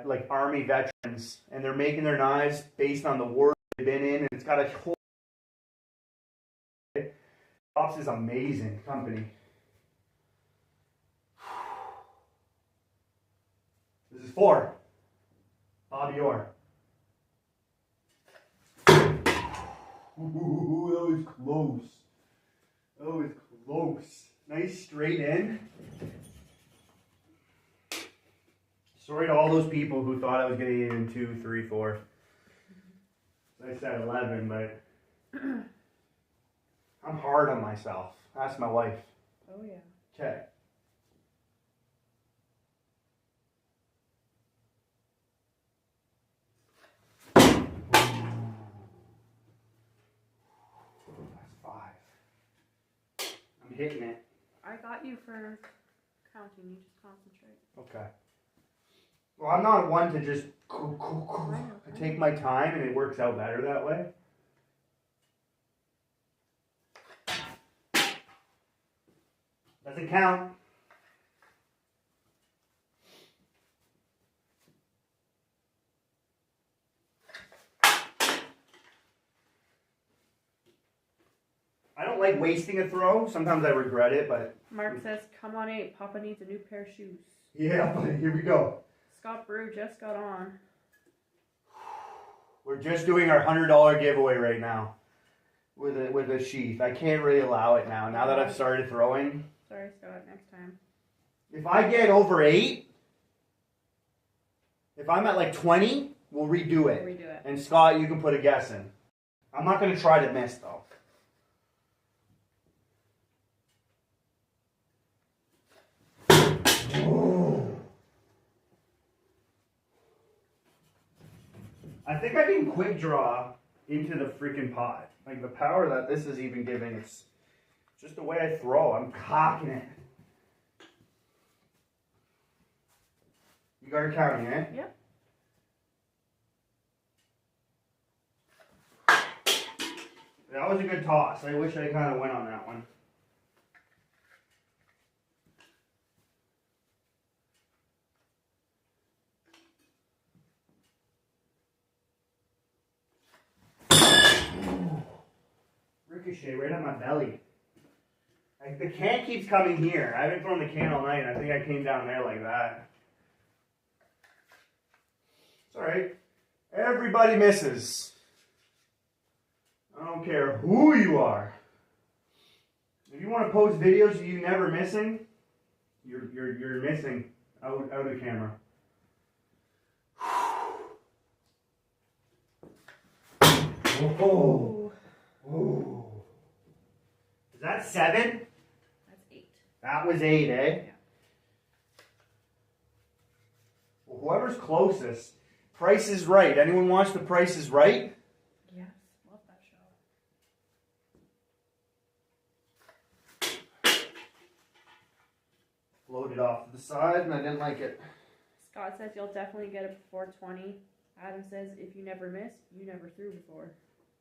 like army veterans, and they're making their knives based on the war they've been in, and it's got a whole. Tops is amazing company. This is 4. Bobby Orr. Ooh, that was close. That was close. Nice straight in. Sorry to all those people who thought I was going to get in 2, 3, 4. I said 11, but I'm hard on myself. Ask my wife. Oh, yeah. Okay. That's 5. I'm hitting it. I got you for counting. You just concentrate. Okay. Well, I'm not one to just I take my time, and it works out better that way. Doesn't count. I don't like wasting a throw. Sometimes I regret it, but... Mark says, come on 8. Papa needs a new pair of shoes. Yeah, but here we go. Scott Brew just got on. We're just doing our $100 giveaway right now with a sheath. I can't really allow it now that I've started throwing. Sorry, Scott. Next time. If I get over 8, if I'm at like 20, we'll redo it. We'll redo it. And Scott, you can put a guess in. I'm not going to try to miss, though. I think I can quick draw into the freaking pot. Like the power that this is even giving, it's just the way I throw. I'm cocking it. You got her counting, eh? Yep. That was a good toss. I wish I kind of went on that one. Ricochet right on my belly. Like the can keeps coming here. I haven't thrown the can all night. I think I came down there like that. It's alright. Everybody misses. I don't care who you are. If you want to post videos of you never missing, you're missing out of the camera. Whoa. Whoa. Is that 7? That's 8. That was 8, eh? Yeah. Well, whoever's closest. Price is Right. Anyone watch The Price is Right? Yes, love that show. Floated off to the side and I didn't like it. Scott says you'll definitely get it before 20. Adam says if you never miss, you never threw before.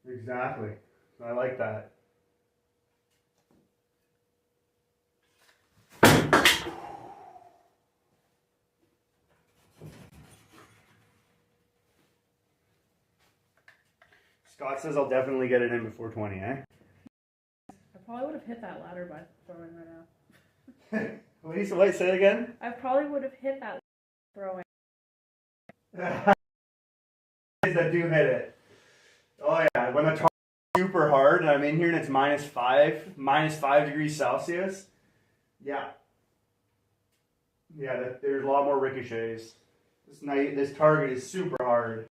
Exactly. I like that. Scott says I'll definitely get it in before 20, eh? I probably would have hit that ladder by throwing right now. Wait, say it again? I probably would have hit that throwing. That do hit it. Oh yeah, when the target's super hard and I'm in here and it's -5 degrees Celsius. Yeah. Yeah, there's a lot more ricochets. This target is super hard.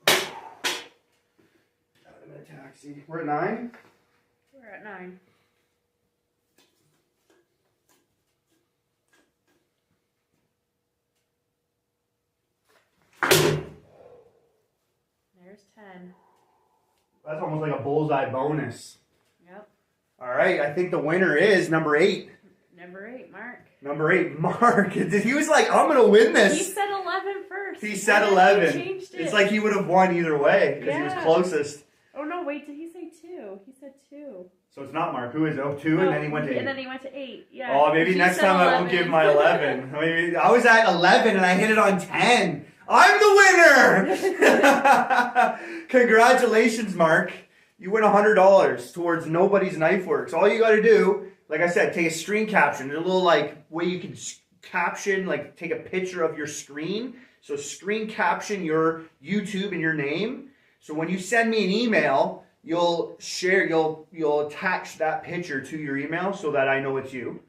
I'm in a taxi. We're at 9? We're at 9. There's 10. That's almost like a bullseye bonus. Yep. All right, I think the winner is number 8. Number 8, Mark. Number 8, Mark. He was like, I'm going to win this. He said 11 first. He said 11. He changed it. It's like he would have won either way because he was closest. Oh no, wait, did he say 2? He said 2. So it's not Mark. Who is it? Oh, 2, and then he went to 8. And then he went to 8. Yeah. Oh, maybe next time 11. I won't give my 11. Maybe, I was at 11 and I hit it on 10. I'm the winner! Congratulations, Mark. You win $100 towards Nobody's Knife Works. All you got to do, like I said, take a screen caption. There's a little like way you can caption, like take a picture of your screen. So screen caption your YouTube and your name. So when you send me an email, you'll attach that picture to your email so that I know it's you.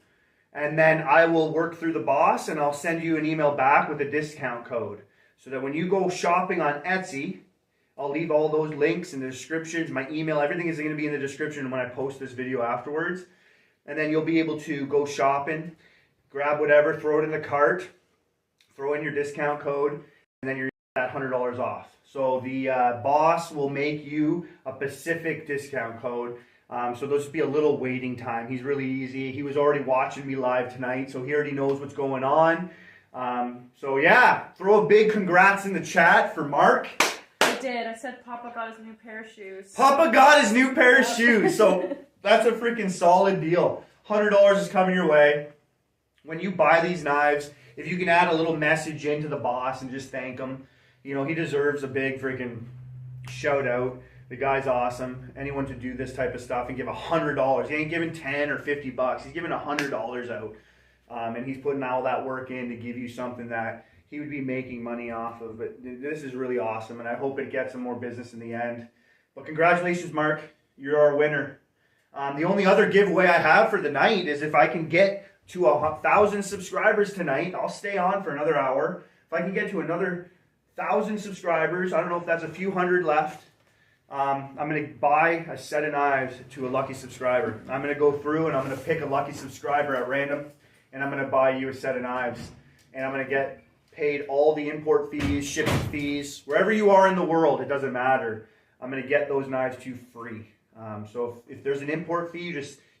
And then I will work through the boss and I'll send you an email back with a discount code. So that when you go shopping on Etsy, I'll leave all those links in the descriptions, my email, everything is going to be in the description when I post this video afterwards. And then you'll be able to go shopping, grab whatever, throw it in the cart, throw in your discount code, and then you're at $100 off. So the boss will make you a Pacific discount code. So there'll just be a little waiting time. He's really easy. He was already watching me live tonight, so he already knows what's going on. So yeah, throw a big congrats in the chat for Mark. I did. I said Papa got his new pair of shoes. Papa got his new pair of shoes. So that's a freaking solid deal. $100 is coming your way. When you buy these knives, if you can add a little message into the boss and just thank him, you know, he deserves a big freaking shout out. The guy's awesome. Anyone to do this type of stuff and give $100. He ain't giving 10 or 50 bucks. He's giving $100 out. And he's putting all that work in to give you something that he would be making money off of. But this is really awesome, and I hope it gets some more business in the end. But congratulations, Mark. You're our winner. The only other giveaway I have for the night is if I can get to 1,000 subscribers tonight, I'll stay on for another hour. If I can get to another 1,000 subscribers, I don't know if that's a few hundred left, I'm going to buy a set of knives to a lucky subscriber. I'm going to go through and I'm going to pick a lucky subscriber at random, and I'm going to buy you a set of knives. And I'm going to get paid all the import fees, shipping fees, wherever you are in the world, it doesn't matter. I'm going to get those knives to you free. So if there's an import fee,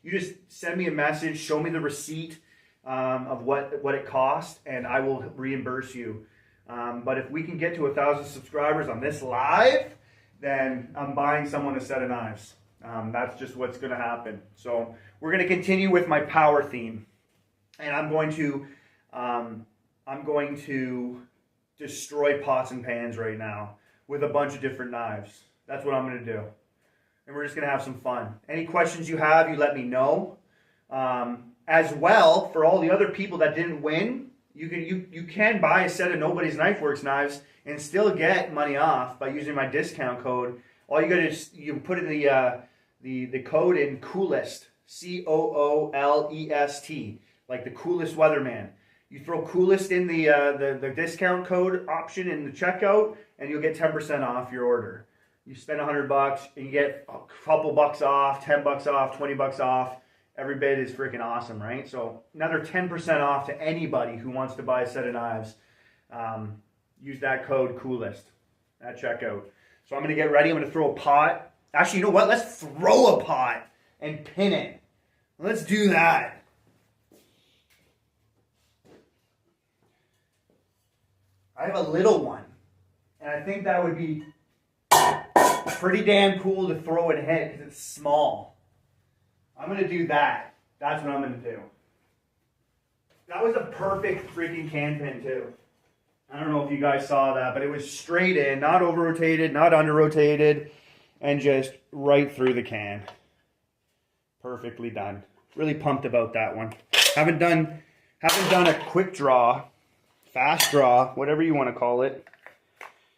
you just send me a message, show me the receipt of what it cost, and I will reimburse you. But if we can get to 1,000 subscribers on this live, then I'm buying someone a set of knives. That's just what's going to happen. So we're going to continue with my power theme, and I'm going to destroy pots and pans right now with a bunch of different knives. That's what I'm going to do. And we're just going to have some fun. Any questions you have, you let me know. As well, for all the other people that didn't win, you can buy a set of Nobody's Knife Works knives and still get money off by using my discount code. All you got to do is you put in the code in Coolest, COOLEST, like the Coolest Weatherman. You throw Coolest in the discount code option in the checkout, and you'll get 10% off your order. You spend $100 and you get a couple bucks off, 10 bucks off, 20 bucks off. Every bit is freaking awesome, right? So another 10% off to anybody who wants to buy a set of knives. Use that code Coolest at checkout. So I'm going to get ready. I'm going to throw a pot. Actually, you know what? Let's throw a pot and pin it. Let's do that. I have a little one, and I think that would be pretty damn cool to throw and hit because it's small. I'm going to do that. That's what I'm going to do. That was a perfect freaking can pin too. I don't know if you guys saw that, but it was straight in, not over-rotated, not under-rotated, and just right through the can. Perfectly done. Really pumped about that one. Haven't done a quick draw, fast draw, whatever you want to call it,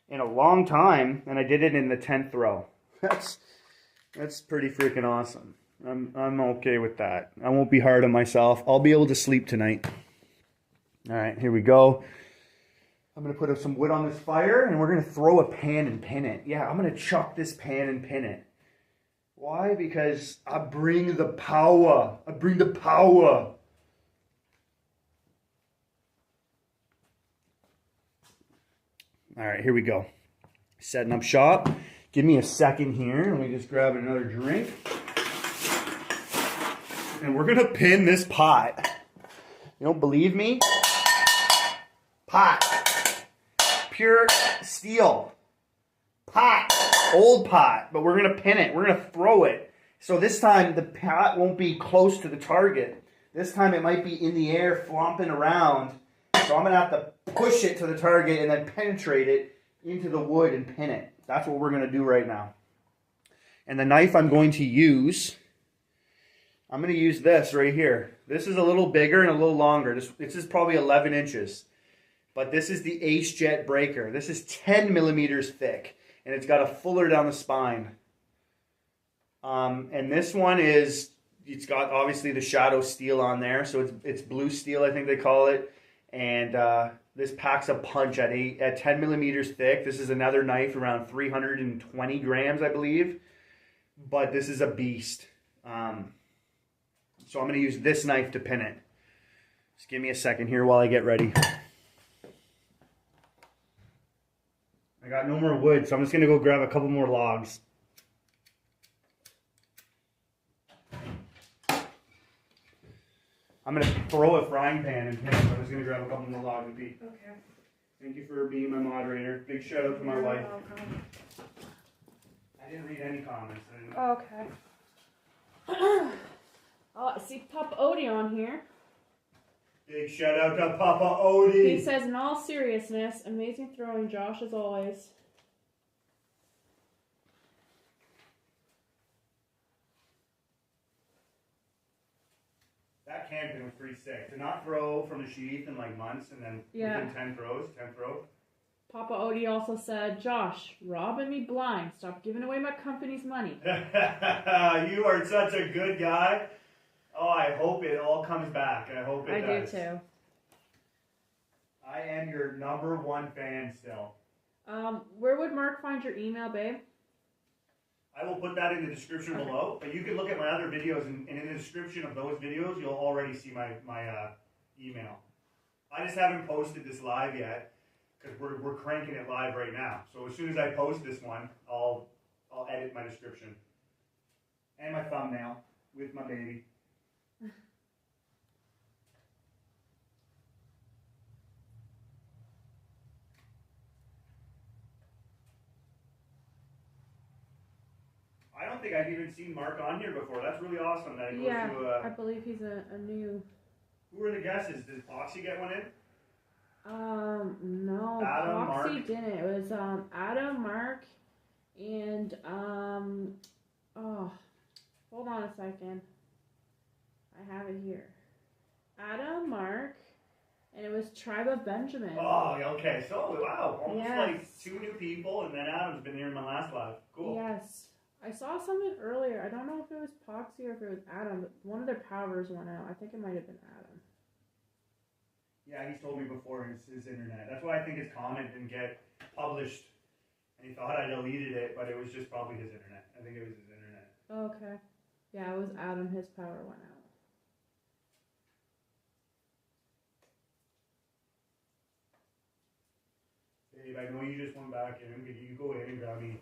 in a long time, and I did it in the 10th throw. That's pretty freaking awesome. I'm okay with that. I won't be hard on myself. I'll be able to sleep tonight. All right, here we go. I'm going to put some wood on this fire, and we're going to throw a pan and pin it. Yeah, I'm going to chuck this pan and pin it. Why? Because I bring the power. I bring the power. All right, here we go. Setting up shop. Give me a second here. Let me just grab another drink. And we're going to pin this pot. You don't believe me? Pot. Pure steel. Pot. Old pot. But we're going to pin it. We're going to throw it. So this time the pot won't be close to the target. This time it might be in the air flopping around. So I'm going to have to push it to the target and then penetrate it into the wood and pin it. That's what we're going to do right now. And the knife I'm going to use, I'm going to use this right here. This is a little bigger and a little longer. This is probably 11 inches. But this is the Ace Jet Breaker. This is 10 millimeters thick. And it's got a fuller down the spine. And this one is, it's got obviously the shadow steel on there. So it's blue steel, I think they call it. And this packs a punch at 10 millimeters thick. This is another knife around 320 grams, I believe. But this is a beast. So I'm going to use this knife to pin it. Just give me a second here while I get ready. I got no more wood, so I'm just going to go grab a couple more logs. I'm going to throw a frying pan and pin it. I'm just going to grab a couple more logs and pee. Okay. Thank you for being my moderator. Big shout out to my wife. I didn't read any comments. Okay. Oh, I see Papa Odie on here. Big shout out to Papa Odie. He says, in all seriousness, amazing throwing, Josh, as always. That can pin was pretty sick. To not throw from the sheath in like months and then within 10 throws, 10th throw. Papa Odie also said, Josh, robbing me blind. Stop giving away my company's money. You are such a good guy. Oh, I hope it all comes back. I hope it does. I do too. I am your #1 fan still. Where would Mark find your email, babe? I will put that in the description below, but you can look at my other videos, and in the description of those videos, you'll already see my email. I just haven't posted this live yet, because we're cranking it live right now. So as soon as I post this one, I'll edit my description. And my thumbnail with my baby. I don't think I've even seen Mark on here before. That's really awesome that it goes to I believe he's a new... Who were the guesses? Did Foxy get one in? No, Adam, Foxy Mark? didn't. It was, Adam, Mark, and, oh, hold on a second. I have it here. Adam, Mark, and it was Tribe of Benjamin. Oh, okay. So, wow. Almost Yes. like 2 new people, and then Adam's been here in my last live. Cool. Yes. I saw something earlier. I don't know if it was Poxy or if it was Adam, but one of their powers went out. I think it might have been Adam. Yeah, he's told me before his internet. That's why I think his comment didn't get published. And he thought I deleted it, but it was just probably his internet. I think it was his internet. Okay. Yeah, it was Adam. His power went out. Babe, I know you just went back in. You go in and grab me.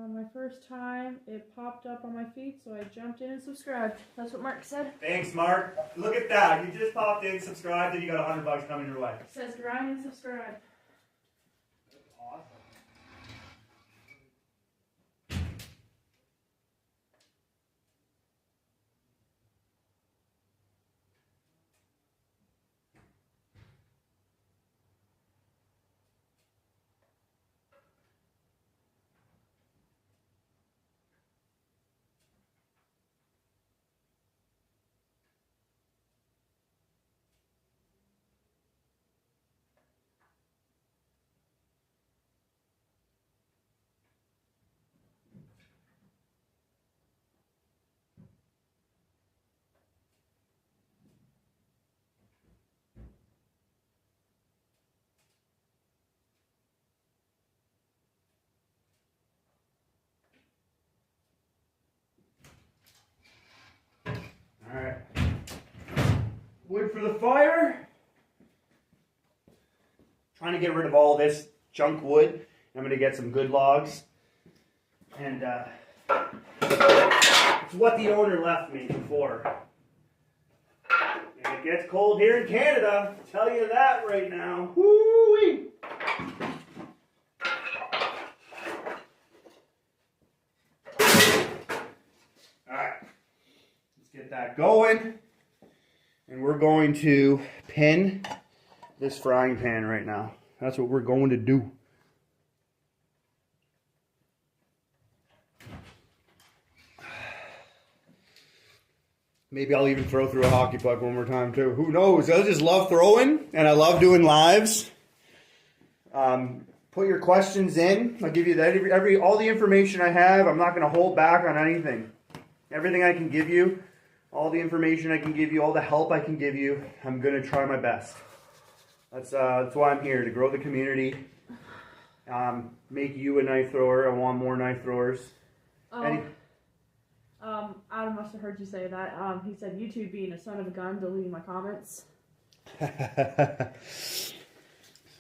My first time, it popped up on my feed, so I jumped in and subscribed. That's what Mark said. Thanks, Mark. Look at that. You just popped in, subscribed, and you got $100 coming your way. It says grind and subscribe. That's awesome. Alright. Wood for the fire. Trying to get rid of all this junk wood. I'm going to get some good logs. And it's what the owner left me before. And it gets cold here in Canada. I'll tell you that right now. Woo-wee. Alright. Let's get that going. And we're going to pin this frying pan right now. That's what we're going to do. Maybe I'll even throw through a hockey puck one more time too. Who knows? I just love throwing and I love doing lives. Put your questions in. I'll give you that all the information I have. I'm not going to hold back on anything. Everything I can give you, all the information I can give you, all the help I can give you, I'm going to try my best. That's why I'm here, to grow the community, make you a knife thrower. I want more knife throwers. Adam must have heard you say that. He said YouTube being a son of a gun, deleting my comments.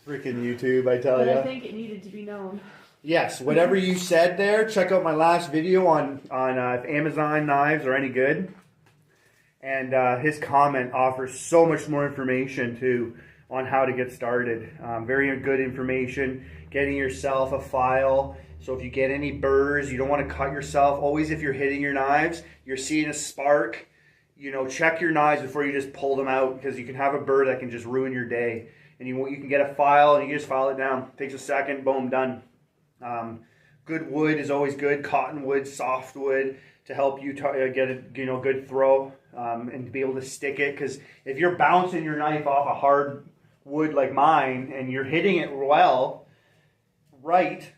Freaking YouTube, I tell you. But I think it needed to be known. Yes, whatever you said there, check out my last video on if Amazon knives are any good. And his comment offers so much more information too on how to get started. Very good information. Getting yourself a file. So if you get any burrs, you don't want to cut yourself. Always, if you're hitting your knives, you're seeing a spark, check your knives before you just pull them out, because you can have a burr that can just ruin your day. And you can get a file and you just file it down. Takes a second, boom, done. Good wood is always good. Cottonwood, softwood, to help you get a good throw and to be able to stick it. Because if you're bouncing your knife off a hard wood like mine and you're hitting it right,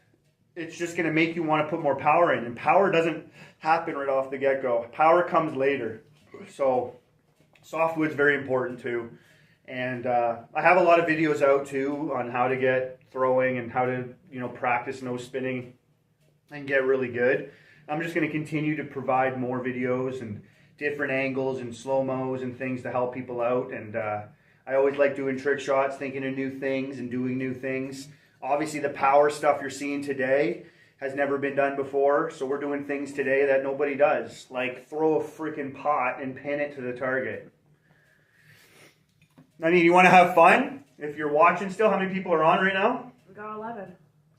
it's just going to make you want to put more power in. And power doesn't happen right off the get-go. Power comes later. So softwood's very important too. And I have a lot of videos out too on how to get throwing and how to, practice no spinning and get really good. I'm just going to continue to provide more videos and different angles and slow-mos and things to help people out. And I always like doing trick shots, thinking of new things and doing new things. Obviously, the power stuff you're seeing today has never been done before, so we're doing things today that nobody does, like throw a freaking pot and pin it to the target. I mean, you want to have fun? If you're watching still, how many people are on right now? We got 11.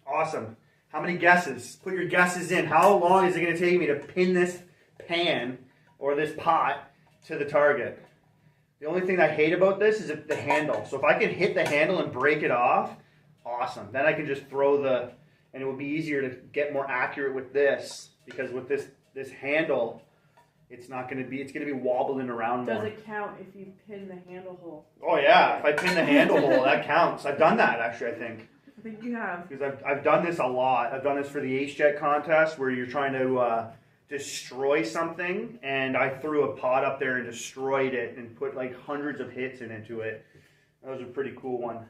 Awesome. How many guesses? Put your guesses in. How long is it going to take me to pin this pan or this pot to the target? The only thing I hate about this is the handle. So if I can hit the handle and break it off, awesome. Then I can just throw and it will be easier to get more accurate with this, because with this handle, it's going to be wobbling around more. Does it count if you pin the handle hole? Oh yeah, if I pin the handle hole, that counts. I've done that actually, I think. I think you have. Because I've done this a lot. I've done this for the H-Jet contest where you're trying to destroy something, and I threw a pot up there and destroyed it and put like hundreds of hits into it. That was a pretty cool one.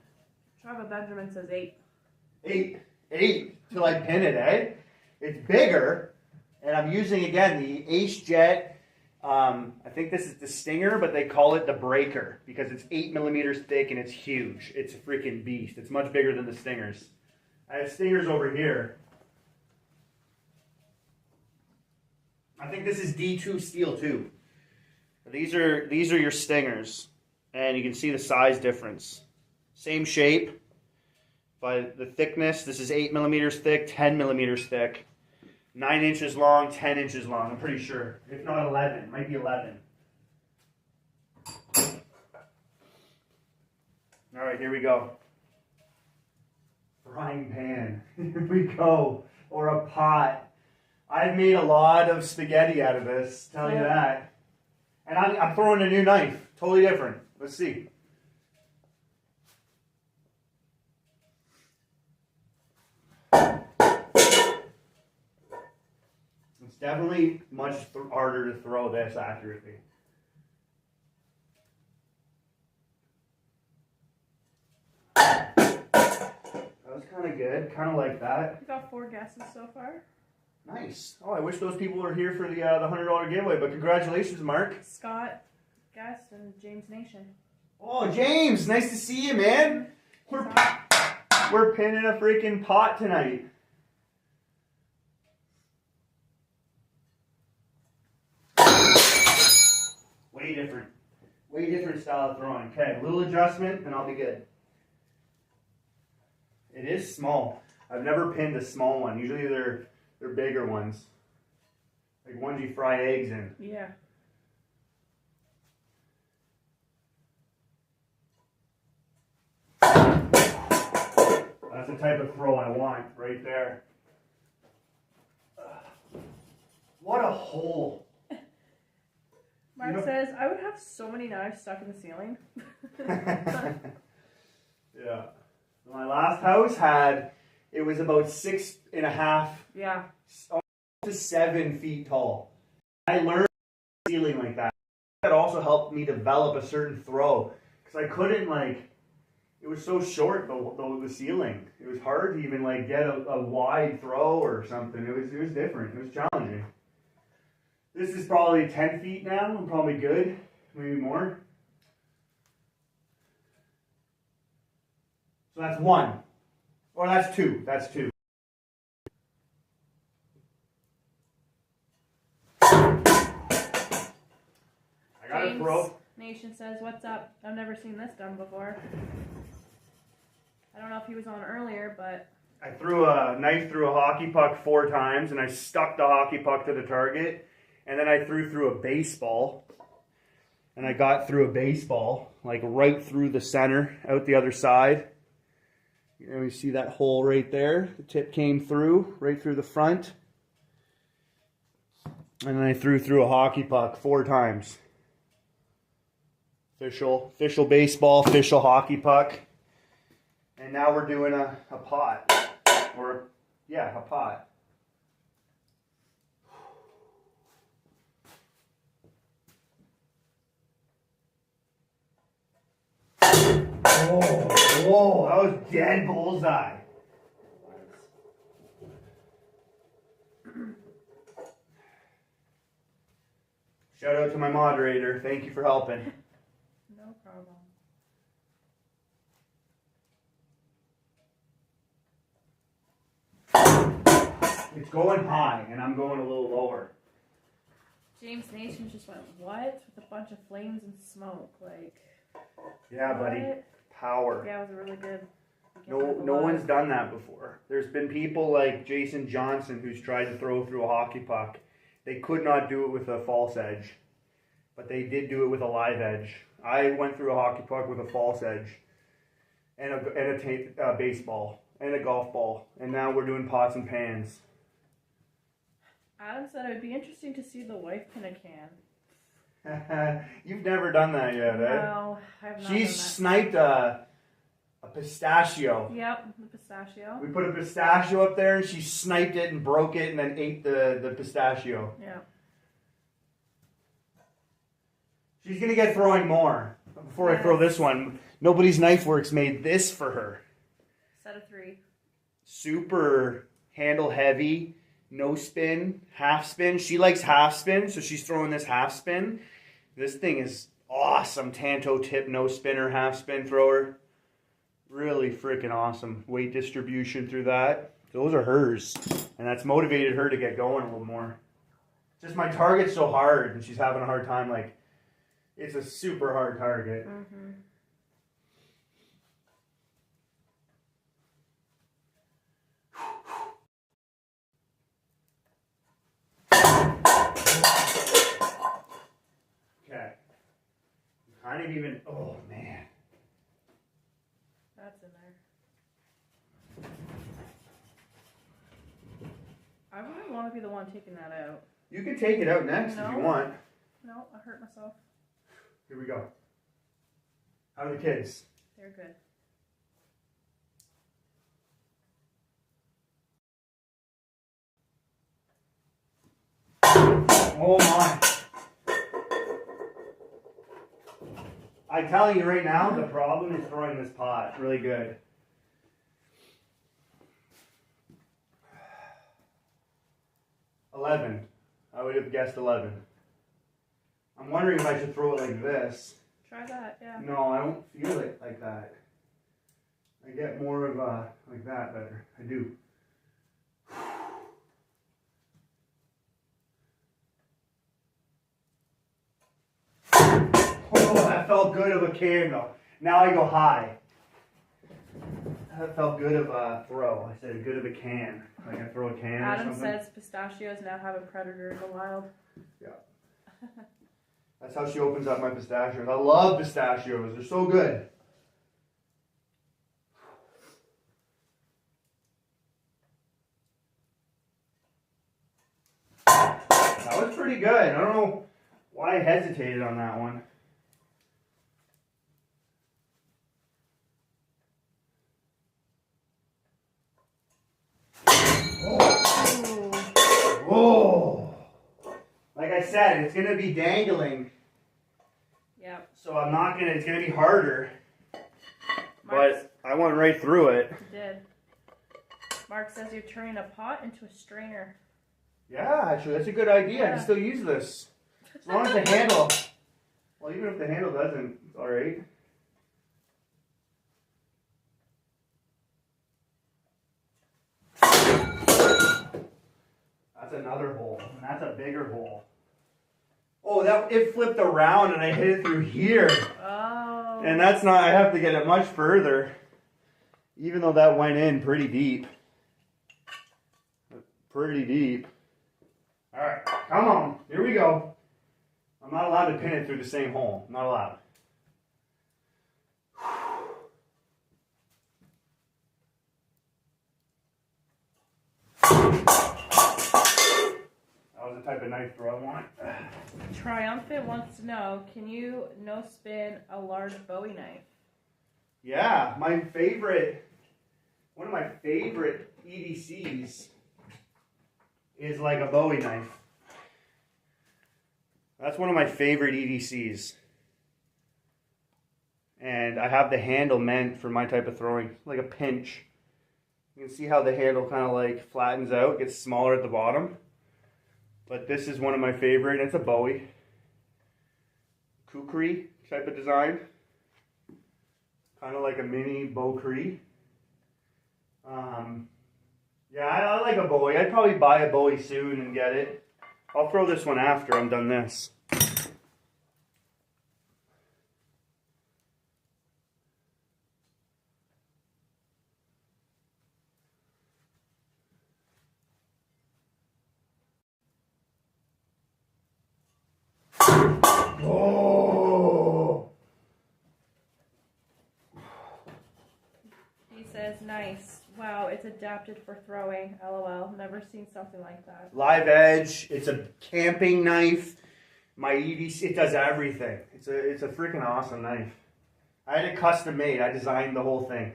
Trevor Benjamin says 8. 8 till I pin it, eh? It's bigger, and I'm using again the H-Jet. I think this is the Stinger, but they call it the Breaker because it's 8 millimeters thick and it's huge. It's a freaking beast. It's much bigger than the Stingers. I have Stingers over here. I think this is D2 steel too. These are your Stingers, and you can see the size difference. Same shape, but the thickness. This is 8 millimeters thick, 10 millimeters thick. 9 inches long, 10 inches long, I'm pretty sure. If not 11, it might be 11. All right, here we go. Frying pan, here we go. Or a pot. I've made a lot of spaghetti out of this, tell you that. And I'm throwing a new knife, totally different. Let's see. It's definitely much harder to throw this accurately. That was kind of good, kind of like that. We got 4 guesses so far. Nice. Oh, I wish those people were here for the $100 giveaway, but congratulations, Mark. Scott guessed and James Nation. Oh, James, nice to see you, man. We're pinning a freaking pot tonight. Way different style of throwing. Okay, a little adjustment and I'll be good. It is small. I've never pinned a small one. Usually they're bigger ones. Like ones you fry eggs in. Yeah. That's the type of throw I want right there. What a hole. Mark says, I would have so many knives stuck in the ceiling. Yeah. My last house it was about 6.5 to 7 feet tall. I learned ceiling like that. That also helped me develop a certain throw. Because I couldn't it was so short, the ceiling. It was hard to even get a wide throw or something. It was different. It was challenging. This is probably 10 feet now. I'm probably good. Maybe more. So that's 1. Or that's 2. That's 2. I got to throw. Nation says, what's up? I've never seen this done before. I don't know if he was on earlier, but... I threw a knife through a hockey puck 4 times, and I stuck the hockey puck to the target. And then I threw through a baseball, and I got through a baseball, right through the center, out the other side. And we see that hole right there. The tip came through, right through the front. And then I threw through a hockey puck 4 times. Official baseball, official hockey puck. And now we're doing a pot. A pot. Whoa, that was dead bullseye. Shout out to my moderator. Thank you for helping. No problem. It's going high, and I'm going a little lower. James Nation just went, what? With a bunch of flames and smoke. Like, Yeah, buddy. what? Power. Yeah, it was a really good. No one's done that before. There's been people like Jason Johnson who's tried to throw through a hockey puck. They could not do it with a false edge, but they did do it with a live edge. I went through a hockey puck with a false edge and a baseball and a golf ball, and now we're doing pots and pans. Adam said it would be interesting to see the wife pin a can. You've never done that yet, eh? No, I have not. She's done sniped a pistachio. that. Yep, the pistachio. We put a pistachio up there, and she sniped it and broke it, and then ate the pistachio. Yeah. She's gonna get throwing more. Before I throw this one, Nobody's Knife Works made this for her. Set of 3. Super handle heavy, no spin, half spin. She likes half spin, so she's throwing this half spin. This thing is awesome. Tanto tip, no spinner, half spin thrower. Really freaking awesome. Weight distribution through that. Those are hers. And that's motivated her to get going a little more. Just my target's so hard, and she's having a hard time. Like, it's a super hard target. Mm-hmm. Okay. Kind of even, oh man. That's in there. I wouldn't want to be the one taking that out. You can take it out next if you want. No, I hurt myself. Here we go. How are the kids? They're good. Oh my. I'm telling you right now, the problem is throwing this pot really good. $11. I would have guessed 11. I'm wondering if I should throw it like this. Try that, yeah. No, I don't feel it like that. I get more of like that better. I do. Oh, that felt good of a can though. Now I go high. That felt good of a throw. I said good of a can. Like I throw a can Adam or something. says pistachios now have a predator in the wild. Yeah. That's how she opens up my pistachios. I love pistachios. They're so good. That was pretty good. I don't know why I hesitated on that one. Whoa! Like I said, it's gonna be dangling. Yep. So I'm not gonna. It's gonna be harder. Mark, But I went right through it. you did. Mark says you're turning a pot into a strainer. Yeah, actually, that's a good idea. I can still use this as long as the handle. Well, even if the handle doesn't, it's all right. That's another hole, and that's a bigger hole. Oh, it flipped around, and I hit it through here. Oh. And that's not. I have to get it much further, even though that went in pretty deep. Pretty deep. All right, come on. Here we go. I'm not allowed to pin it through the same hole. I'm not allowed. That was the type of knife throw I want. Triumphant wants to know, can you no spin a large Bowie knife? Yeah, one of my favorite EDCs is like a Bowie knife. That's one of my favorite EDCs. And I have the handle meant for my type of throwing, like a pinch. You can see how the handle kind of like flattens out, gets smaller at the bottom. But this is one of my favorite. It's a Bowie. Kukri type of design. Kind of like a mini Bowie. Yeah, I like a Bowie. I'd probably buy a Bowie soon and get it. I'll throw this one after I'm done this. Oh! He says, nice. Wow, it's adapted for throwing. LOL. Never seen something like that. Live edge. It's a camping knife. My EDC, it does everything. It's a freaking awesome knife. I had it custom made. I designed the whole thing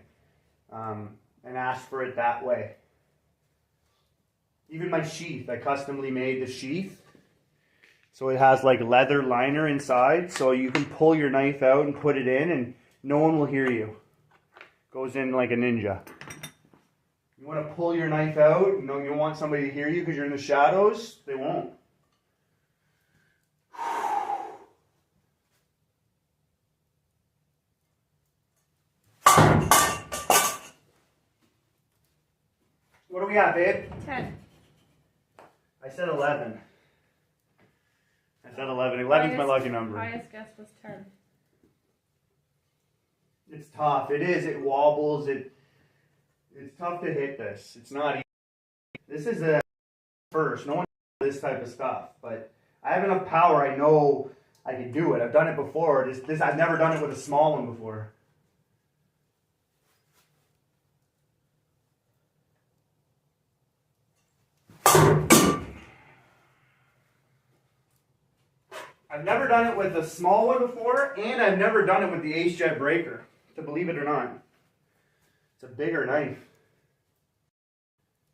and asked for it that way. Even my sheath, I customly made the sheath. So it has like leather liner inside, so you can pull your knife out and put it in and no one will hear you. Goes in like a ninja. You want to pull your knife out, you know, you don't want somebody to hear you because you're in the shadows, they won't. What do we have, babe? 10. I said 11. I said 11. 11's my lucky number. Highest guess was 10. It's tough. It is. It wobbles. It's tough to hit this. It's not easy. This is a first. No one does this type of stuff. But I have enough power. I know I can do it. I've done it before. I've never done it with a small one before. I've never done it with a small one before, and I've never done it with the Ace Jet Breaker, to believe it or not. It's a bigger knife.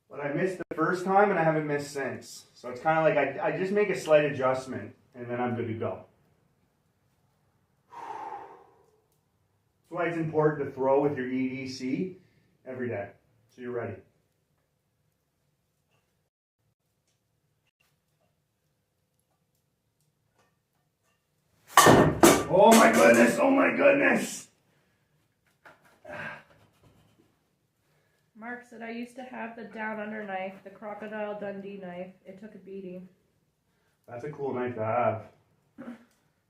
But I missed the first time, and I haven't missed since. So it's kind of like I just make a slight adjustment, and then I'm good to go. That's why it's important to throw with your EDC every day, so you're ready. Oh my goodness, oh my goodness. Mark said, I used to have the down under knife, the Crocodile Dundee knife. It took a beating. That's a cool knife to have.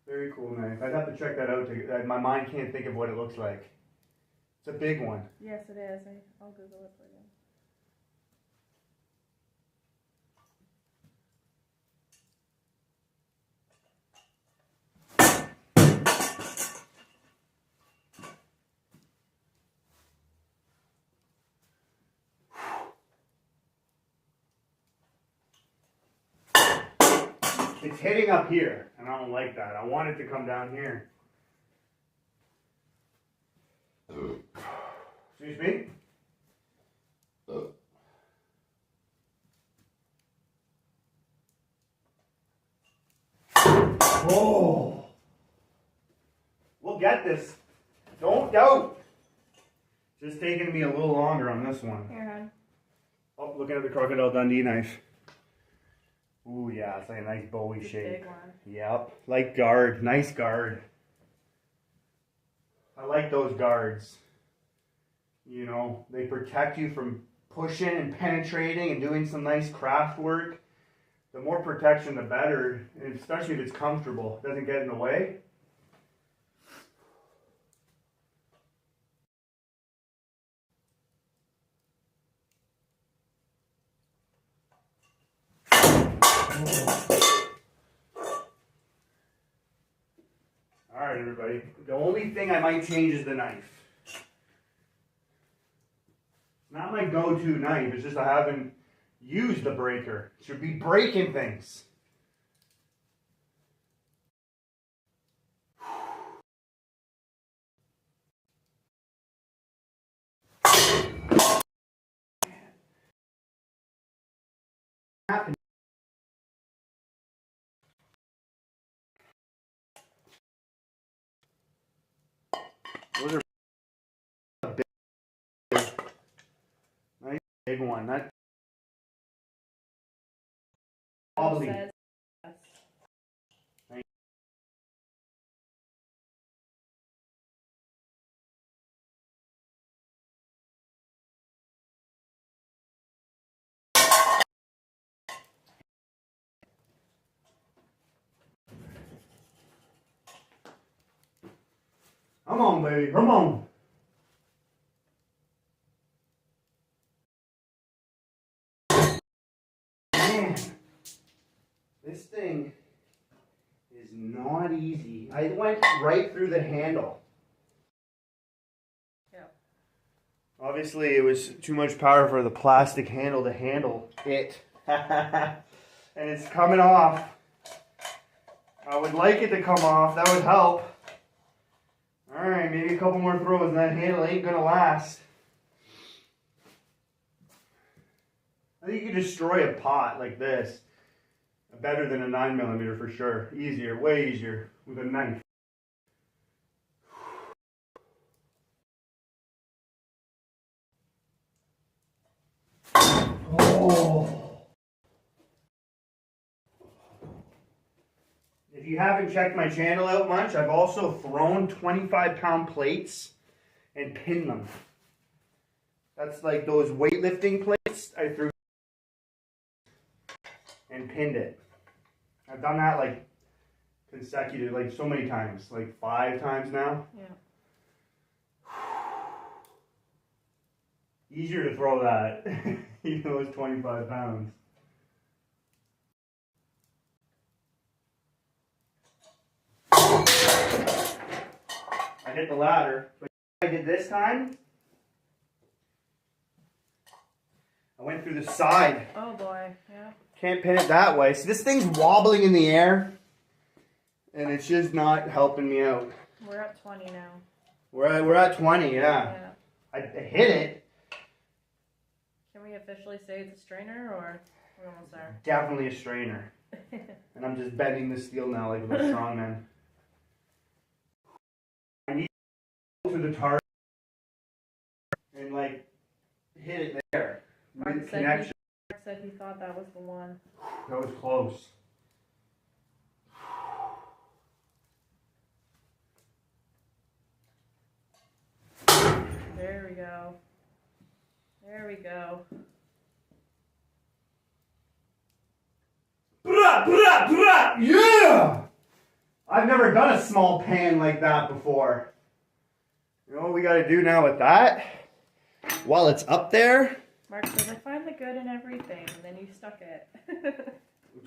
Very cool knife. I'd have to check that out. My mind can't think of what it looks like. It's a big one. Yes, it is. I'll Google it for you. It's hitting up here, and I don't like that. I want it to come down here. Excuse me? Oh! We'll get this. Don't doubt. Just taking me a little longer on this one. Here, hon. Oh, looking at the Crocodile Dundee knife. Ooh, yeah, it's like a nice Bowie It's a shape. big one. Yep, like guard, nice guard. I like those guards. You know, they protect you from pushing and penetrating and doing some nice craft work. The more protection, the better, and especially if it's comfortable. It doesn't get in the way. Alright, everybody. The only thing I might change is the knife. Not my go-to knife, it's just I haven't used the breaker. It should be breaking things. big one. That Adam wobbly. says yes. Come on, baby. Come on. Man, this thing is not easy. I went right through the handle. Yeah. Obviously, it was too much power for the plastic handle to handle it. And it's coming off. I would like it to come off. That would help. Alright, maybe a couple more throws and that handle ain't gonna last. I think you can destroy a pot like this. Better than a 9mm for sure. Easier, way easier with a knife. Oh. If you haven't checked my channel out much, I've also thrown 25-pound plates and pinned them. That's like those weightlifting plates I threw and pinned it. I've done that like consecutive, like so many times, like 5 times now. Yeah. Easier to throw that, even though it's 25 pounds. I hit the ladder, but I did this time. I went through the side. Oh boy, yeah. Can't pin it that way. So this thing's wobbling in the air, and it's just not helping me out. We're at 20 now. We're at 20, yeah. Yeah. I hit it. Can we officially say it's a strainer, or we're almost there? Definitely a strainer. And I'm just bending the steel now like a strongman. I need to go to the target and like hit it there. With connection. Mark said he thought that was the one. That was close. There we go. There we go. Yeah! I've never done a small pan like that before. You know what we got to do now with that? While it's up there. Mark says, I find the good in everything, and then you stuck it.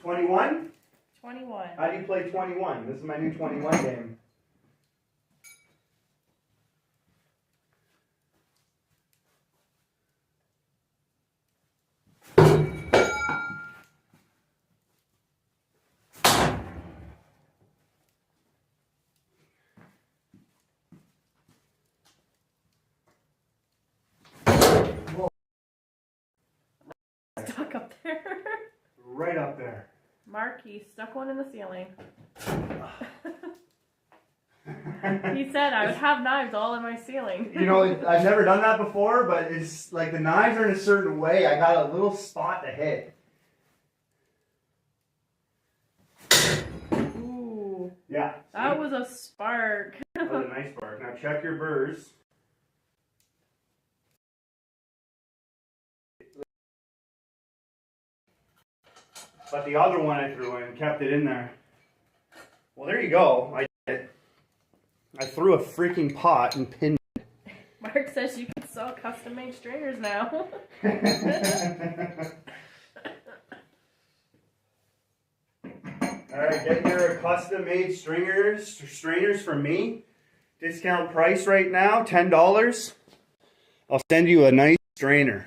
21? 21. How do you play 21? This is my new 21 game. Stuck up there. Right up there. Mark, he stuck one in the ceiling. He said I would have knives all in my ceiling. You know, I've never done that before, but it's like the knives are in a certain way. I got a little spot to hit. Ooh. Yeah. That was a spark. That was a nice spark. Now check your burrs. But the other one I threw in, kept it in there. Well, there you go. I did it. I threw a freaking pot and pinned it. Mark says you can sell custom-made strainers now. Alright, get your custom-made strainers from me. Discount price right now, $10. I'll send you a nice strainer.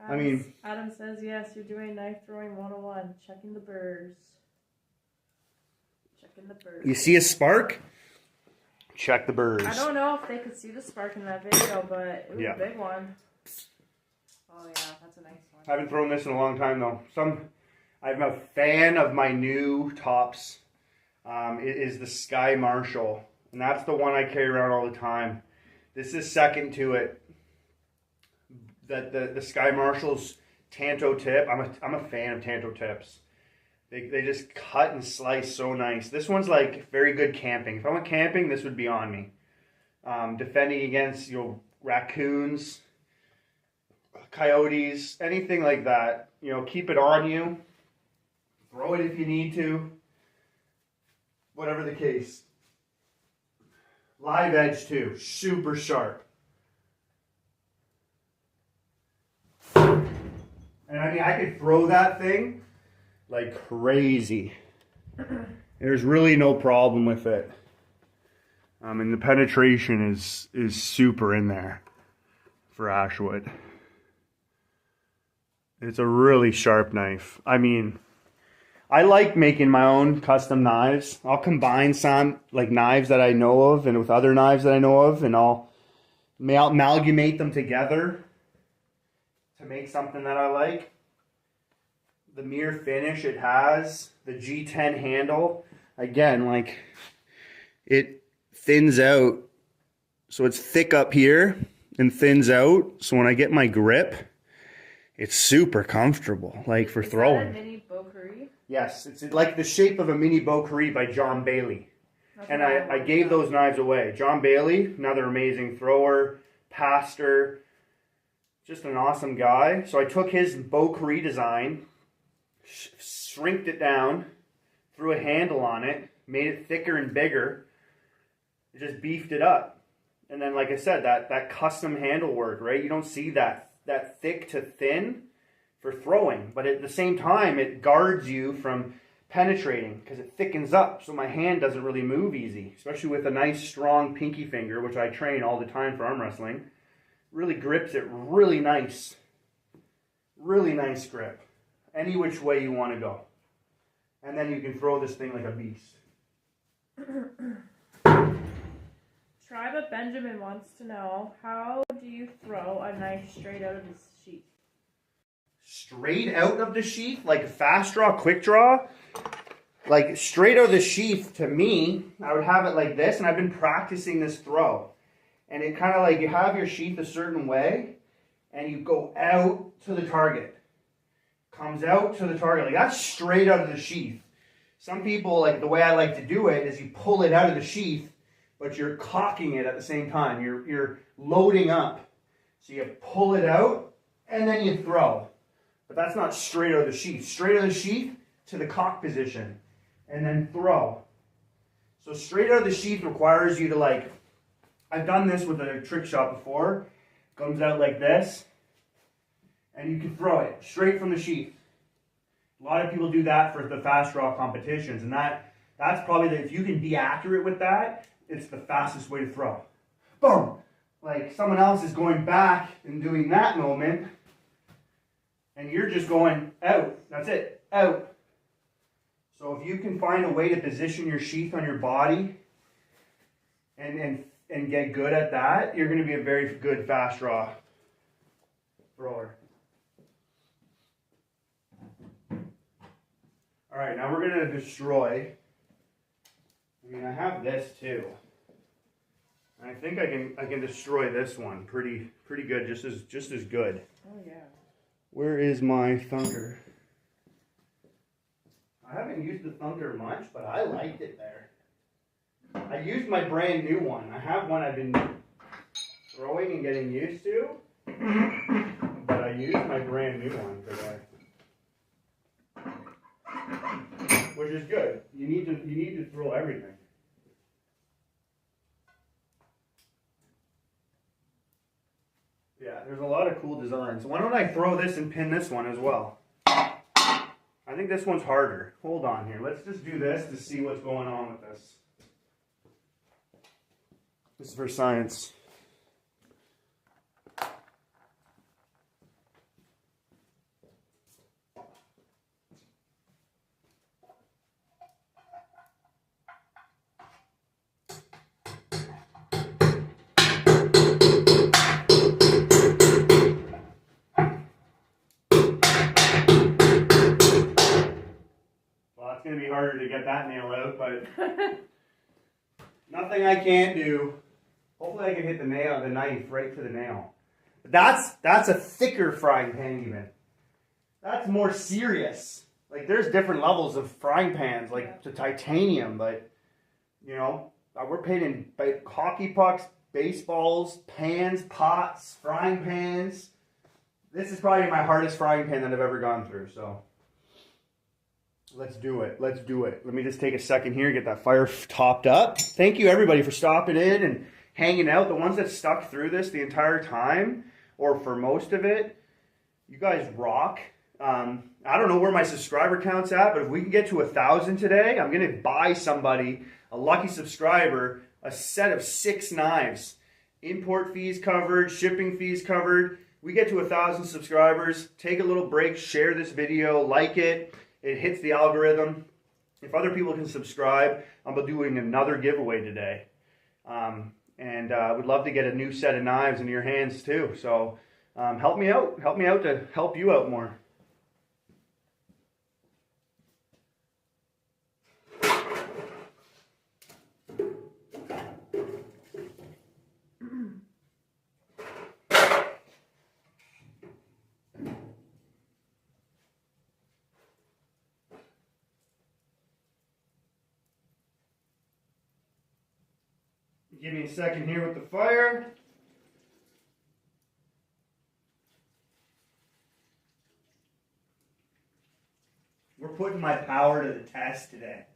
Adam says, yes, you're doing knife throwing 101. Checking the burrs. Checking the burrs. You see a spark? Check the burrs. I don't know if they could see the spark in that video, but it was Yeah. a big one. Oh yeah, that's a nice one. I haven't thrown this in a long time though. I'm a fan of my new tops. It is the Sky Marshall, and that's the one I carry around all the time. This is second to it. the Sky Marshall's Tanto tip. I'm a fan of Tanto tips. They just cut and slice so nice. This one's like very good camping. If I went camping, this would be on me. Defending against raccoons, coyotes, anything like that. Keep it on you. Throw it if you need to. Whatever the case. Live edge too, super sharp. And I mean, I could throw that thing like crazy. There's really no problem with it. And the penetration is super in there for Ashwood. It's a really sharp knife. I mean, I like making my own custom knives. I'll combine some like knives that I know of and with other knives that I know of, and I'll amalgamate them together to make something that I like. The mirror finish it has, the G10 handle, again, like it thins out, so it's thick up here and thins out, so when I get my grip, it's super comfortable, like for throwing. Is that a mini Beaucourie? Yes, it's like the shape of a mini Beaucourie by John Bailey. And I gave those knives away. John Bailey, another amazing thrower, pastor, just an awesome guy. So I took his Beaucourie design, shrinked it down, threw a handle on it, made it thicker and bigger, just beefed it up. And then, like I said, that custom handle work, right? You don't see that thick to thin for throwing, but at the same time, it guards you from penetrating because it thickens up, so my hand doesn't really move easy, especially with a nice strong pinky finger, which I train all the time for arm wrestling. Really grips it really nice grip, any which way you want to go, and then you can throw this thing like a beast. Tribe of Benjamin wants to know, how do you throw a knife straight out of the sheath? Straight out of the sheath, like a fast draw, quick draw, like straight out of the sheath. To me, I would have it like this, and I've been practicing this throw, and it kind of like you have your sheath a certain way, and you go out to the target, comes out to the target, like that's straight out of the sheath. Some people, like the way I like to do it is you pull it out of the sheath, but you're cocking it at the same time. You're loading up, so you pull it out and then you throw. But that's not straight out of the sheath. Straight out of the sheath to the cock position and then throw. So straight out of the sheath requires you to, like, I've done this with a trick shot before. Comes out like this and you can throw it straight from the sheath. A lot of people do that for the fast draw competitions, and that's probably if you can be accurate with that, it's the fastest way to throw. Boom! Like someone else is going back and doing that moment, and you're just going out. That's it. Out. So if you can find a way to position your sheath on your body and get good at that, you're going to be a very good fast draw thrower. All right, now we're going to destroy. I mean, I have this too. I think I can destroy this one pretty good, just as good. Oh yeah. Where is my thunker? I haven't used the thunker much, but I liked it there. I used my brand new one. I have one I've been throwing and getting used to, but I used my brand new one today, which is good. You need to throw everything. Yeah, there's a lot of cool designs. Why don't I throw this and pin this one as well? I think this one's harder. Hold on here. Let's just do this to see what's going on with this. This is for science. It's going to be harder to get that nail out, but nothing I can't do. Hopefully I can hit the knife right to the nail. That's a thicker frying pan even. That's more serious. Like there's different levels of frying pans, like to titanium, but you know, we're painting hockey pucks, baseballs, pans, pots, frying pans. This is probably my hardest frying pan that I've ever gone through, so let's do it. Let's do it. Let me just take a second here, get that fire topped up. Thank you everybody for stopping in and hanging out. The ones that stuck through this the entire time, or for most of it, you guys rock. I don't know where my subscriber count's at, but if we can get to 1,000 today, I'm going to buy somebody, a lucky subscriber, a set of 6 knives. Import fees covered, shipping fees covered. We get to 1,000 subscribers, take a little break, share this video, like it. It hits the algorithm. If other people can subscribe, I'm doing another giveaway today. And I would love to get a new set of knives in your hands too. So help me out. Help me out to help you out more. Give me a second here with the fire. We're putting my power to the test today.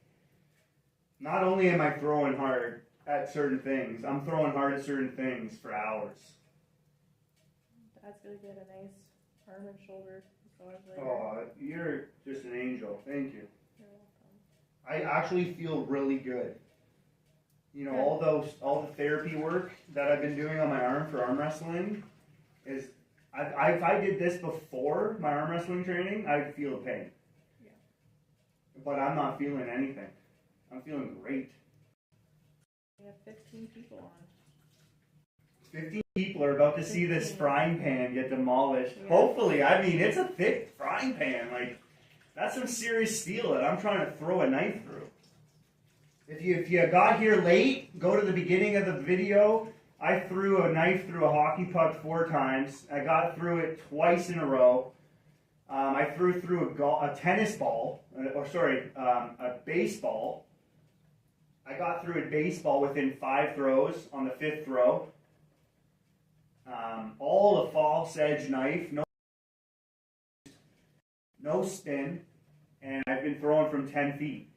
Not only am I throwing hard at certain things, I'm throwing hard at certain things for hours. Dad's gonna get a nice arm and shoulder massage later. Oh, you're just an angel. Thank you. You're welcome. I actually feel really good. You know, all the therapy work that I've been doing on my arm for arm wrestling is, if I did this before my arm wrestling training, I'd feel pain. Yeah. But I'm not feeling anything. I'm feeling great. We have 15 people on. 15 people are about to see this frying pan get demolished. Yeah. Hopefully, I mean, it's a thick frying pan. Like, that's some serious steel that I'm trying to throw a knife through. If you got here late, go to the beginning of the video. I threw a knife through a hockey puck 4 times. I got through it twice in a row. I threw through a tennis ball, a baseball. I got through a baseball within 5 throws on the 5th throw. All a false edge knife, no spin, and I've been throwing from 10 feet.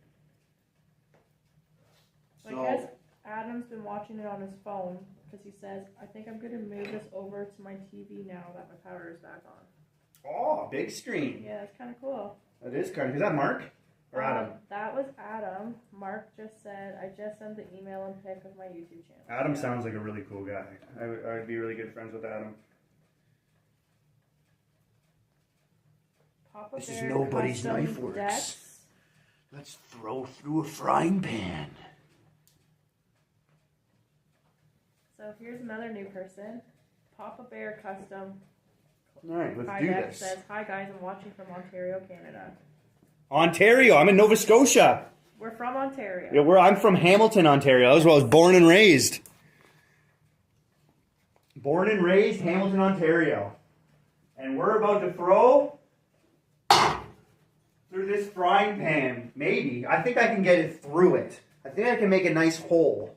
So I guess Adam's been watching it on his phone because he says, I think I'm going to move this over to my TV now that my power is back on. Oh, big screen. Yeah, it's kind of cool. That is kind of. Is that Mark or Adam? That was Adam. Mark just said, I just sent the email and pic of my YouTube channel. Adam sounds like a really cool guy. I'd be really good friends with Adam. Papa This is Bear nobody's Custom knife works. Decks. Let's throw through a frying pan. So here's another new person. Papa Bear Custom. All right, let's Hi do Deck this. says, hi guys, I'm watching from Ontario, Canada. Ontario. I'm in Nova Scotia. We're from Ontario. Yeah, I'm from Hamilton, Ontario. That's where I was born and raised. Born and raised, Hamilton, Ontario. And we're about to throw through this frying pan. Maybe. I think I can get it through it. I think I can make a nice hole.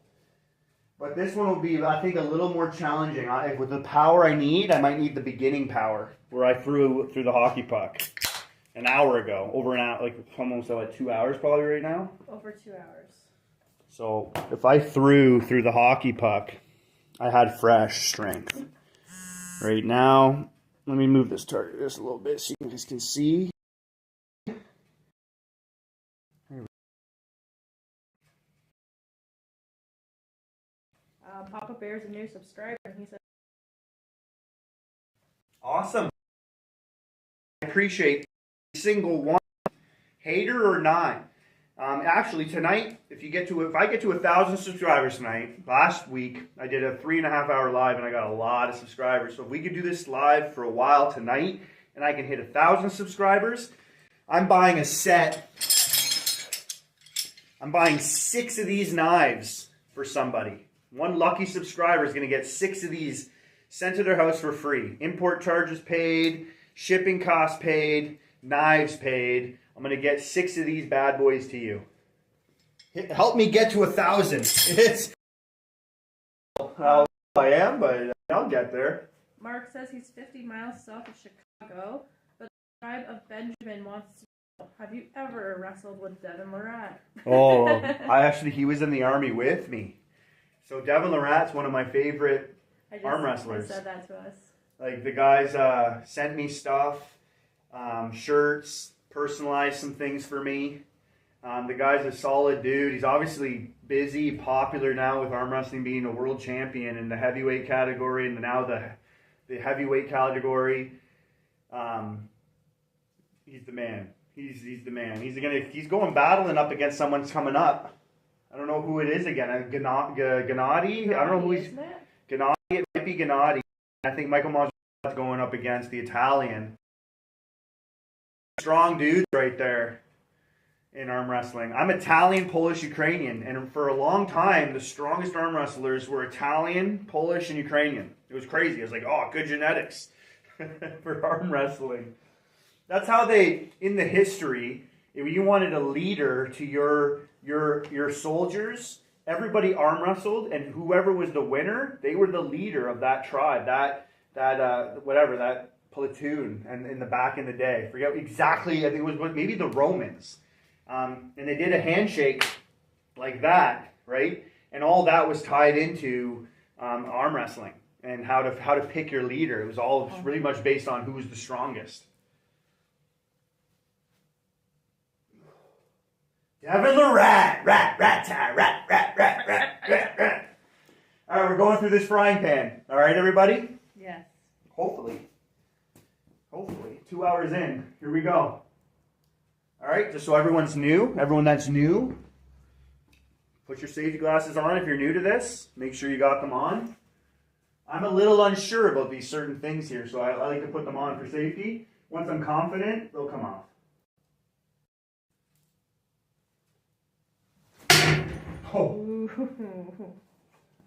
But this one will be, I think, a little more challenging. With the power I need, I might need the beginning power, where I threw through the hockey puck an hour ago. Over an hour, like almost like 2 hours probably right now. Over 2 hours. So if I threw through the hockey puck, I had fresh strength. Right now, let me move this target just a little bit so you guys can see. Papa Bear's a new subscriber, and he said, Awesome. I appreciate every single one, hater or not. Actually, tonight, if I get to 1,000 subscribers tonight, last week I did a 3.5 hour live and I got a lot of subscribers. So if we could do this live for a while tonight and I can hit 1,000 subscribers, I'm buying a set. I'm buying 6 of these knives for somebody. One lucky subscriber is going to get 6 of these sent to their house for free. Import charges paid, shipping costs paid, knives paid. I'm going to get 6 of these bad boys to you. Help me get to 1,000. It's how I am, but I'll get there. Mark says he's 50 miles south of Chicago, but the tribe of Benjamin wants to know, have you ever wrestled with Devin Lorette? Oh, he was in the army with me. So Devin Lorat's one of my favorite arm wrestlers. He said that to us. Like, the guys sent me stuff, shirts, personalized some things for me. The guy's a solid dude. He's obviously busy, popular now with arm wrestling being a world champion in the heavyweight category and now the heavyweight category. He's the man. He's the man. He's going battling up against someone's coming up. I don't know who it is again. Gennady? I don't know who he's. Gennady. It might be Gennady. I think Michael Masvidal's going up against the Italian. Strong dudes right there in arm wrestling. I'm Italian, Polish, Ukrainian, and for a long time, the strongest arm wrestlers were Italian, Polish, and Ukrainian. It was crazy. I was like, oh, good genetics for arm wrestling. That's how in the history, if you wanted a leader to your soldiers, everybody arm wrestled, and whoever was the winner, they were the leader of that tribe, that platoon, and in the back in the day. I forget exactly. I think it was maybe the Romans. And they did a handshake like that, right? And all that was tied into arm wrestling and how to pick your leader. It was all really much based on who was the strongest. Devin the rat. All right, we're going through this frying pan. All right, everybody? Yes. Hopefully. 2 hours in. Here we go. All right, just so everyone that's new, put your safety glasses on if you're new to this. Make sure you got them on. I'm a little unsure about these certain things here, so I like to put them on for safety. Once I'm confident, they'll come off. Oh,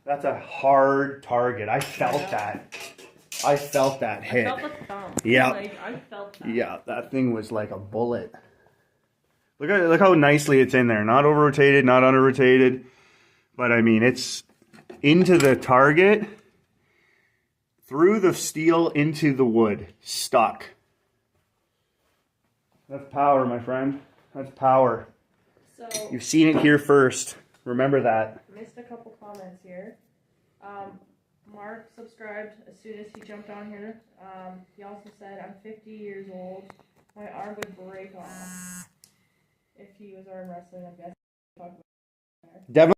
that's a hard target. I felt that. hit. I felt the thump. Yeah. I felt that. Yeah, that thing was like a bullet. Look how nicely it's in there. Not over-rotated, not under-rotated. But, I mean, it's into the target, through the steel, into the wood. Stuck. That's power, my friend. That's power. So, you've seen it here first. Remember that. Missed a couple comments here. Mark subscribed as soon as he jumped on here. He also said, I'm 50 years old. My arm would break off if he was arm wrestling. I'm guessing. Devin.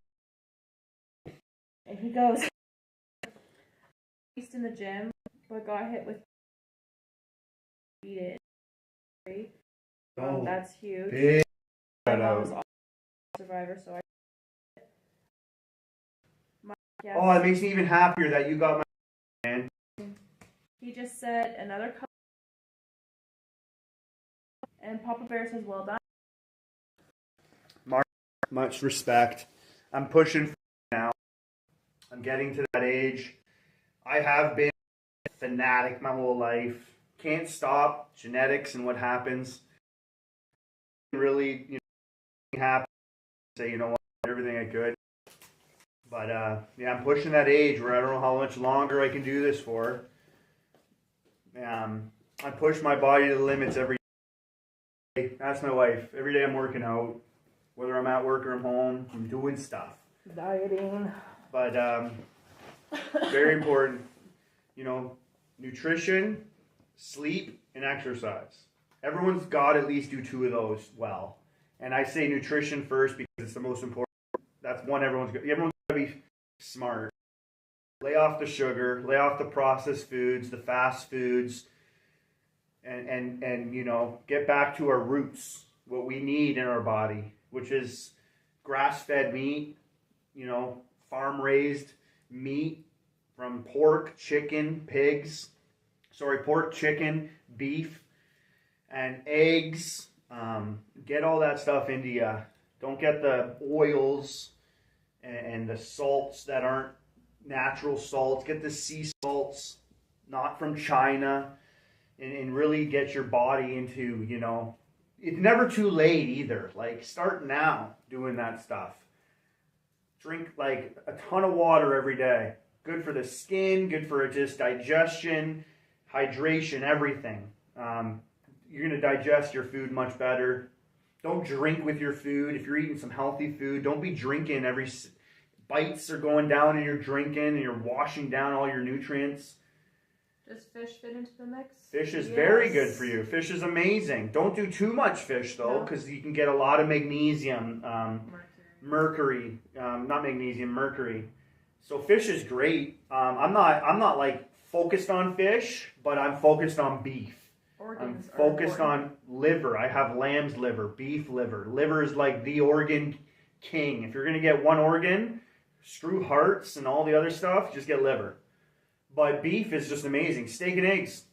And he goes, he's in the gym, but got hit with beat it. That's huge. Big My mom was also a survivor, so I. Yes. Oh, it makes me even happier that you got my man. He just said another couple. And Papa Bear says, well done. Mark, much respect. I'm pushing now. I'm getting to that age. I have been a fanatic my whole life. Can't stop genetics and what happens. Really, happy. Say, you know what, everything I could. But, yeah, I'm pushing that age where I don't know how much longer I can do this for. I push my body to the limits every day. That's my wife. Every day I'm working out. Whether I'm at work or I'm home, I'm doing stuff. Dieting. But, very important. Nutrition, sleep, and exercise. Everyone's got to at least do 2 of those well. And I say nutrition first because it's the most important. That's one everyone's got to be smart. Lay off the sugar, lay off the processed foods, the fast foods, and get back to our roots, what we need in our body, which is grass-fed meat, farm-raised meat from pork, chicken, beef, and eggs. Get all that stuff into you. Don't get the oils and the salts that aren't natural salts, get the sea salts, not from China, and really get your body into, you know, it's never too late either. Like, start now doing that stuff. Drink like a ton of water every day. Good for the skin, good for just digestion, hydration, everything. You're going to digest your food much better. Don't drink with your food. If you're eating some healthy food, don't be drinking every bites are going down and you're drinking and you're washing down all your nutrients. Does fish fit into the mix? Fish is very good for you. Fish is amazing. Don't do too much fish though, because you can get a lot of magnesium, mercury, not magnesium, mercury. So fish is great. I'm not like focused on fish, but I'm focused on beef. Organs I'm focused on liver. I have lamb's liver, beef liver. Liver is like the organ king. If you're gonna get one organ, screw hearts and all the other stuff, just get liver. But beef is just amazing. Steak and eggs.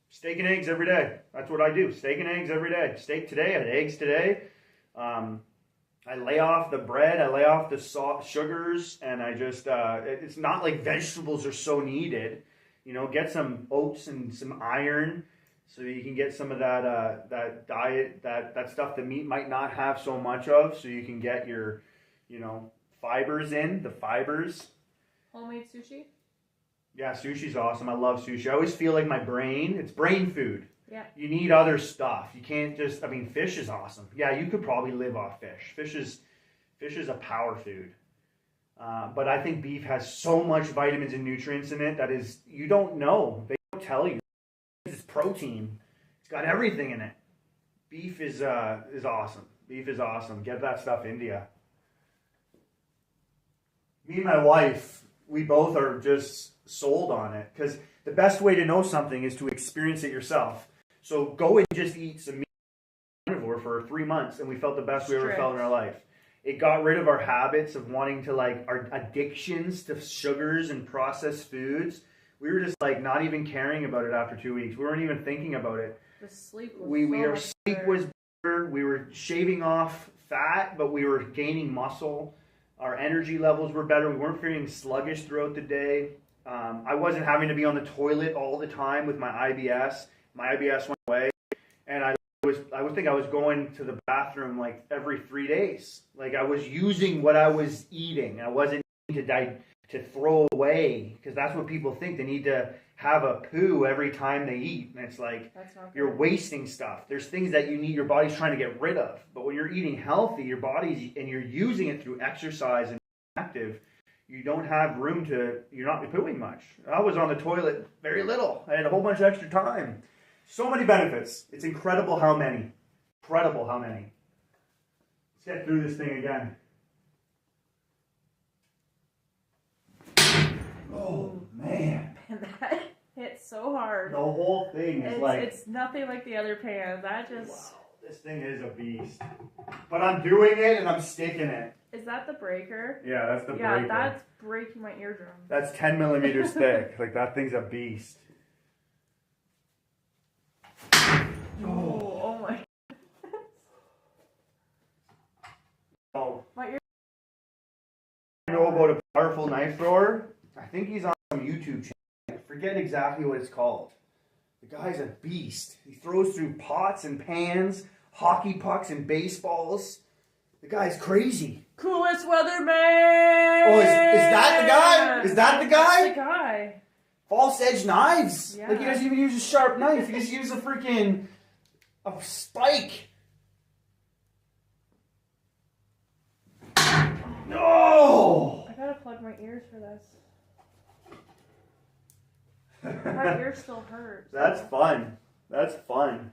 Steak and eggs every day. That's what I do. Steak and eggs every day. Steak today, I had eggs today. I lay off the bread, I lay off the sugars, and I just, it's not like vegetables are so needed. You know, get some oats and some iron so you can get some of that, that diet, that stuff that meat might not have so much of, so you can get your, you know, fibers in, the fibers. Homemade sushi? Yeah, sushi's awesome. I love sushi. I always feel like my brain, it's brain food. Yeah. You need other stuff. You can't just, I mean, fish is awesome. Yeah, you could probably live off fish. Fish is a power food. But I think beef has so much vitamins and nutrients in it that is, you don't know. They don't tell you. It's protein. It's got everything in it. Beef is awesome. Beef is awesome. Get that stuff into you. Me and my wife, we both are just sold on it because the best way to know something is to experience it yourself. So go and just eat some meat carnivore for 3 months, and we felt the best we ever felt in our life. It got rid of our habits of wanting to, like, our addictions to sugars and processed foods. We were just like not even caring about it after 2 weeks. We weren't even thinking about it. The sleep was our sleep was better. We were shaving off fat, but we were gaining muscle. Our energy levels were better. We weren't feeling sluggish throughout the day. I wasn't having to be on the toilet all the time with my IBS. My IBS went away, and I would think I was going to the bathroom like every 3 days. Like I was using what I was eating. I wasn't to throw away, because that's what people think. They need to have a poo every time they eat, and it's like you're wasting stuff. There's things that you need, your body's trying to get rid of. But when you're eating healthy, your body's, and you're using it through exercise and active, you don't have room to, you're not pooing much. I was on the toilet very little. I had a whole bunch of extra time. So many benefits. It's incredible how many. Incredible how many. Let's get through this thing again. Oh, man. That hit so hard. The whole thing is it's nothing like the other pan. That just... Wow, this thing is a beast. But I'm doing it and I'm sticking it. Is that the breaker? Yeah, that's the breaker. Yeah, that's breaking my eardrum. That's 10 millimeters thick. Like, that thing's a beast. Oh my Oh. My ear... You know about a powerful knife thrower? I think he's on some YouTube channel. I forget exactly what it's called. The guy's a beast. He throws through pots and pans, hockey pucks and baseballs. The guy's crazy. Coolest Weatherman! Oh, is that the guy? Is that the guy? That's the guy. False edge knives. Yeah. Like, he doesn't even use a sharp knife. He just uses a freaking spike. No! I gotta plug my ears for this. My ear still hurts. That's fun. That's fun.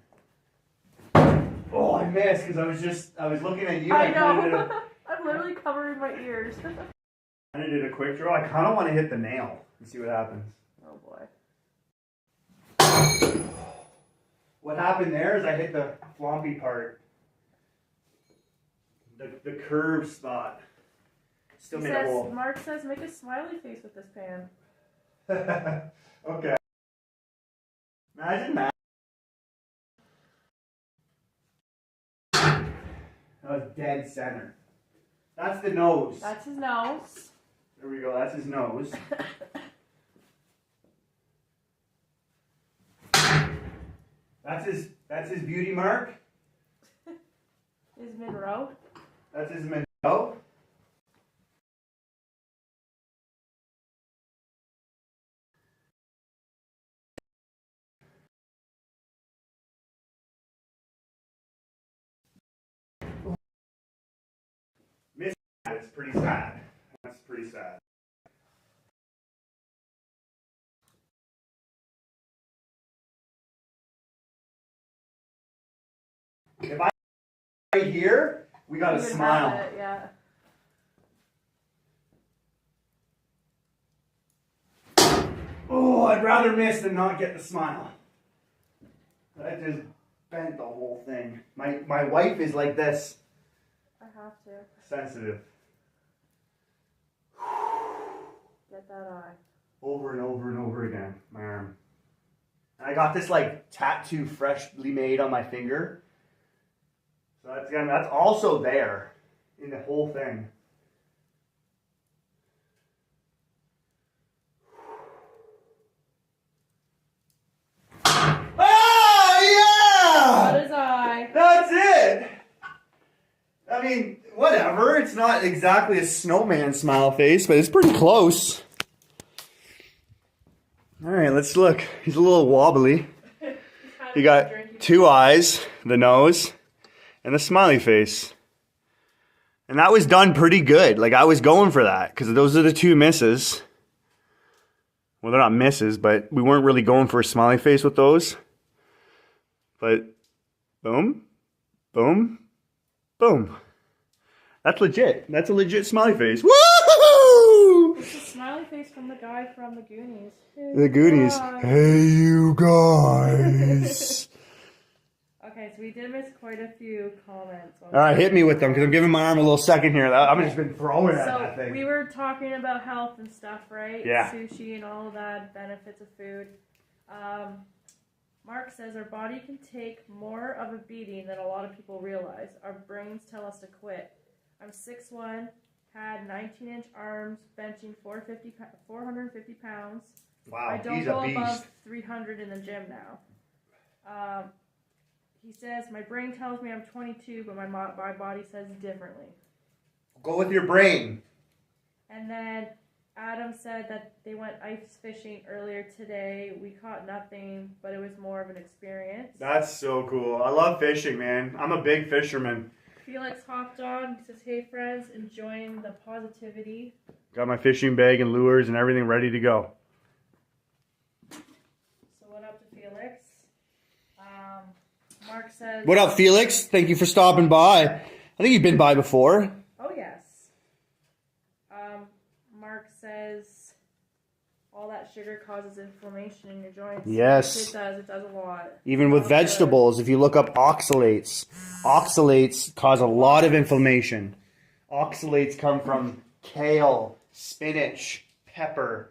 Oh, I missed because I was looking at you. I know. I'm literally covering my ears. I did a quick draw. I kind of want to hit the nail and see what happens. Oh boy. What happened there is I hit the floppy part. The curved spot. Still made a hole. Mark says make a smiley face with this pan. Okay. Imagine that. That was dead center. That's the nose. That's his nose. There we go. That's his nose. That's his beauty mark. His mid-row. That's his mid-row. Miss, it's pretty sad. That's pretty sad. If I right here, we got to smile. It, yeah. Oh, I'd rather miss than not get the smile. That just bent the whole thing. My wife is like this. I have to. Sensitive. Get that eye. Over and over and over again, my arm. And I got this like tattoo freshly made on my finger. So that's also there in the whole thing. Got his eye. That's it. I mean, whatever. It's not exactly a snowman smile face, but it's pretty close. All right, let's look. He's a little wobbly. He got two eyes, the nose, and the smiley face. And that was done pretty good. Like, I was going for that because those are the two misses. Well, they're not misses, but we weren't really going for a smiley face with those. But boom, boom, boom. That's legit. That's a legit smiley face. Woo! It's a smiley face from the guy from the Goonies. Hey, The Goonies. guys. Hey, you guys. Okay, so we did miss quite a few comments. All right, hit me with them because I'm giving my arm a little second here. I've just been throwing at that So thing. we were talking about health and stuff, right? Yeah. Sushi and all of that, benefits of food. Mark says our body can take more of a beating than a lot of people realize. Our brains tell us to quit. I'm 6'1", had 19-inch arms, benching 450 pounds. Wow, I don't he's go a beast. above 300 in the gym now. He says, my brain tells me I'm 22, but my body says differently. Go with your brain. And then Adam said that they went ice fishing earlier today. We caught nothing, but it was more of an experience. That's so cool. I love fishing, man. I'm a big fisherman. Felix hopped on. He says, hey, friends, enjoying the positivity. Got my fishing bag and lures and everything ready to go. So what up to Felix? Mark says... What up, Felix? Thank you for stopping by. I think you've been by before. Oh, yes. Mark says all that sugar causes inflammation in your joints. Yes. It does. It does a lot. Even with vegetables, if you look up oxalates, oxalates cause a lot of inflammation. Oxalates come from kale, spinach, pepper.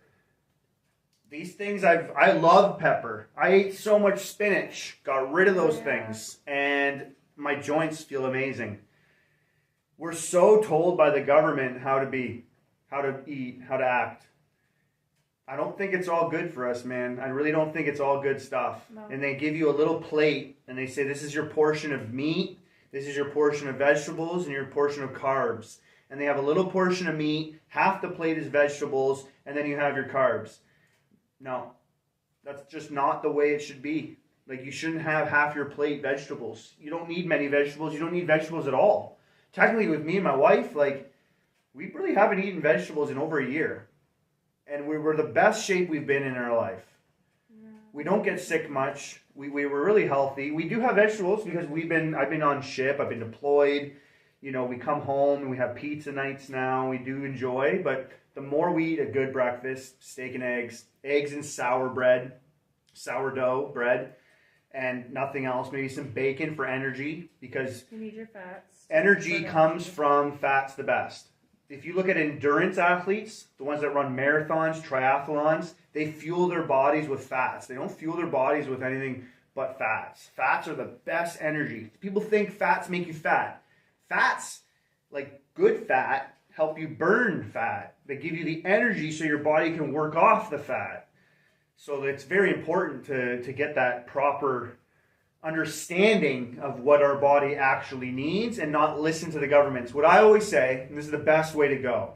These things, I love pepper. I ate so much spinach, got rid of those things, and my joints feel amazing. We're so told by the government how to be, how to eat, how to act. I don't think it's all good for us, man. I really don't think it's all good stuff. No. And they give you a little plate, and they say, this is your portion of meat, this is your portion of vegetables, and your portion of carbs. And they have a little portion of meat, half the plate is vegetables, and then you have your carbs. No, that's just not the way it should be. Like, you shouldn't have half your plate vegetables. You don't need many vegetables. You don't need vegetables at all. Technically, with me and my wife, like, we really haven't eaten vegetables in over a year. And we were the best shape we've been in our life. Yeah. We don't get sick much. We were really healthy. We do have vegetables because I've been on ship. I've been deployed. You know, we come home and we have pizza nights now. We do enjoy, but the more we eat a good breakfast, steak and eggs and sourdough bread, and nothing else, maybe some bacon for energy, because you need your fats. Energy comes from fats the best. If you look at endurance athletes, the ones that run marathons, triathlons, they fuel their bodies with fats. They don't fuel their bodies with anything but fats. Fats are the best energy. People think fats make you fat. Fats, like good fat, help you burn fat, that give you the energy so your body can work off the fat. So it's very important to get that proper understanding of what our body actually needs and not listen to the governments. What I always say, and this is the best way to go.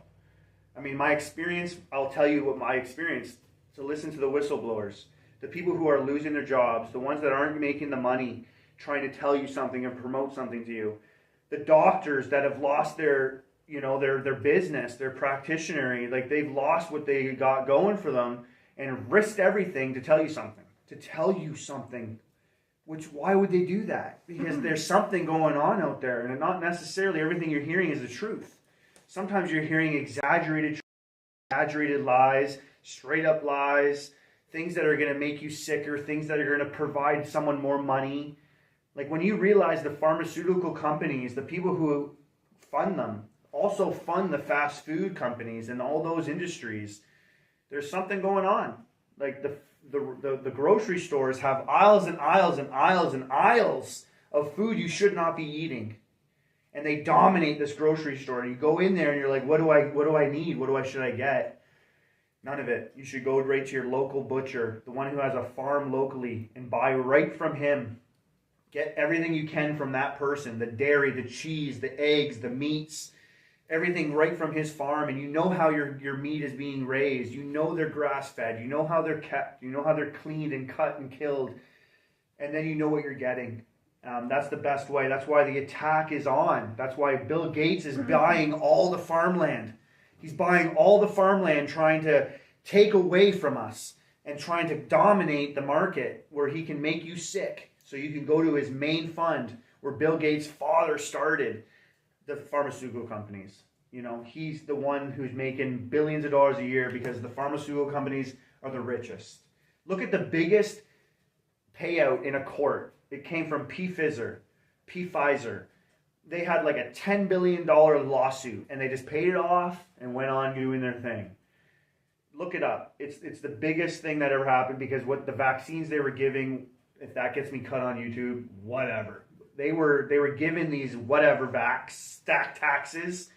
I mean, my experience, I'll tell you what my experience, to listen to the whistleblowers, the people who are losing their jobs, the ones that aren't making the money, trying to tell you something and promote something to you, the doctors that have lost their business, their practitioner, like they've lost what they got going for them and risked everything to tell you something. Which, why would they do that? Because there's something going on out there, and not necessarily everything you're hearing is the truth. Sometimes you're hearing exaggerated lies, straight up lies, things that are going to make you sicker, things that are going to provide someone more money. Like when you realize the pharmaceutical companies, the people who fund them, also fund the fast food companies and all those industries, there's something going on. Like the grocery stores have aisles and aisles and aisles and aisles of food you should not be eating. And they dominate this grocery store. And you go in there and you're like, what do I need? Should I get? None of it. You should go right to your local butcher, the one who has a farm locally, and buy right from him. Get everything you can from that person, the dairy, the cheese, the eggs, the meats, everything right from his farm, and you know how your meat is being raised. You know they're grass-fed. You know how they're kept. You know how they're cleaned and cut and killed. And then you know what you're getting. That's the best way. That's why the attack is on. That's why Bill Gates is buying all the farmland. He's buying all the farmland, trying to take away from us and trying to dominate the market where he can make you sick. So you can go to his main fund where Bill Gates' father started the pharmaceutical companies. You know, he's the one who's making billions of dollars a year because the pharmaceutical companies are the richest. Look at the biggest payout in a court. It came from Pfizer. They had like a $10 billion lawsuit and they just paid it off and went on doing their thing. Look it up. It's the biggest thing that ever happened because what the vaccines they were giving, if that gets me cut on YouTube, whatever. They were given these whatever stack taxes,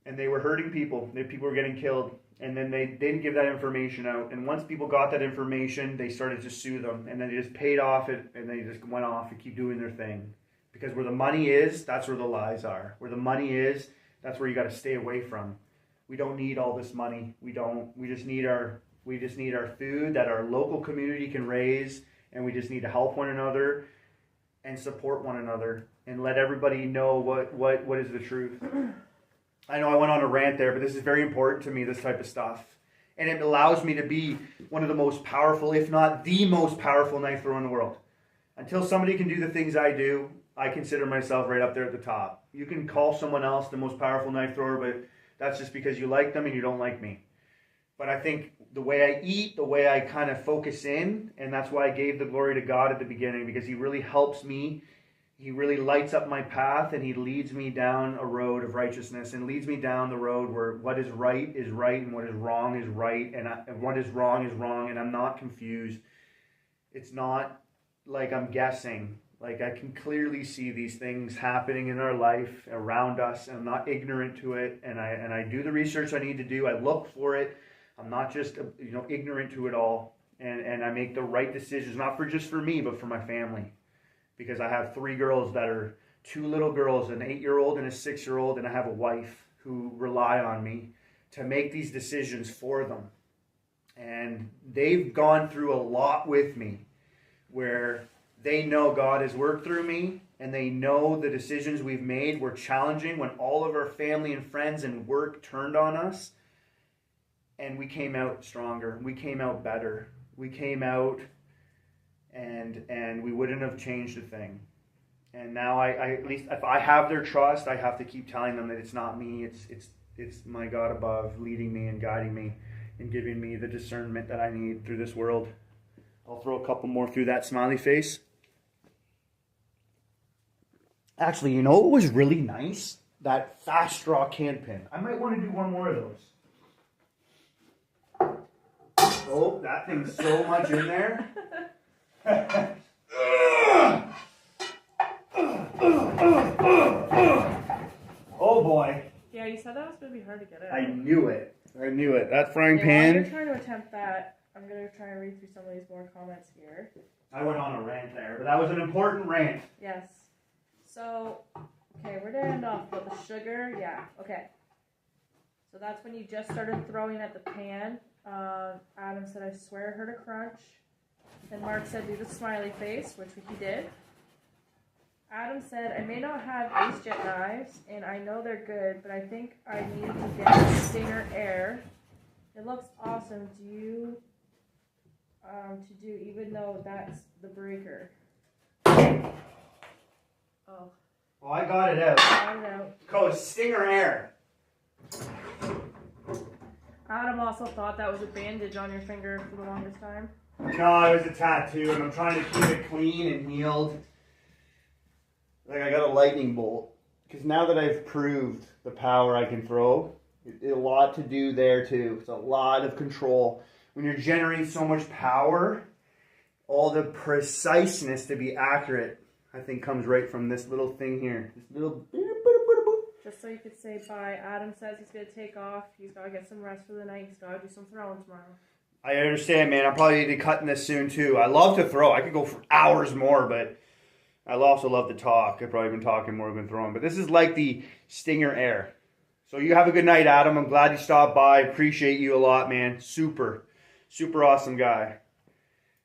and they were hurting people. People were getting killed, and then they didn't give that information out. And once people got that information, they started to sue them, and then they just paid off it, and they just went off and keep doing their thing. Because where the money is, that's where the lies are. Where the money is, that's where you got to stay away from. We don't need all this money. We don't. We just need our food that our local community can raise, and we just need to help one another and support one another and let everybody know what is the truth. I know I went on a rant there, but this is very important to me, this type of stuff. And it allows me to be one of the most powerful, if not the most powerful knife thrower in the world. Until somebody can do the things I do, I consider myself right up there at the top. You can call someone else the most powerful knife thrower, but that's just because you like them and you don't like me. But I think the way I eat, the way I kind of focus in, and that's why I gave the glory to God at the beginning, because he really helps me. He really lights up my path, and he leads me down a road of righteousness and leads me down the road where what is right and what is wrong is right, and what is wrong, and I'm not confused. It's not like I'm guessing. Like I can clearly see these things happening in our life around us, and I'm not ignorant to it, and I do the research I need to do. I look for it. I'm not just ignorant to it all, and I make the right decisions, not just for me, but for my family, because I have 3 girls that are 2 little girls, an 8-year-old and a 6-year-old, and I have a wife who rely on me to make these decisions for them, and they've gone through a lot with me, where they know God has worked through me, and they know the decisions we've made were challenging when all of our family and friends and work turned on us. And we came out stronger. We came out better. We came out, and we wouldn't have changed a thing. And now I at least if I have their trust, I have to keep telling them that it's not me. It's my God above leading me and guiding me and giving me the discernment that I need through this world. I'll throw a couple more through that smiley face. Actually, you know what was really nice? That fast draw can pin. I might want to do one more of those. Oh, that thing's so much in there. Oh boy. Yeah, Yeah, you said that was going to be hard to get out. I knew it. That frying Okay, while pan. you're trying to attempt that, I'm going to try and read through some of these more comments here. I went on a rant there, but that was an important rant. Yes. So, okay, where did I end off? About the sugar? Yeah, okay. So that's when you just started throwing at the pan. Adam said, I swear I heard a crunch. Then Mark said, do the smiley face, which he did. Adam said, I may not have Ace Jet knives, and I know they're good, but I think I need to get a Stinger Air. It looks awesome to do, even though that's the breaker. Oh. Well, I got it out. Got it out. Called Stinger Air. Adam also thought that was a bandage on your finger for the longest time. No, it was a tattoo, and I'm trying to keep it clean and healed. Like, I got a lightning bolt. Because now that I've proved the power I can throw, a lot to do there too. It's a lot of control. When you're generating so much power, all the preciseness to be accurate, I think, comes right from this little thing here. This little... Just so you could say bye. Adam says he's going to take off. He's got to get some rest for the night. He's got to do some throwing tomorrow. I understand, man. I'm probably going to be cutting this soon too. I love to throw. I could go for hours more, but I also love to talk. I've probably been talking more than throwing. But this is like the Stinger Air. So you have a good night, Adam. I'm glad you stopped by. Appreciate you a lot, man. Super awesome guy.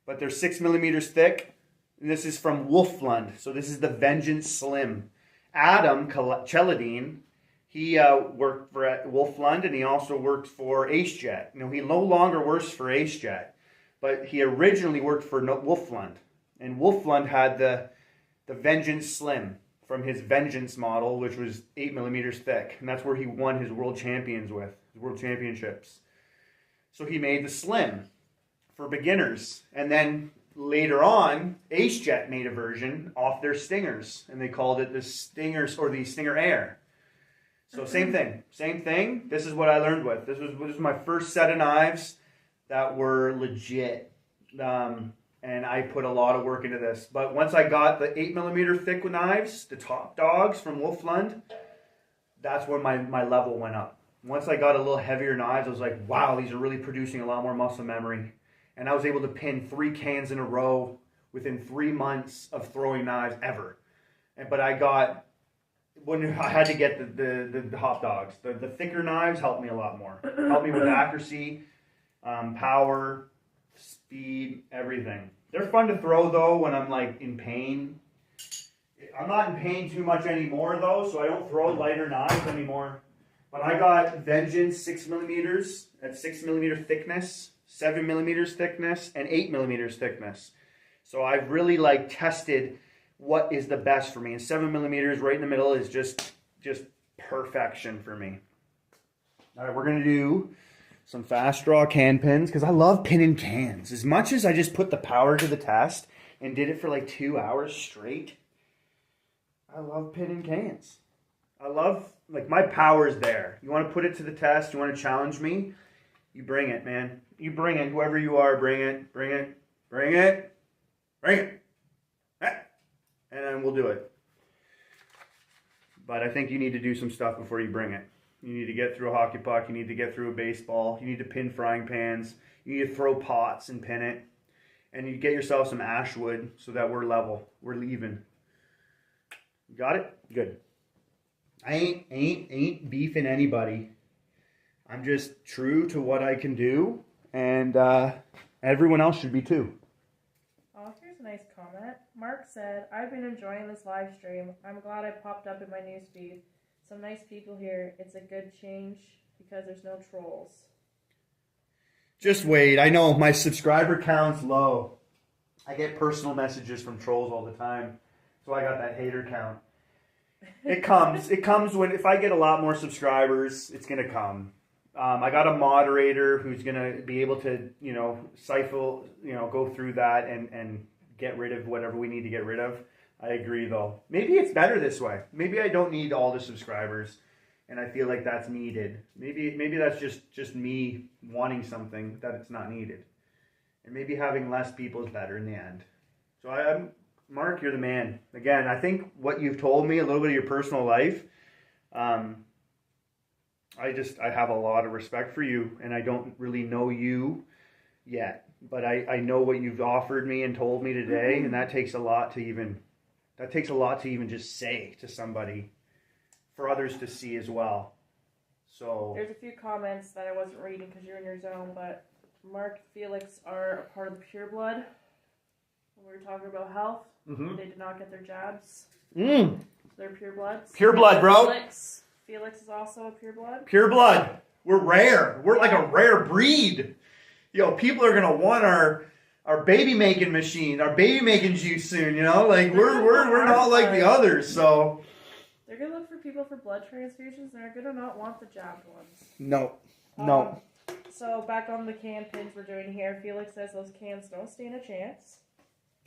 But they're 6 millimeters thick. And this is from Wolflund. So this is the Vengeance Slim. Adam Cheladine, he worked for Wolflund, and he also worked for Ace Jet. You know, he no longer works for Ace Jet, but he originally worked for Wolflund. And Wolflund had the Vengeance Slim from his Vengeance model, which was 8 millimeters thick. And that's where he won his world championships. So he made the Slim for beginners. And then later on, Ace Jet made a version off their Stingers, and they called it the Stingers, or the Stinger Air. So same thing. This is what I learned with. This was my first set of knives that were legit. And I put a lot of work into this. But once I got the 8 millimeter thick knives, the top dogs from Wolflund, that's when my level went up. Once I got a little heavier knives, I was like, wow, these are really producing a lot more muscle memory. And I was able to pin 3 cans in a row within 3 months of throwing knives ever. But I had to get the hot dogs. The thicker knives helped me a lot more. Helped me with accuracy, power, speed, everything. They're fun to throw though when I'm like in pain. I'm not in pain too much anymore though, so I don't throw lighter knives anymore. But I got Vengeance 6 millimeters at 6 millimeter thickness, 7 millimeters thickness, and 8 millimeters thickness. So I've really like tested what is the best for me. And 7 millimeters right in the middle is just perfection for me. All right, we're going to do some fast draw can pins because I love pinning cans. As much as I just put the power to the test and did it for like 2 hours straight, I love pinning cans. I love, like, my power is there. You want to put it to the test, you want to challenge me, you bring it, man. You bring it, whoever you are, bring it. And then we'll do it. But I think you need to do some stuff before you bring it. You need to get through a hockey puck. You need to get through a baseball. You need to pin frying pans. You need to throw pots and pin it. And you get yourself some ash wood so that we're level. We're even. Got it? Good. I ain't beefing anybody. I'm just true to what I can do. And everyone else should be too. Oh, here's a nice comment. Mark said, I've been enjoying this live stream. I'm glad I popped up in my newsfeed. Some nice people here. It's a good change because there's no trolls. Just wait. I know my subscriber count's low. I get personal messages from trolls all the time. So I got that hater count. It comes. It comes when, if I get a lot more subscribers, it's going to come. I got a moderator who's going to be able to, go through that and get rid of whatever we need to get rid of. I agree, though. Maybe it's better this way. Maybe I don't need all the subscribers, and I feel like that's needed. Maybe that's just me wanting something that it's not needed. And maybe having less people is better in the end. So Mark, you're the man. Again, I think what you've told me, a little bit of your personal life, I have a lot of respect for you, and I don't really know you yet, but I know what you've offered me and told me today, and that takes a lot to even just say to somebody, for others to see as well. So there's a few comments that I wasn't reading because you're in your zone, but Mark and Felix are a part of the Pure Blood. When we were talking about health, they did not get their jabs. They're Pure Bloods. Pure Blood, bro. Felix is also a Pure Blood. Pure Blood. We're rare. We're like a rare breed. Yo, people are gonna want our baby making machine, our baby making juice soon. You know, like we're not like the others. So they're gonna look for people for blood transfusions. They're gonna not want the jabbed ones. No. So back on the can pins we're doing here. Felix says those cans don't stand a chance.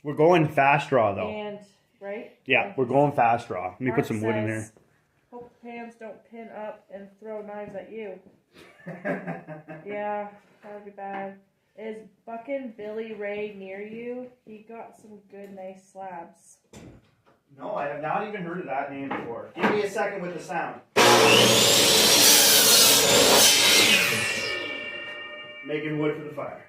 We're going fast draw though. And right? Yeah, and we're going fast draw. Let me Mark put some wood in there. Hope the pans don't pin up and throw knives at you. Yeah, that would be bad. Is Buckin' Billy Ray near you? He got some good, nice slabs. No, I have not even heard of that name before. Give me a second with the sound. Making wood for the fire.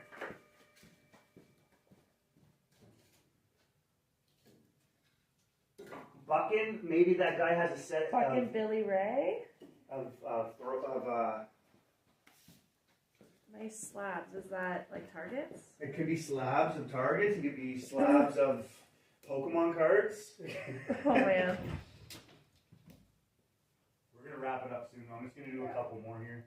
Buckin', maybe that guy has a set Buckin' Billy Ray? of Nice slabs. Is that like targets? it could be slabs of targets, it could be slabs of Pokemon cards. Oh man. We're gonna wrap it up soon. I'm just gonna do a couple more here.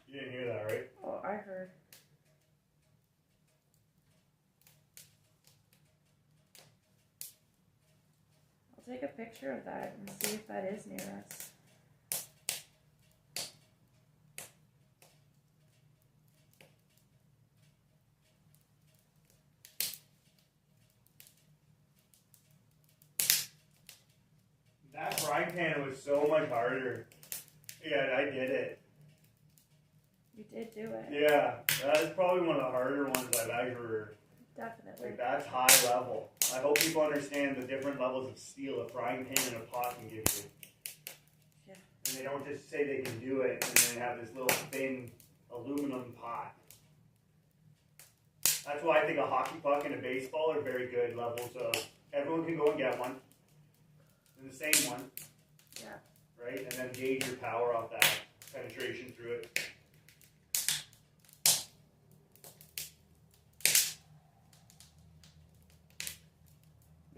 You didn't hear that, right? Oh, I heard. I'll take a picture of that and see if that is near us. That frying pan was so much harder. Yeah, I did it. You did do it. Yeah, that is probably one of the harder ones I've ever. Definitely. Like, that's high level. I hope people understand the different levels of steel a frying pan and a pot can give you. Yeah. And they don't just say they can do it and then have this little thin aluminum pot. That's why I think a hockey puck and a baseball are very good levels of. Everyone can go and get one. And the same one. Yeah. Right? And then gauge your power off that penetration through it.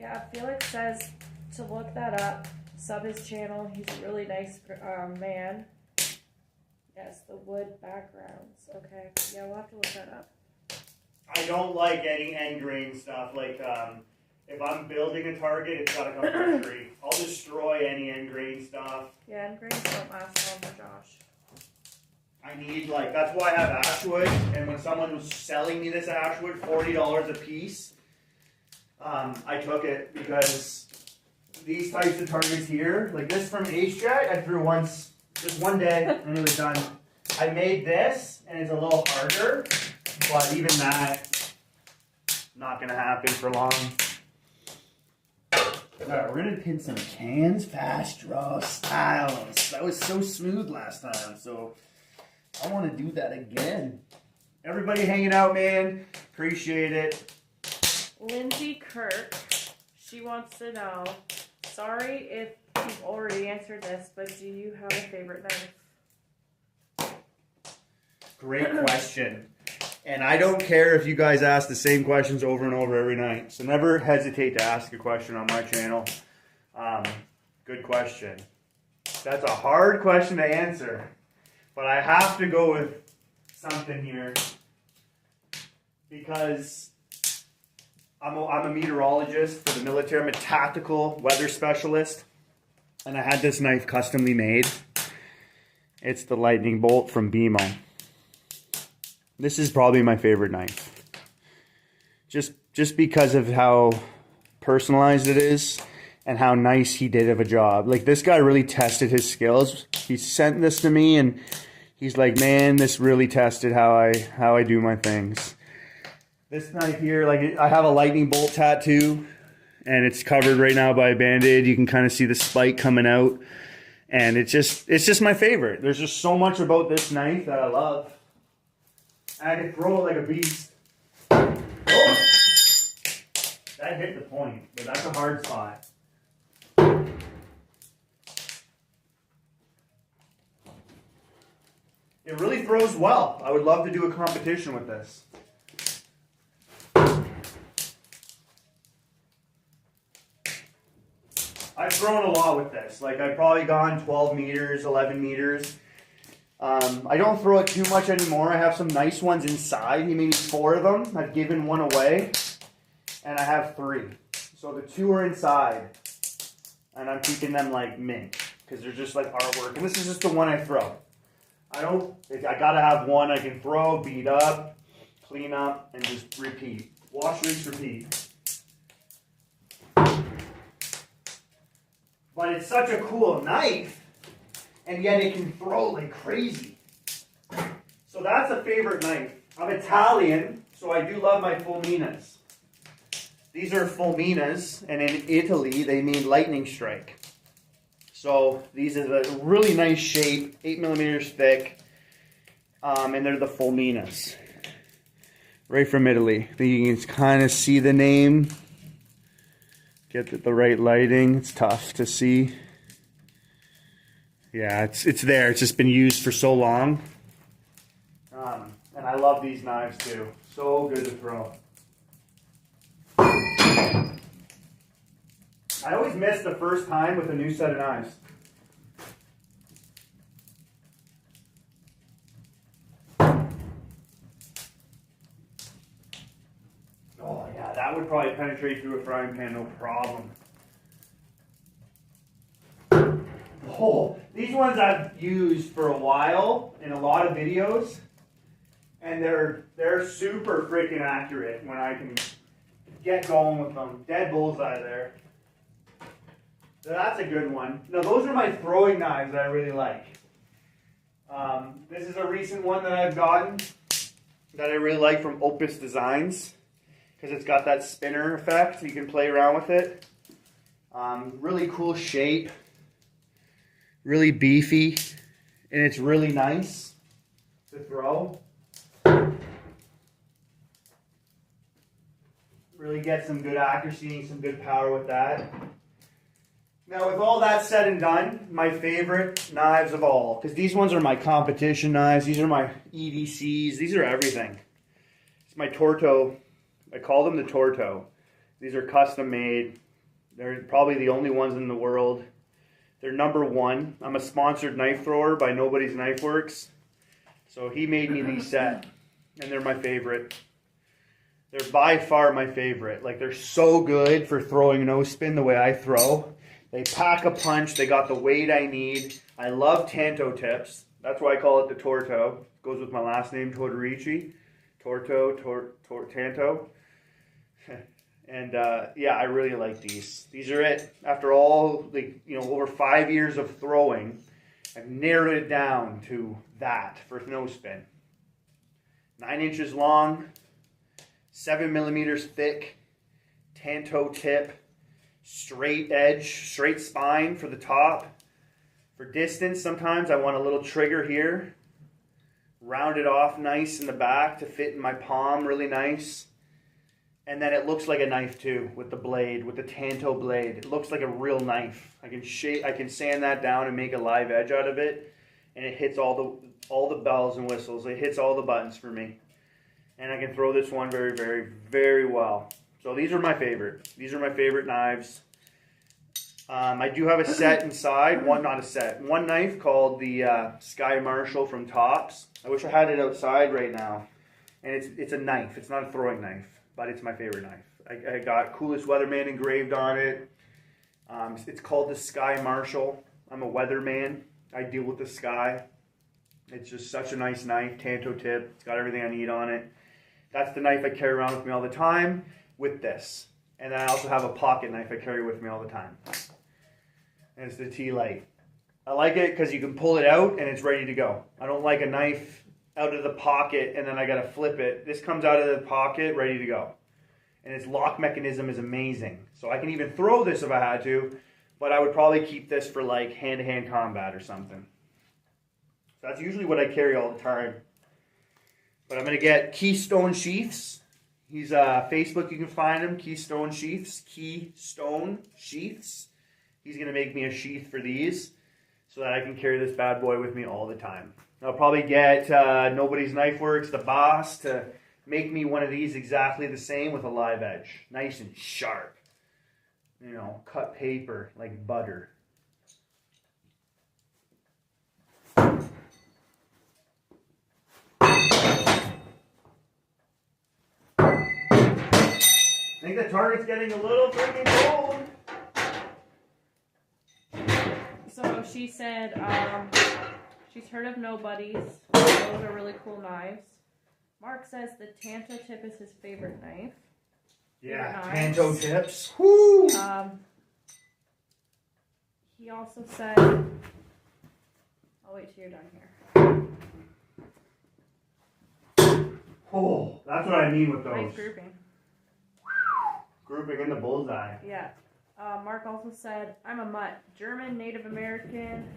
Yeah, Felix says to look that up, sub his channel. He's a really nice man. Yes, the wood backgrounds. Okay, yeah, we'll have to look that up. I don't like any end grain stuff. Like, if I'm building a target, it's gotta come from a tree. I'll destroy any end grain stuff. Yeah, and grains don't last long for Josh. I need, like, that's why I have ashwood. And when someone was selling me this ashwood, $40 a piece, I took it because these types of targets here, like this from H-Jet, I threw once, just one day, and it was done. I made this, and it's a little harder, but even that, not gonna happen for long. Alright, we're gonna pin some cans, fast draw styles. That was so smooth last time, so I want to do that again. Everybody hanging out, man. Appreciate it. Lindsay Kirk, she wants to know, sorry if you've already answered this, but do you have a favorite knife? Great question. And I don't care if you guys ask the same questions over and over every night. So never hesitate to ask a question on my channel. Good question. That's a hard question to answer. But I have to go with something here. Because I'm a meteorologist for the military. I'm a tactical weather specialist. And I had this knife customly made. It's the lightning bolt from BMO. This is probably my favorite knife. Just because of how personalized it is and how nice he did of a job. Like, this guy really tested his skills. He sent this to me and He's like, man, this really tested how I do my things. This knife here, like I have a lightning bolt tattoo, and it's covered right now by a band-aid. You can kind of see the spike coming out, and it's just my favorite. There's just so much about this knife that I love. And I can throw it like a beast. Oh! That hit the point, but that's a hard spot. It really throws well. I would love to do a competition with this. I've thrown a lot with this. Like I've probably gone 12 meters, 11 meters. I don't throw it too much anymore. I have some nice ones inside. He made me 4 of them. I've given 1 away, and I have 3. So the 2 are inside, and I'm keeping them like mint because they're just like artwork. And this is just the one I throw. I gotta have one I can throw, beat up, clean up, and just repeat. Wash, rinse, repeat. But it's such a cool knife, and yet it can throw like crazy. So that's a favorite knife. I'm Italian, so I do love my fulminas. These are fulminas, and in Italy they mean lightning strike. So these is a really nice shape, 8 millimeters thick, and they're the fulminas. Right from Italy. You can kind of see the name. Get the right lighting. It's tough to see. Yeah, it's there. It's just been used for so long. And I love these knives too. So good to throw. I always miss the first time with a new set of knives. Oh yeah, that would probably penetrate through a frying pan, no problem. Oh, these ones I've used for a while in a lot of videos, and they're super freaking accurate when I can get going with them. Dead bullseye there. So that's a good one. Now those are my throwing knives that I really like. This is a recent one that I've gotten that I really like from Opus Designs because it's got that spinner effect. You can play around with it. Really cool shape. Really beefy. And it's really nice to throw. Really get some good accuracy and some good power with that. Now with all that said and done, my favorite knives of all, because these ones are my competition knives, these are my EDCs, these are everything. It's my Torto, I call them the Torto. These are custom made. They're probably the only ones in the world. They're #1. I'm a sponsored knife thrower by Nobody's Knife Works. So he made me these set, and they're my favorite. They're by far my favorite. Like they're so good for throwing no spin the way I throw. They pack a punch. They got the weight I need. I love tanto tips. That's why I call it the Torto. It goes with my last name, Tortorici. Tanto. And yeah, I really like these. These are it. After all, over 5 years of throwing, I've narrowed it down to that for no spin. 9 inches long, 7 millimeters thick, tanto tip. Straight edge, straight spine for the top. For distance, sometimes I want a little trigger here. Round it off nice in the back to fit in my palm really nice. And then it looks like a knife too with the blade, with the tanto blade. It looks like a real knife. I can sand that down and make a live edge out of it. And it hits all the bells and whistles. It hits all the buttons for me. And I can throw this one very, very, very well. So these are my favorite. These are my favorite knives. I do have a set inside. One knife called the Sky Marshall from Tops. I wish I had it outside right now. And it's a knife. It's not a throwing knife, but it's my favorite knife. I got Coolest Weatherman engraved on it. It's called the Sky Marshall. I'm a weatherman. I deal with the sky. It's just such a nice knife. Tanto tip. It's got everything I need on it. That's the knife I carry around with me all the time. With this. And then I also have a pocket knife I carry with me all the time. And it's the T-Light. I like it because you can pull it out and it's ready to go. I don't like a knife out of the pocket and then I gotta flip it. This comes out of the pocket, ready to go. And its lock mechanism is amazing. So I can even throw this if I had to, but I would probably keep this for like hand-to-hand combat or something. So that's usually what I carry all the time. But I'm gonna get Keystone Sheaths. He's Facebook, you can find him, Keystone Sheaths. Keystone Sheaths. He's gonna make me a sheath for these so that I can carry this bad boy with me all the time. I'll probably get Nobody's Knife Works, the boss, to make me one of these exactly the same with a live edge. Nice and sharp. You know, cut paper like butter. I think the target's getting a little freaking cold. So she said she's heard of Nobody's. Those are really cool knives. Mark says the Tanto tip is his favorite knife. Yeah, knives. Tanto tips. Woo! He also said, I'll wait till you're done here. Oh, that's what I mean with those. Nice grouping. Grouping in the bullseye. Yeah. Mark also said, I'm a mutt. German, Native American,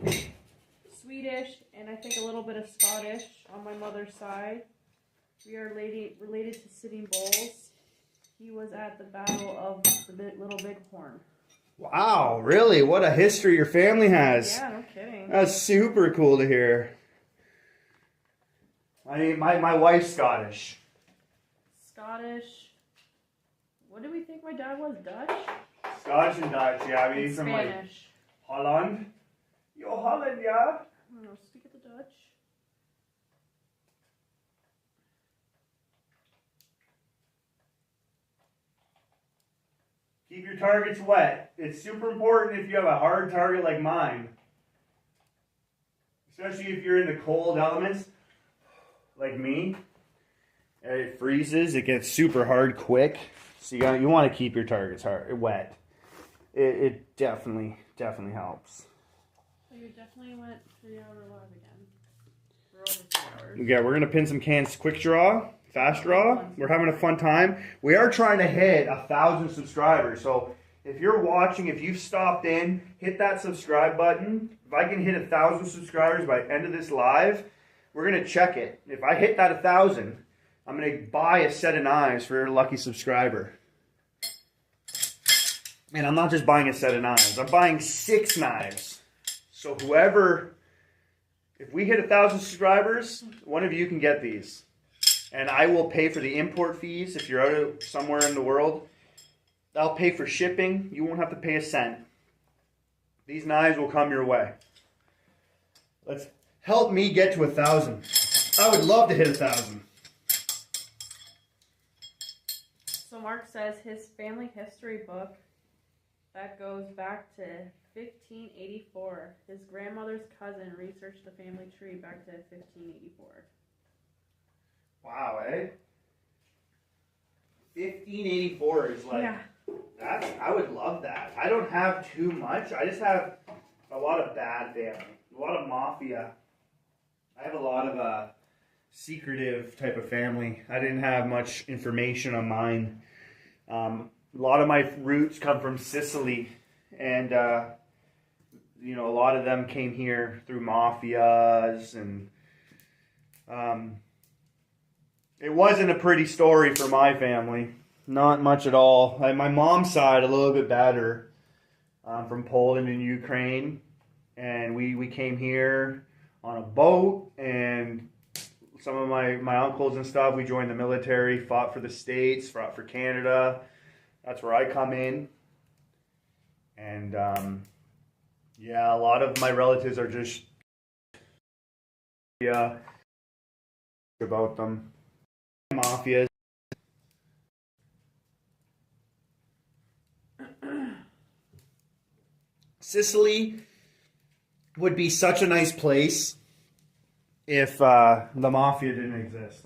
Swedish, and I think a little bit of Scottish on my mother's side. We are related to Sitting Bulls. He was at the Battle of the Little Bighorn. Wow, really? What a history your family has. Yeah, no kidding. That's super cool to hear. I mean, my wife's Scottish. Scottish. What do we think my dad was? Dutch? Scottish and Dutch, yeah. I mean, And from like Spanish. Holland. Yo, Holland, yeah. I don't know, speak of the Dutch. Keep your targets wet. It's super important if you have a hard target like mine. Especially if you're in the cold elements, like me. It freezes, it gets super hard quick. So you want to keep your targets wet. It definitely helps. So you definitely went 3 hour live again. For over 3 hours. Yeah, we're gonna pin some cans quick draw, fast draw. We're having a fun time. We are trying to hit 1,000 subscribers. So if you're watching, if you've stopped in, hit that subscribe button. If I can hit 1,000 subscribers by the end of this live, we're gonna check it. If I hit that 1,000, I'm gonna buy a set of knives for a lucky subscriber. And I'm not just buying a set of knives. I'm buying 6 knives. So whoever, if we hit 1,000 subscribers, one of you can get these. And I will pay for the import fees if you're out somewhere in the world. I'll pay for shipping. You won't have to pay a cent. These knives will come your way. Let's help me get to 1,000. I would love to hit 1,000. So Mark says his family history book that goes back to 1584. His grandmother's cousin researched the family tree back to 1584. Wow, eh? 1584 is like, Yeah. I would love that. I don't have too much. I just have a lot of bad family, a lot of mafia. I have a lot of secretive type of family. I didn't have much information on mine. A lot of my roots come from Sicily, and you know, a lot of them came here through mafias, and it wasn't a pretty story for my family. Not much at all. My mom's side, a little bit better. From Poland and Ukraine, and we came here on a boat, and some of my uncles and stuff, we joined the military, fought for the States, fought for Canada. That's where I come in. And yeah, a lot of my relatives are just about them. Mafias. Sicily would be such a nice place if the mafia didn't exist.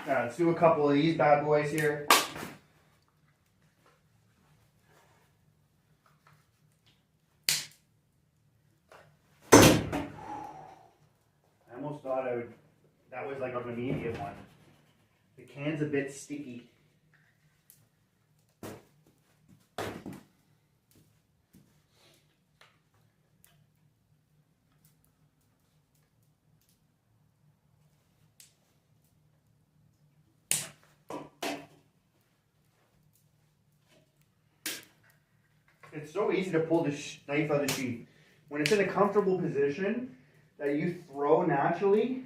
Let's do a couple of these bad boys here. thought that was like an immediate one. The can's a bit sticky. It's so easy to pull the knife out of the sheath. When it's in a comfortable position that you throw naturally,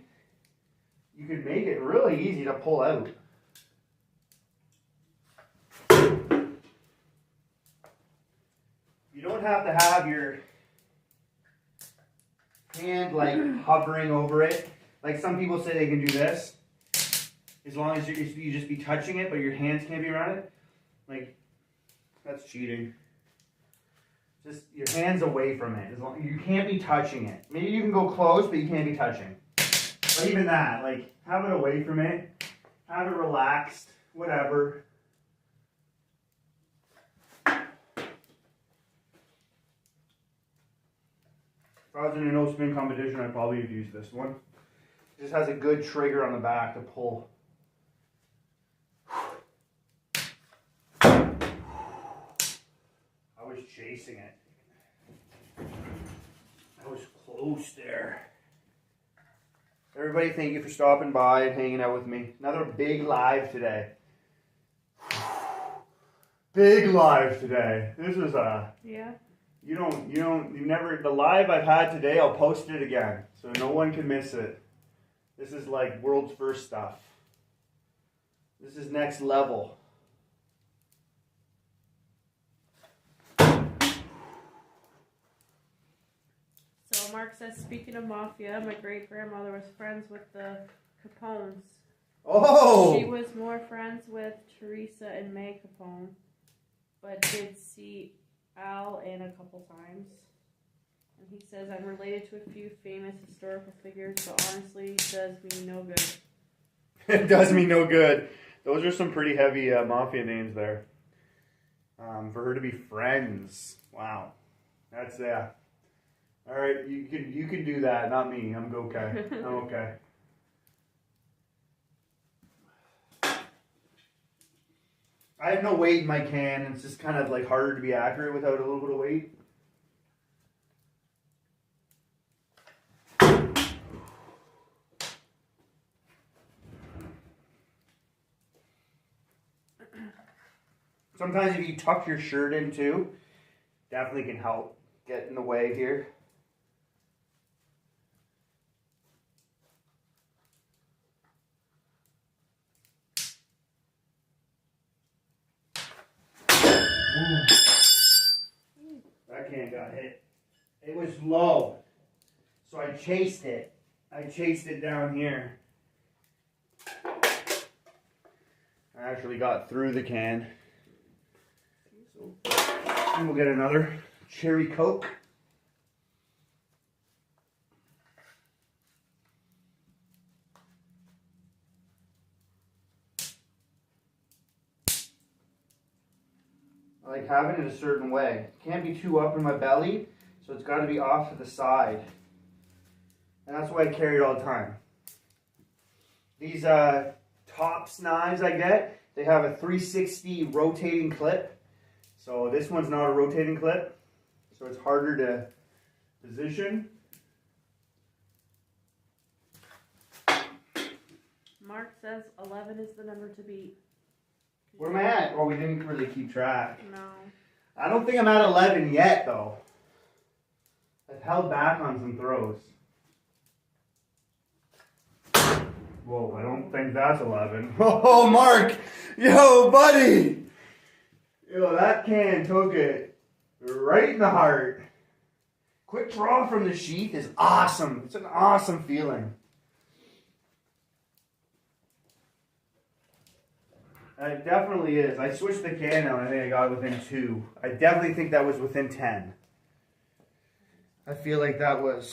you can make it really easy to pull out. You don't have to have your hand like hovering over it. Like some people say they can do this. As long as you just be touching it, but your hands can't be around it. Like, that's cheating. Just your hands away from it. You can't be touching it. Maybe you can go close, but you can't be touching. But even that, like, have it away from it. Have it relaxed. Whatever. If I was in a no spin competition, I'd probably have used this one. It just has a good trigger on the back to pull. I was chasing it. I was close there. Everybody, thank you for stopping by and hanging out with me. Another big live today. Big live today. This is yeah. The live I've had today, I'll post it again. So no one can miss it. This is like world's first stuff. This is next level. So Mark says, speaking of mafia, my great-grandmother was friends with the Capones. Oh! She was more friends with Teresa and May Capone, but did see Al Ann a couple times. And he says, I'm related to a few famous historical figures, but honestly, it does me no good. It does me no good. Those are some pretty heavy mafia names there. For her to be friends. Wow. That's, yeah. All right, you can do that, not me. I'm okay. I'm okay. I have no weight in my can, and it's just kind of like harder to be accurate without a little bit of weight. Sometimes if you tuck your shirt in too, definitely can help get in the way here. That can got hit. It was low, so I chased it. I chased it down here. I actually got through the can. So, and we'll get another cherry Coke. I like having it a certain way. It can't be too up in my belly, so it's got to be off to the side. And that's why I carry it all the time. These Tops knives I get, they have a 360 rotating clip. So this one's not a rotating clip, so it's harder to position. Mark says 11 is the number to beat. Where am I at? Oh, we didn't really keep track. No. I don't think I'm at 11 yet, though. I've held back on some throws. Whoa, I don't think that's 11. Oh, Mark! Yo, buddy! Yo, that can took it right in the heart. Quick draw from the sheath is awesome. It's an awesome feeling. It definitely is. I switched the can now and I think I got within 2. I definitely think that was within 10. I feel like that was...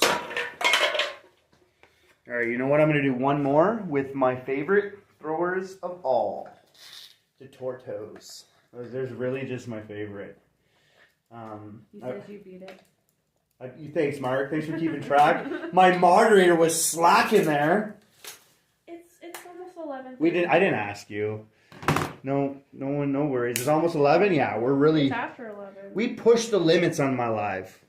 Alright, you know what? I'm going to do one more with my favorite throwers of all. The Tortos. There's really just my favorite. He says you beat it. Thanks, Mark. Thanks for keeping track. My moderator was slacking there. It's almost 11. I didn't ask you. No worries. It's almost 11. Yeah, we're really. It's after 11. We push the limits on my live.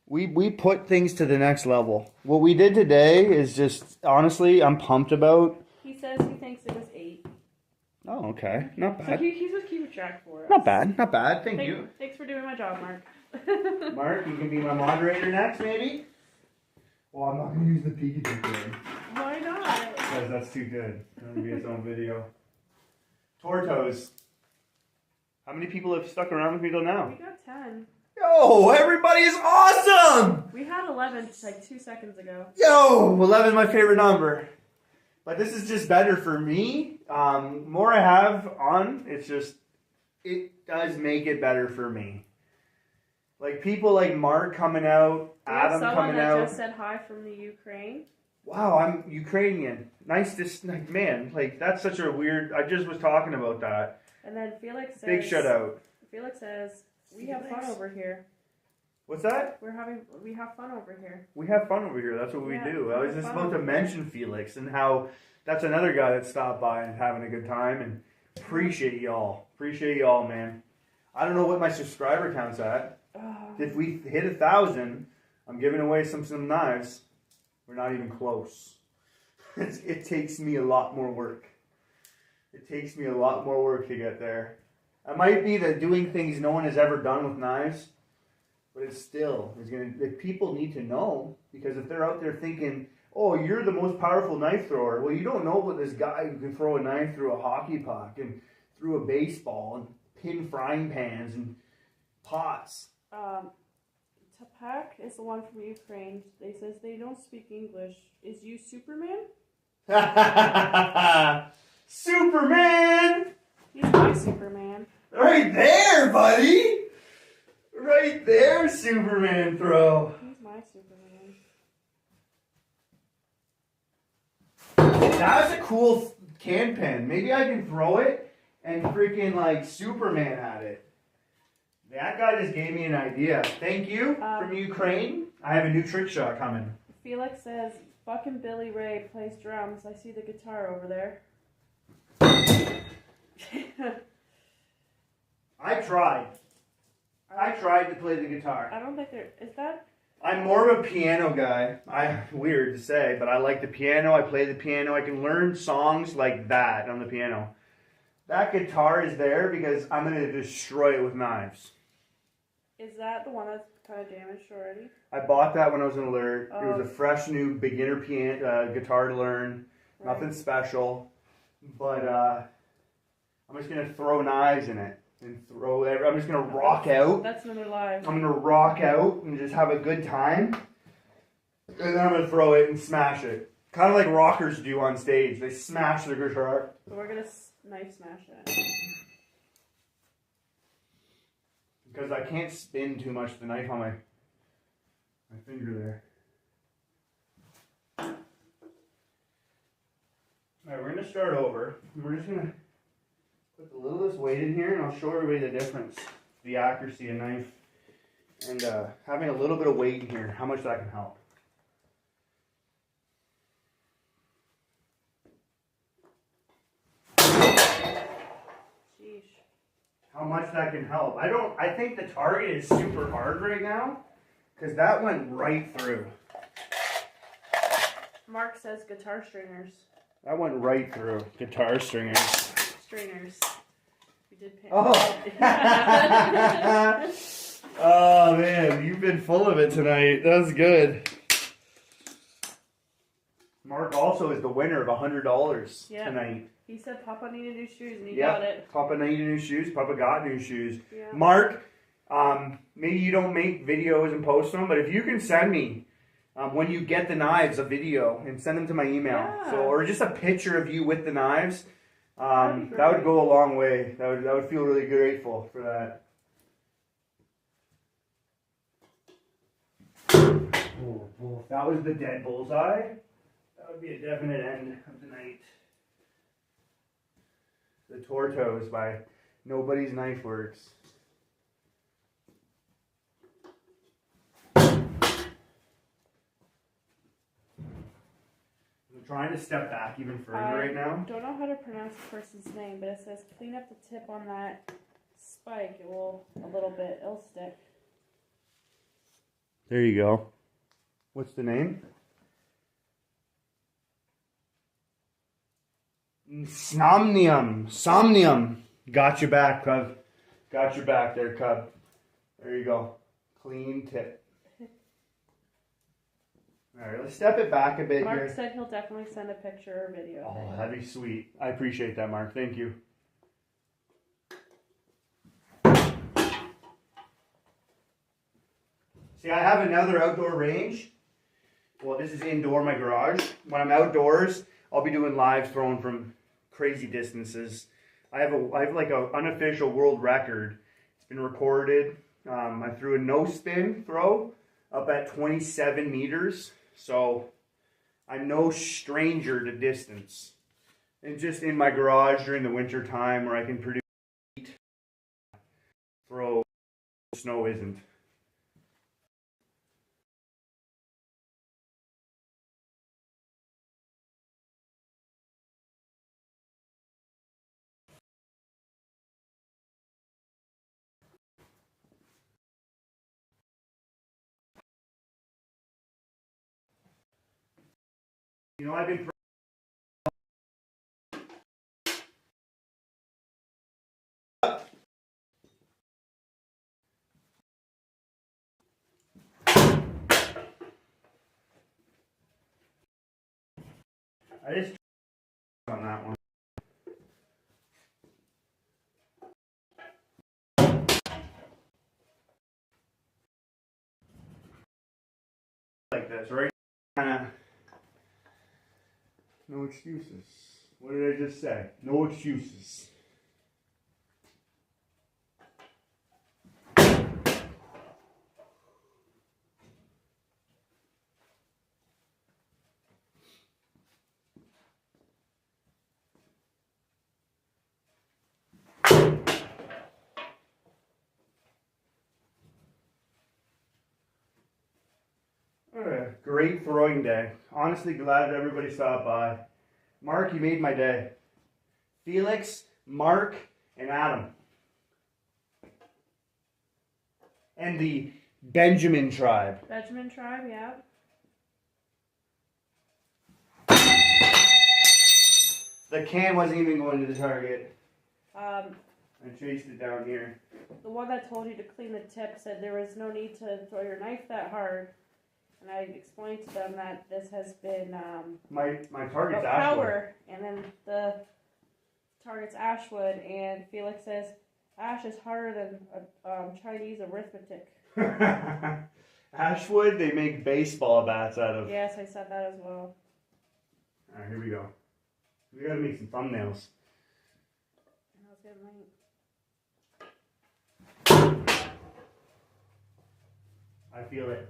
We put things to the next level. What we did today is just honestly, I'm pumped about. He says he thinks it was 8. Oh, okay, not So bad. he's just keeping track for us. Not bad. Thank you. Thanks for doing my job, Mark. Mark, you can be my moderator next, maybe? Well, I'm not going to use the Pikachu thing. Why not? Because that's too good. It's going to be its own video. Tortos. How many people have stuck around with me till now? We got 10. Yo, everybody is awesome! We had 11 like 2 seconds ago. Yo, 11 is my favorite number. But this is just better for me. More I have on, it does make it better for me. Like people like Mark coming out, Adam coming out. Someone just said hi from the Ukraine. Wow, I'm Ukrainian. Nice to, man, like that's such a weird, I just was talking about that. And then Felix says. Big shout out. Felix says, we have fun over here. What's that? We have fun over here. We have fun over here. That's what we do. I was just about to over mention Felix and how that's another guy that stopped by and having a good time, and appreciate y'all. Appreciate y'all, man. I don't know what my subscriber count's at. If we hit 1,000, I'm giving away some knives. We're not even close. It takes me a lot more work. It takes me a lot more work to get there. It might be that doing things no one has ever done with knives, but it's gonna. People need to know, because if they're out there thinking, "Oh, you're the most powerful knife thrower," well, you don't know what this guy who can throw a knife through a hockey puck and through a baseball and pin frying pans and pots. Tapak is the one from Ukraine. They says they don't speak English. Is you Superman? Superman! He's my Superman. Right there, buddy! Right there, Superman throw. He's my Superman. That was a cool can pen. Maybe I can throw it and freaking like Superman at it. That guy just gave me an idea. Thank you from Ukraine. I have a new trick shot coming. Felix says, fucking Billy Ray plays drums. I see the guitar over there. I tried to play the guitar. I don't think is that? I'm more of a piano guy. Weird to say, but I like the piano. I play the piano. I can learn songs like that on the piano. That guitar is there because I'm going to destroy it with knives. Is that the one that's kind of damaged already? I bought that when I was in Alert. It was a fresh new beginner guitar to learn. Right. Nothing special. But I'm just going to throw knives in it. And I'm just going to rock out. That's another lie. I'm going to rock out and just have a good time. And then I'm going to throw it and smash it. Kind of like rockers do on stage. They smash their guitar. So we're going to knife smash it. Because I can't spin too much the knife on my finger there. Alright, we're going to start over. We're just going to put a little of this weight in here and I'll show everybody the difference. The accuracy of knife. And having a little bit of weight in here, how much that can help. How much that can help. I think the target is super hard right now because that went right through. Mark says guitar stringers. That went right through. Guitar stringers. Stringers. We did pay. Oh. Oh man, you've been full of it tonight. That's good. Mark also is the winner of $100 tonight. He said Papa needed new shoes and he got it. Papa needed new shoes. Papa got new shoes. Yeah. Mark, maybe you don't make videos and post them, but if you can send me when you get the knives a video and send them to my email, or just a picture of you with the knives, that would go a long way. That would feel really grateful for that. Oh, if that was the dead bullseye, that would be a definite end of the night. The Tortos by Nobody's Knife Works. trying to step back even further right now. Don't know how to pronounce the person's name, but it says clean up the tip on that spike. It will a little bit. It'll stick. There you go. What's the name? Somnium. Got your back, Cub. Got your back there, Cub. There you go. Clean tip. Alright, let's step it back a bit Mark here. said he'll definitely send a picture or video. Oh, that'd be sweet. I appreciate that, Mark. Thank you. See, I have another outdoor range. Well, this is indoor, my garage. When I'm outdoors, I'll be doing live throwing from crazy distances. I have like an unofficial world record. It's been recorded. I threw a no spin throw up at 27 meters. So I'm no stranger to distance. And just in my garage during the winter time where I can produce heat, throw, snow isn't. You know, I've been I just on that one. Like this, right? Kinda. No excuses. What did I just say? No excuses. Great throwing day. Honestly glad that everybody stopped by. Mark, you made my day. Felix, Mark, and Adam. And the Benjamin tribe. Benjamin tribe, yeah. The can wasn't even going to the target. I chased it down here. The one that told you to clean the tip said there was no need to throw your knife that hard. And I explained to them that this has been my target's power, and then the target's Ashwood, and Felix says Ash is harder than Chinese arithmetic. Ashwood, they make baseball bats out of. Yes, I said that as well. Alright, here we go. We gotta make some thumbnails. I was getting late.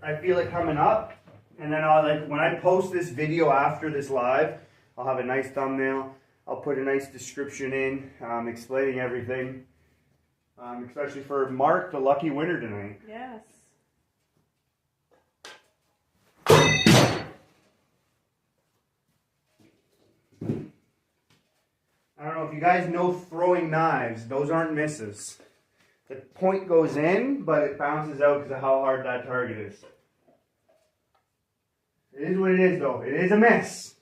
I feel it coming up, and then when I post this video after this live, I'll have a nice thumbnail. I'll put a nice description in, explaining everything, especially for Mark, the lucky winner tonight. Yes. I don't know if you guys know throwing knives; those aren't misses. The point goes in, but it bounces out because of how hard that target is. It is what it is, though. It is a miss.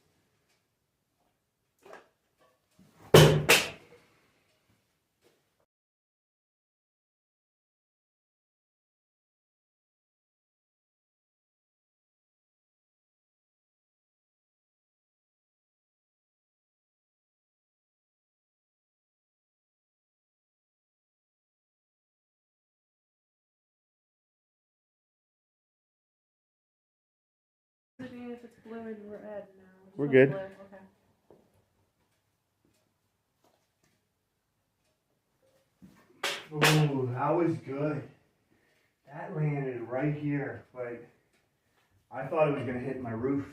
If it's blue and red now. We're good. Blue. Okay. Ooh, that was good. That landed right here, but I thought it was going to hit my roof.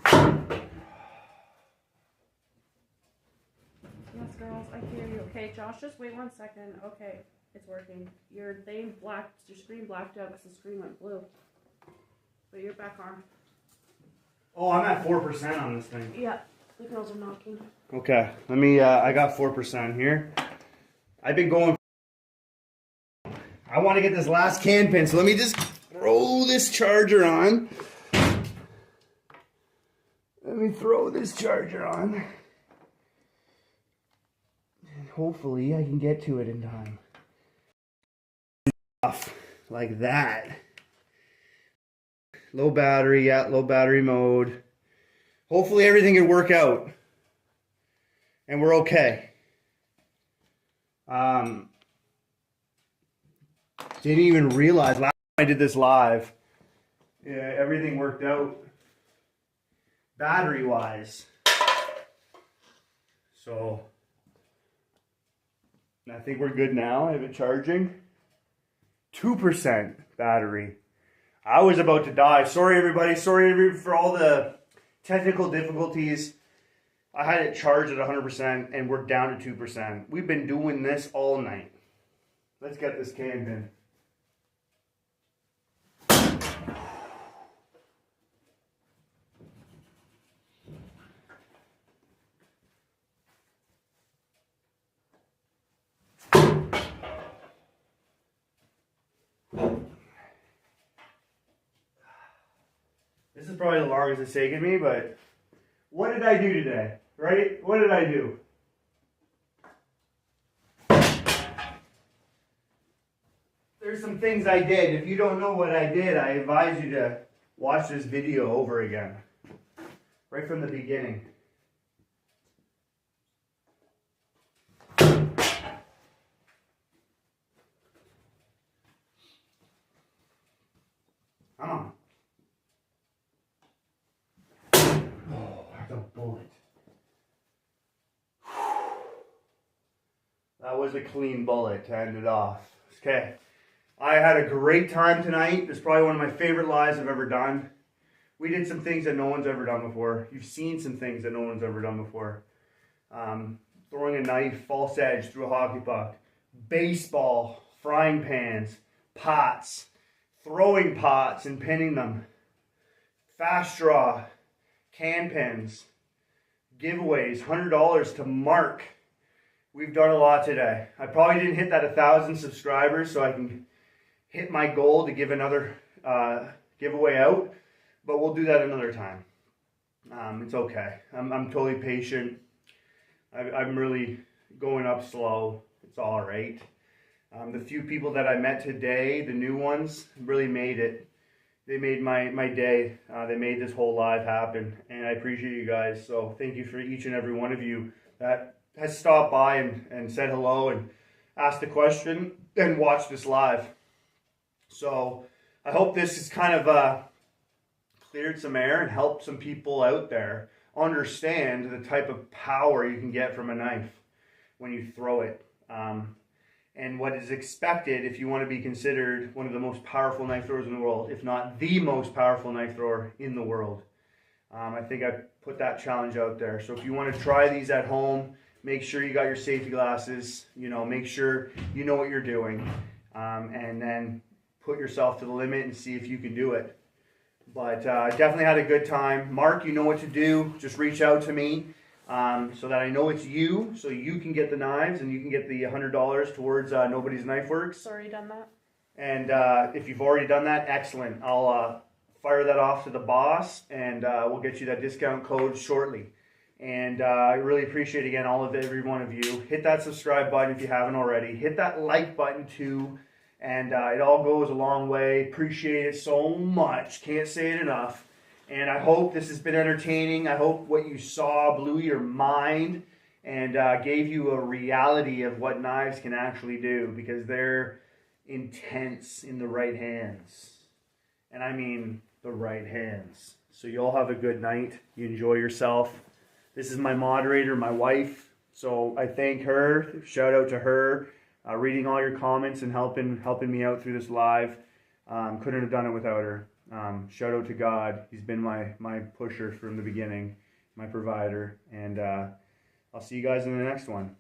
Yes, girls, I hear you. Okay, Josh, just wait 1 second. Okay, it's working. Your screen blacked out because the screen went blue. But you're back on. Oh, I'm at 4% on this thing. Yeah, the girls are knocking. Okay, let me, I got 4% here. I've been going, I want to get this last can pin, so let me just throw this charger on. Let me throw this charger on. And hopefully I can get to it in time. Off like that. Low battery, yeah, low battery mode. Hopefully everything can work out. And we're okay. Didn't even realize last time I did this live, yeah, everything worked out battery wise. So I think we're good now. I have it charging. 2% battery. I was about to die. Sorry everybody. Sorry for all the technical difficulties. I had it charged at 100% and we're down to 2%. We've been doing this all night. Let's get this can in. This is probably the longest it's taken me, but what did I do today? Right? What did I do? There's some things I did. If you don't know what I did, I advise you to watch this video over again. Right from the beginning. Come on. Oh, that's a bullet. That was a clean bullet to end it off. Okay. I had a great time tonight. It's probably one of my favorite lives I've ever done. We did some things that no one's ever done before. You've seen some things that no one's ever done before. Throwing a knife, false edge through a hockey puck. Baseball, frying pans, pots. Throwing pots and pinning them. Fast draw, can pins, giveaways, $100 to Mark. We've done a lot today. I probably didn't hit that 1,000 subscribers so I can hit my goal to give another giveaway out, but we'll do that another time. It's okay. I'm totally patient. I'm really going up slow. It's all right. The few people that I met today, the new ones, really made it. They made my day. They made this whole live happen, and I appreciate you guys. So thank you for each and every one of you that has stopped by and said hello and asked a question and watched this live. So I hope this has kind of cleared some air and helped some people out there understand the type of power you can get from a knife when you throw it. And what is expected if you want to be considered one of the most powerful knife throwers in the world, if not the most powerful knife thrower in the world. I think I put that challenge out there. So if you want to try these at home, make sure you got your safety glasses, make sure you know what you're doing, and then put yourself to the limit and see if you can do it. But definitely had a good time. Mark, you know what to do. Just reach out to me. So that I know it's you, so you can get the knives and you can get the $100 towards Nobody's Knife Works. Already done that. And if you've already done that, excellent. I'll fire that off to the boss, and we'll get you that discount code shortly. And I really appreciate, again, every one of you. Hit that subscribe button if you haven't already. Hit that like button too, and it all goes a long way. Appreciate it so much. Can't say it enough. And I hope this has been entertaining. I hope what you saw blew your mind and gave you a reality of what knives can actually do, because they're intense in the right hands. And I mean the right hands. So you all have a good night. You enjoy yourself. This is my moderator, my wife. So I thank her. Shout out to her. Reading all your comments and helping me out through this live. Couldn't have done it without her. Shout out to God. He's been my pusher from the beginning, my provider, and I'll see you guys in the next one.